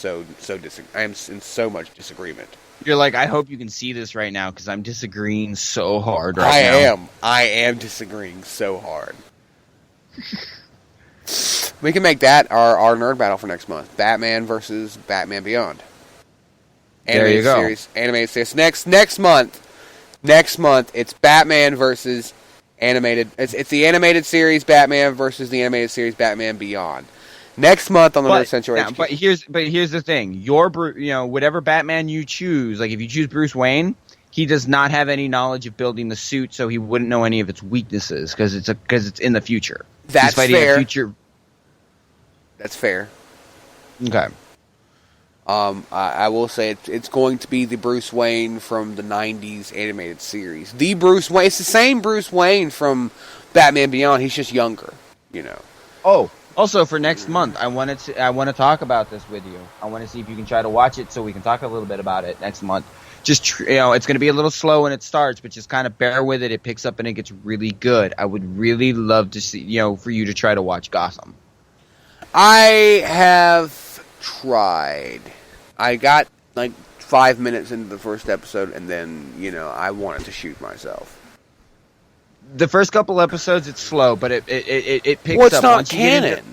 I am in so much disagreement. You're like, I hope you can see this right now, because I'm disagreeing so hard right now. I am disagreeing so hard. We can make that our nerd battle for next month. Batman versus Batman Beyond. There you go. Animated series. Next month, it's Batman versus animated. It's the animated series Batman versus the animated series Batman Beyond. Next month on the Nerd Central HQ. But here's the thing. Whatever Batman you choose, like if you choose Bruce Wayne, he does not have any knowledge of building the suit, so he wouldn't know any of its weaknesses because it's in the future. That's fair. That's fair. Okay. I will say it's going to be the Bruce Wayne from the 90s animated series. The Bruce Wayne. It's the same Bruce Wayne from Batman Beyond. He's just younger, you know. Oh, also for next month, I want to talk about this with you. I want to see if you can try to watch it so we can talk a little bit about it next month. Just, it's going to be a little slow when it starts, but just kind of bear with it. It picks up and it gets really good. I would really love to see, for you to try to watch Gotham. I have tried. I got like 5 minutes into the first episode, and then, I wanted to shoot myself. The first couple episodes, it's slow, but it picks up. Well, it's not once canon.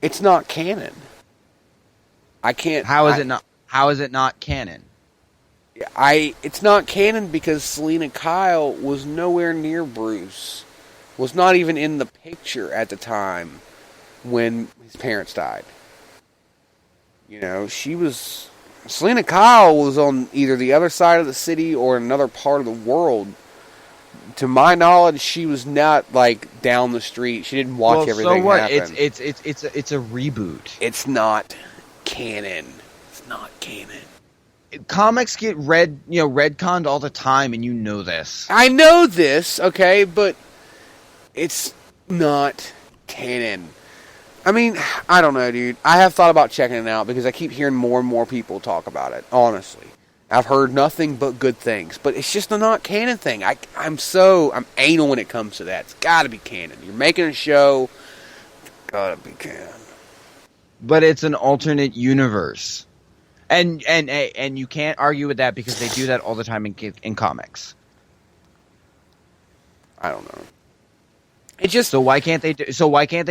It's not canon. I can't. How is it not? How is it not canon? It's not canon because Selena Kyle was nowhere near Bruce. Was not even in the picture at the time when his parents died. Selena Kyle was on either the other side of the city or another part of the world. To my knowledge, she was not like down the street. She didn't watch everything happen. It's a reboot. It's not canon. It's not canon. Comics get retconned all the time, and you know this. I know this, okay, but it's not canon. I mean, I don't know, dude. I have thought about checking it out because I keep hearing more and more people talk about it, honestly. I've heard nothing but good things, but it's just a not canon thing. I'm anal when it comes to that. It's got to be canon. You're making a show, gotta be canon. But it's an alternate universe, and you can't argue with that because they do that all the time in comics. I don't know. It just So why can't they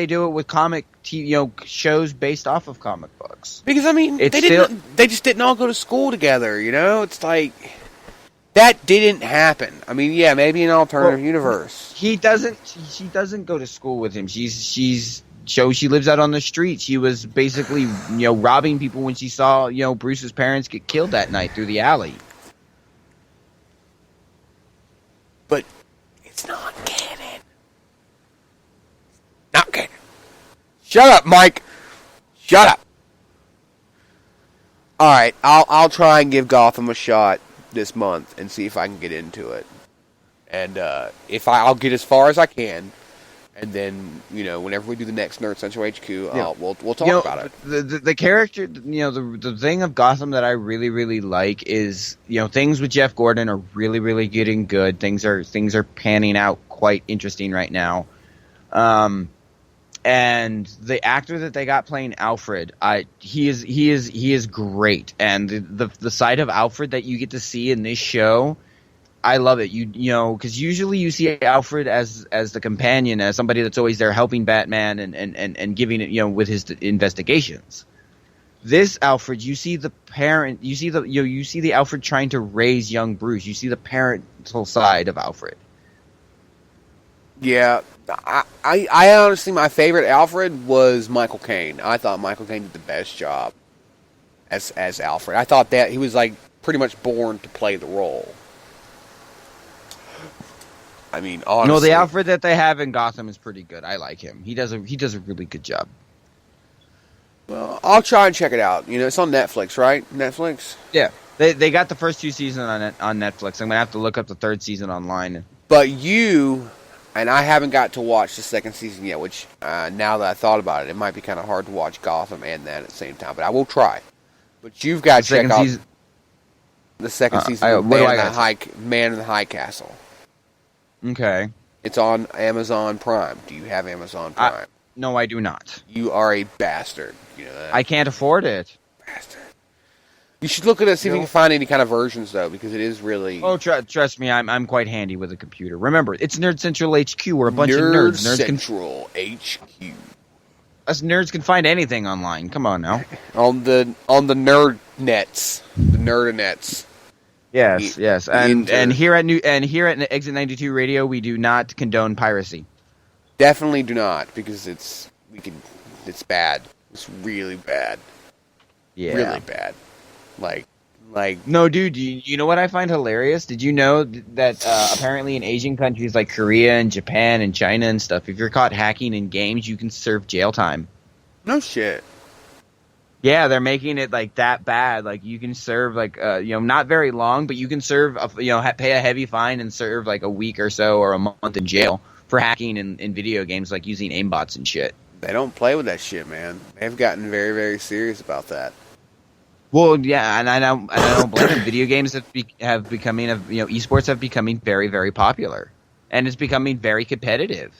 do it with comic shows based off of comic books? because I mean It's they just didn't all go to school together. It's like that didn't happen. I mean, yeah, maybe an alternative universe. She doesn't go to school with him. She lives out on the street. She was basically robbing people when she saw Bruce's parents get killed that night through the alley. But it's not canon. Not canon. Shut up, Mike. Shut up. All right, I'll try and give Gotham a shot this month and see if I can get into it. And if I'll get as far as I can, and then whenever we do the next Nerd Central HQ, we'll talk about it. The character, the thing of Gotham that I really really like is things with Jeff Gordon are really really getting good. Things are panning out quite interesting right now. And the actor that they got playing Alfred, he is great. And the side of Alfred that you get to see in this show, I love it. Because usually you see Alfred as the companion, as somebody that's always there helping Batman and giving it, with his investigations. This Alfred, you see the parent, you see the Alfred trying to raise young Bruce. You see the parental side of Alfred. Yeah, I honestly, my favorite Alfred was Michael Caine. I thought Michael Caine did the best job as Alfred. I thought that he was like pretty much born to play the role. I mean, honestly, No, the Alfred that they have in Gotham is pretty good. I like him. He does a really good job. Well, I'll try and check it out. It's on Netflix, right? Netflix. Yeah, they got the first 2 seasons on Netflix. I'm gonna have to look up the 3rd season online. But and I haven't got to watch the 2nd season yet, which, now that I thought about it, it might be kind of hard to watch Gotham and that at the same time, but I will try. But you've got to check out the 2nd season of Man in the High Castle. Okay. It's on Amazon Prime. Do you have Amazon Prime? No, I do not. You are a bastard. You know that? I can't afford it. Bastard. You should look at it, see if you can find any kind of versions, though, because it is really... Oh, trust me, I'm quite handy with a computer. Remember, it's Nerd Central HQ. We're a bunch of Nerd nerds. Central HQ. Us nerds can find anything online. Come on now. On the nerd nets. The nerdinets. Yes. And here at Exit 92 Radio, we do not condone piracy. Definitely do not, because it's bad. It's really bad. Yeah. Really bad. Like no, dude. You know what I find hilarious? Did you know that apparently in Asian countries like Korea and Japan and China and stuff, if you're caught hacking in games, you can serve jail time. No shit. Yeah, they're making it like that bad. Like you can serve like not very long, but you can serve pay a heavy fine and serve like a week or so or a month in jail for hacking in video games, like using aimbots and shit. They don't play with that shit, man. They've gotten very, very serious about that. Well, yeah, and I don't blame them. Video games have becoming esports have becoming very, very popular, and it's becoming very competitive.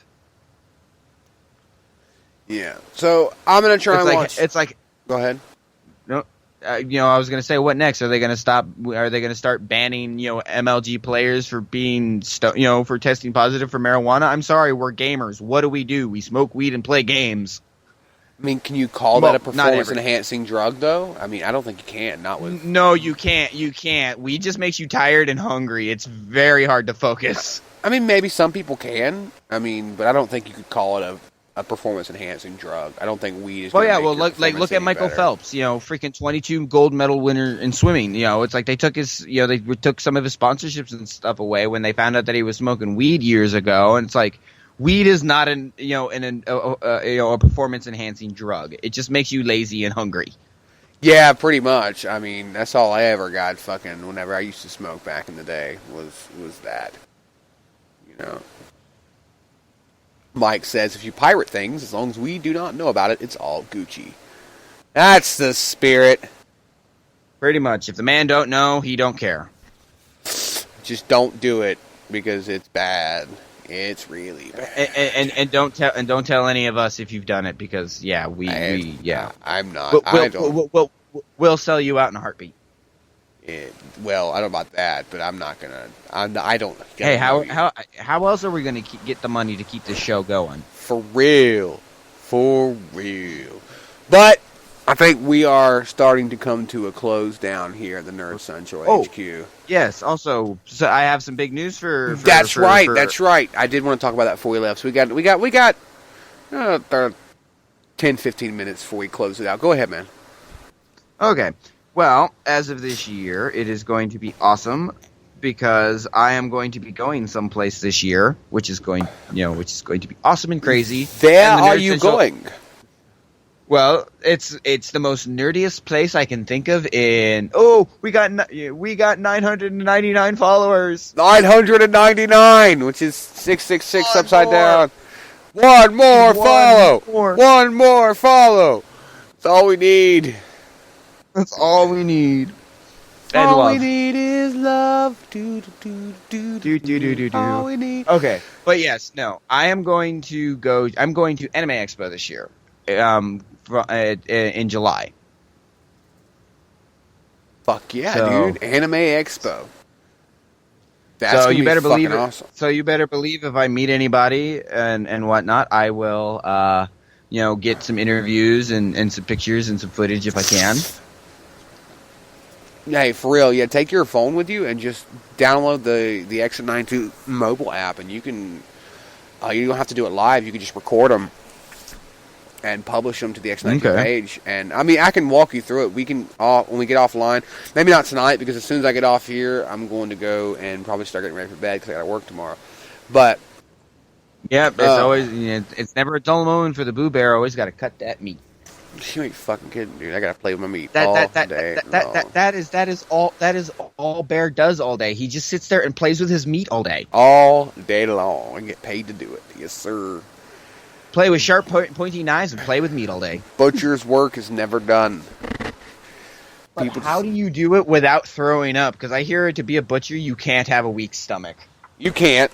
Yeah. So I'm gonna try and watch. It's like. Go ahead. No, I was gonna say, what next? Are they gonna stop? Are they gonna start banning MLG players for being for testing positive for marijuana? I'm sorry, we're gamers. What do? We smoke weed and play games. I mean, can you call that a performance-enhancing drug, though? I mean, I don't think you can. Not with. No, you can't. You can't. Weed just makes you tired and hungry. It's very hard to focus. I mean, maybe some people can. I mean, but I don't think you could call it a performance-enhancing drug. I don't think weed is. Well, yeah. Well, look at Michael Phelps. Freaking 22 gold medal winner in swimming. It's like they took his. They took some of his sponsorships and stuff away when they found out that he was smoking weed years ago, and it's like. Weed is not a performance enhancing drug. It just makes you lazy and hungry. Yeah, pretty much. I mean, that's all I ever got fucking whenever I used to smoke back in the day was that. Mike says if you pirate things, as long as we do not know about it, it's all Gucci. That's the spirit. Pretty much. If the man don't know, he don't care. Just don't do it because it's bad. It's really bad. And don't tell any of us if you've done it because I'm not. We'll sell you out in a heartbeat. Well, I don't know about that, but I'm not gonna. I don't. Hey, how else are we gonna get the money to keep this show going? For real. But I think we are starting to come to a close down here at the Nerd Central HQ. Yes. Also, so I have some big news for That's right. I did want to talk about that before we left. So we got 10, 15 minutes before we close it out. Go ahead, man. Okay. Well, as of this year, it is going to be awesome because I am going to be going someplace this year, which is going to be awesome and crazy. Where are you going? Well, it's the most nerdiest place I can think of. We got 999 followers. 999, which is 666 upside down. One more follow. One more follow. That's all we need. That's all we need. And all we need is love. All we need. Okay, but yes, no. I'm going to Anime Expo this year. In July. Fuck yeah, dude! Anime Expo. That's so you better believe it. Awesome. So you better believe if I meet anybody and whatnot, I will get some interviews and some pictures and some footage if I can. Hey, for real, yeah. Take your phone with you and just download the Exit 92 mobile app, and you can. You don't have to do it live. You can just record them and publish them to the X92 page. And I mean, I can walk you through it. We can when we get offline. Maybe not tonight because as soon as I get off here, I'm going to go and probably start getting ready for bed because I got to work tomorrow. But yeah, it's always it's never a dull moment for the Boo Bear. Always got to cut that meat. You ain't fucking kidding, dude. I got to play with my meat all day. That is all Bear does all day. He just sits there and plays with his meat all day. All day long. I get paid to do it. Yes, sir. Play with sharp, pointy knives and play with meat all day. Butcher's work is never done. But how do you do it without throwing up? Because I hear to be a butcher, you can't have a weak stomach. You can't.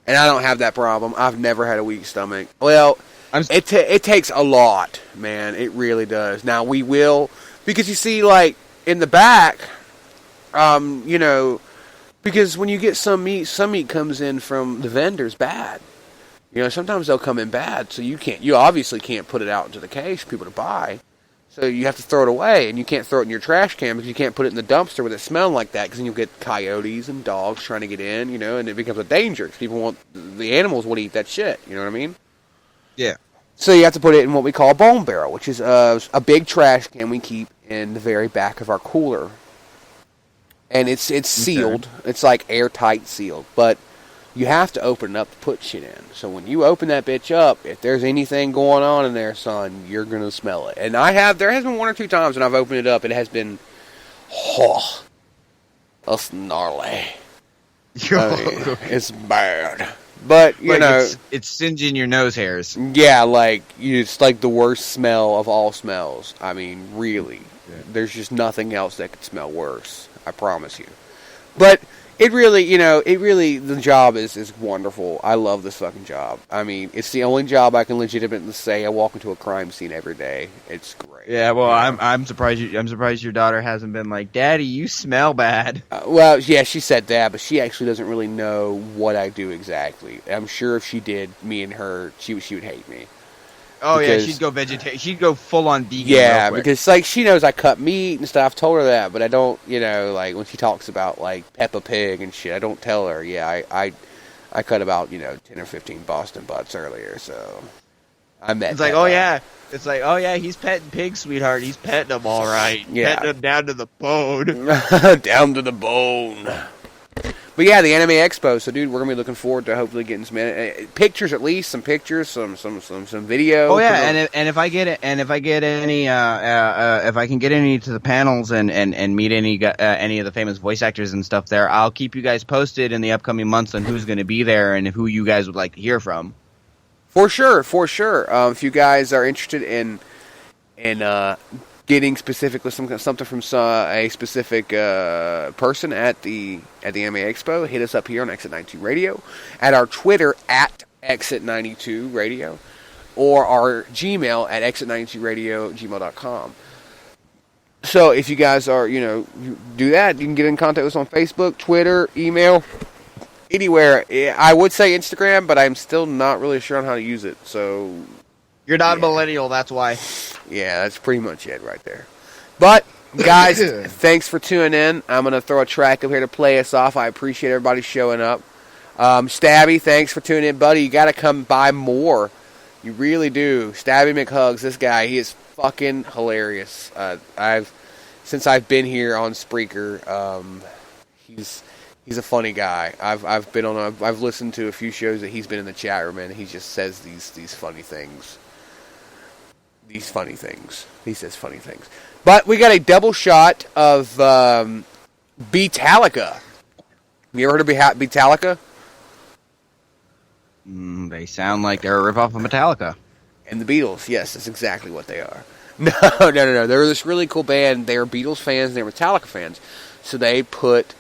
And I don't have that problem. I've never had a weak stomach. Well, it takes a lot, man. It really does. Now, we will... Because you see, like, in the back, because when you get some meat comes in from the vendors bad. Sometimes they'll come in bad, so you obviously can't put it out into the case for people to buy. So you have to throw it away, and you can't throw it in your trash can because you can't put it in the dumpster with it smelling like that because then you'll get coyotes and dogs trying to get in, and it becomes a danger because the animals want to eat that shit, you know what I mean? Yeah. So you have to put it in what we call a bone barrel, which is a big trash can we keep in the very back of our cooler. And it's sealed. It's like airtight sealed, but you have to open it up to put shit in. So when you open that bitch up, if there's anything going on in there, son, you're going to smell it. And there has been one or two times when I've opened it up, it has been, that's gnarly. It's bad. But, it's singeing your nose hairs. Yeah, it's like the worst smell of all smells. I mean, really. Yeah. There's just nothing else that could smell worse. I promise you. But it really, the job is wonderful. I love this fucking job. I mean, it's the only job I can legitimately say I walk into a crime scene every day. It's great. Yeah, well, I'm surprised your daughter hasn't been like, Daddy, you smell bad. Well, yeah, she said that, but she actually doesn't really know what I do exactly. I'm sure if she did, me and her, she would hate me. Oh, because, yeah, she'd go vegetarian. She'd go full-on vegan. Yeah, because, she knows I cut meat and stuff. I've told her that, but I don't, when she talks about, Peppa Pig and shit, I don't tell her, I cut about, 10 or 15 Boston butts earlier, so I met It's like, oh, yeah. It's like, oh, yeah, he's petting pigs, sweetheart. He's petting them all right. Yeah. Petting them down to the bone. Down to the bone. But yeah, the Anime Expo. So, dude, we're gonna be looking forward to hopefully getting some pictures, at least some pictures, some video. Oh yeah, and if I get any, if I can get any to the panels and meet any of the famous voice actors and stuff there, I'll keep you guys posted in the upcoming months on who's going to be there and who you guys would like to hear from. For sure. If you guys are interested in getting specifically something from a specific person at the MA Expo, hit us up here on Exit 92 Radio, at our Twitter at Exit 92 Radio, or our Gmail at exit92radio@gmail.com. So if you guys are, you do that, you can get in contact with us on Facebook, Twitter, email, anywhere. I would say Instagram, but I'm still not really sure on how to use it. So You're not a millennial, that's why. yeah, that's pretty much it right there. But guys, thanks for tuning in. I'm gonna throw a track up here to play us off. I appreciate everybody showing up. Stabby, thanks for tuning in, buddy. You gotta come by more. You really do. Stabby McHugs, this guy, he is fucking hilarious. Since I've been here on Spreaker, he's a funny guy. I've listened to a few shows that he's been in the chat room, and he just says these funny things. These funny things. He says funny things. But we got a double shot of Beatallica. You ever heard of Beatallica? They sound like they're a ripoff of Metallica. And the Beatles, yes, that's exactly what they are. No. They're this really cool band. They are Beatles fans, they're Metallica fans. So they put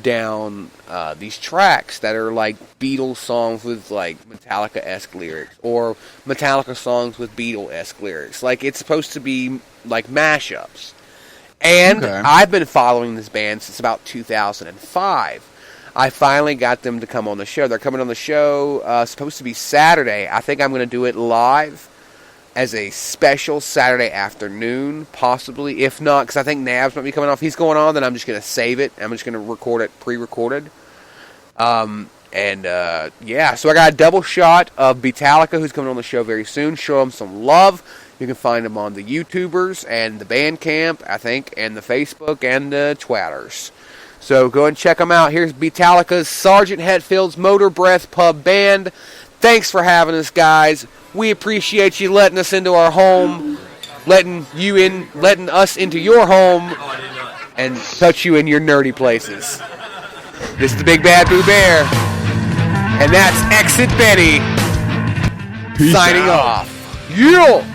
down these tracks that are like Beatles songs with like Metallica-esque lyrics, or Metallica songs with Beatle-esque lyrics. Like, it's supposed to be like mashups. And I've been following this band since about 2005. I finally got them to come on the show. They're coming on the show, supposed to be Saturday. I think I'm going to do it live as a special Saturday afternoon, possibly. If not, because I think Nabs might be coming off. He's going on, then I'm just going to save it. I'm just going to record it pre-recorded. So I got a double shot of Beatallica, who's coming on the show very soon. Show them some love. You can find them on the YouTubers and the Bandcamp, I think, and the Facebook and the Twatters. So go and check them out. Here's Beatallica's Sergeant Hetfield's Motor Breath Pub Band. Thanks for having us, guys. We appreciate you letting us into our home, letting us into your home, and touch you in your nerdy places. This is the Big Bad Boo Bear, and that's Exit Betty signing off. Yeah!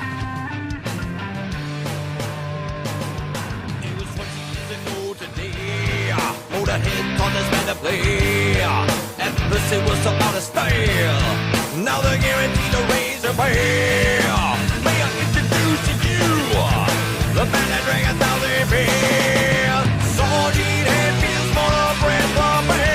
It was about to stale. Now they're guaranteed to raise their pay. May I introduce to you the man that drank 1,000 beers? Sergeant Hetfield's Motor Breath Pub Band.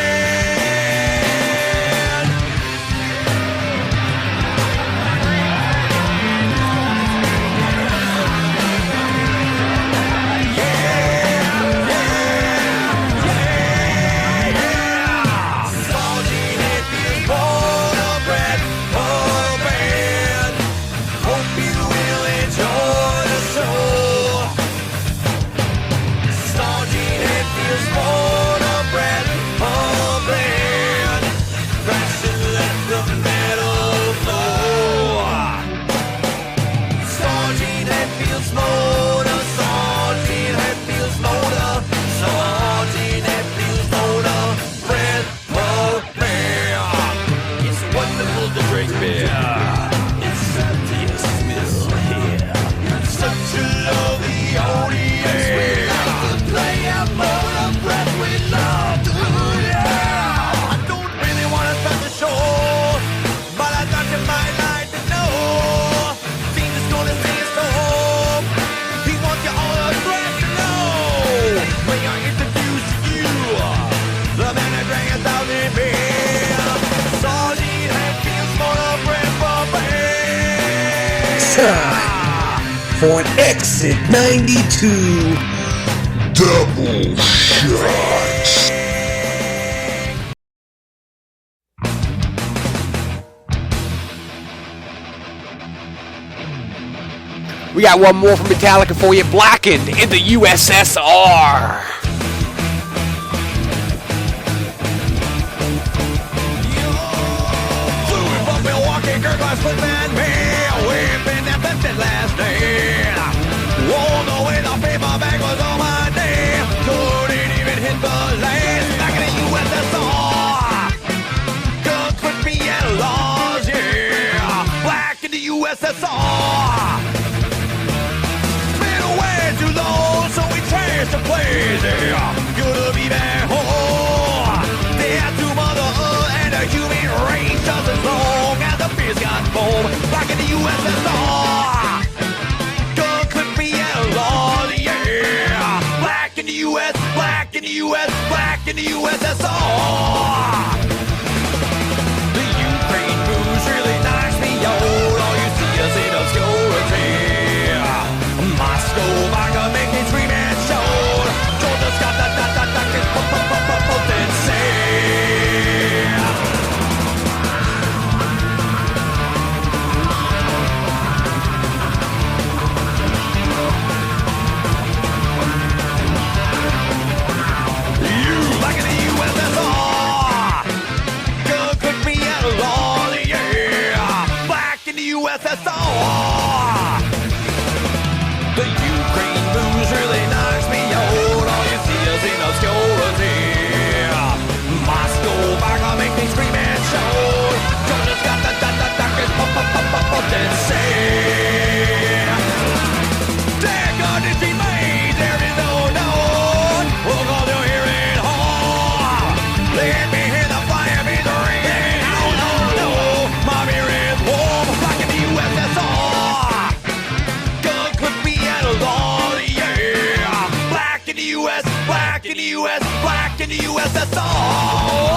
For an Exit 92 double shot. We got one more from Metallica for you. Blackened in the USSR. Last day, all the way the paper bag was on my day. Couldn't even hit the last back in the USSR. Guns with me and laws, yeah. Black in the USSR. Been away too crazy. Gonna be back home. They had to mother and the human race just as long as the beers got bold. Back in the USSR. Gun clip me and law, yeah. Black in the US, black in the US, black in the USSR. The Ukraine blues really knocks me out. All you see is in obscurity. Moscow, Vodka make me scream and shout. Georgia's got that potency. You back in the USSR. Gun could be out of law, yeah. Back in the USSR. The Ukraine blues really knocks me out. All you see is in obscurity. Moscow, Vodka make me scream and shout. Georgia's got that potency. Their gun is made, there is no known. We'll go to hear it all. Let me hear the fire beat ringing. Oh no, no, my beer is warm. Back in the USSR. Gun could be out of law, yeah. Black in the US, black in the US, black in the USSR.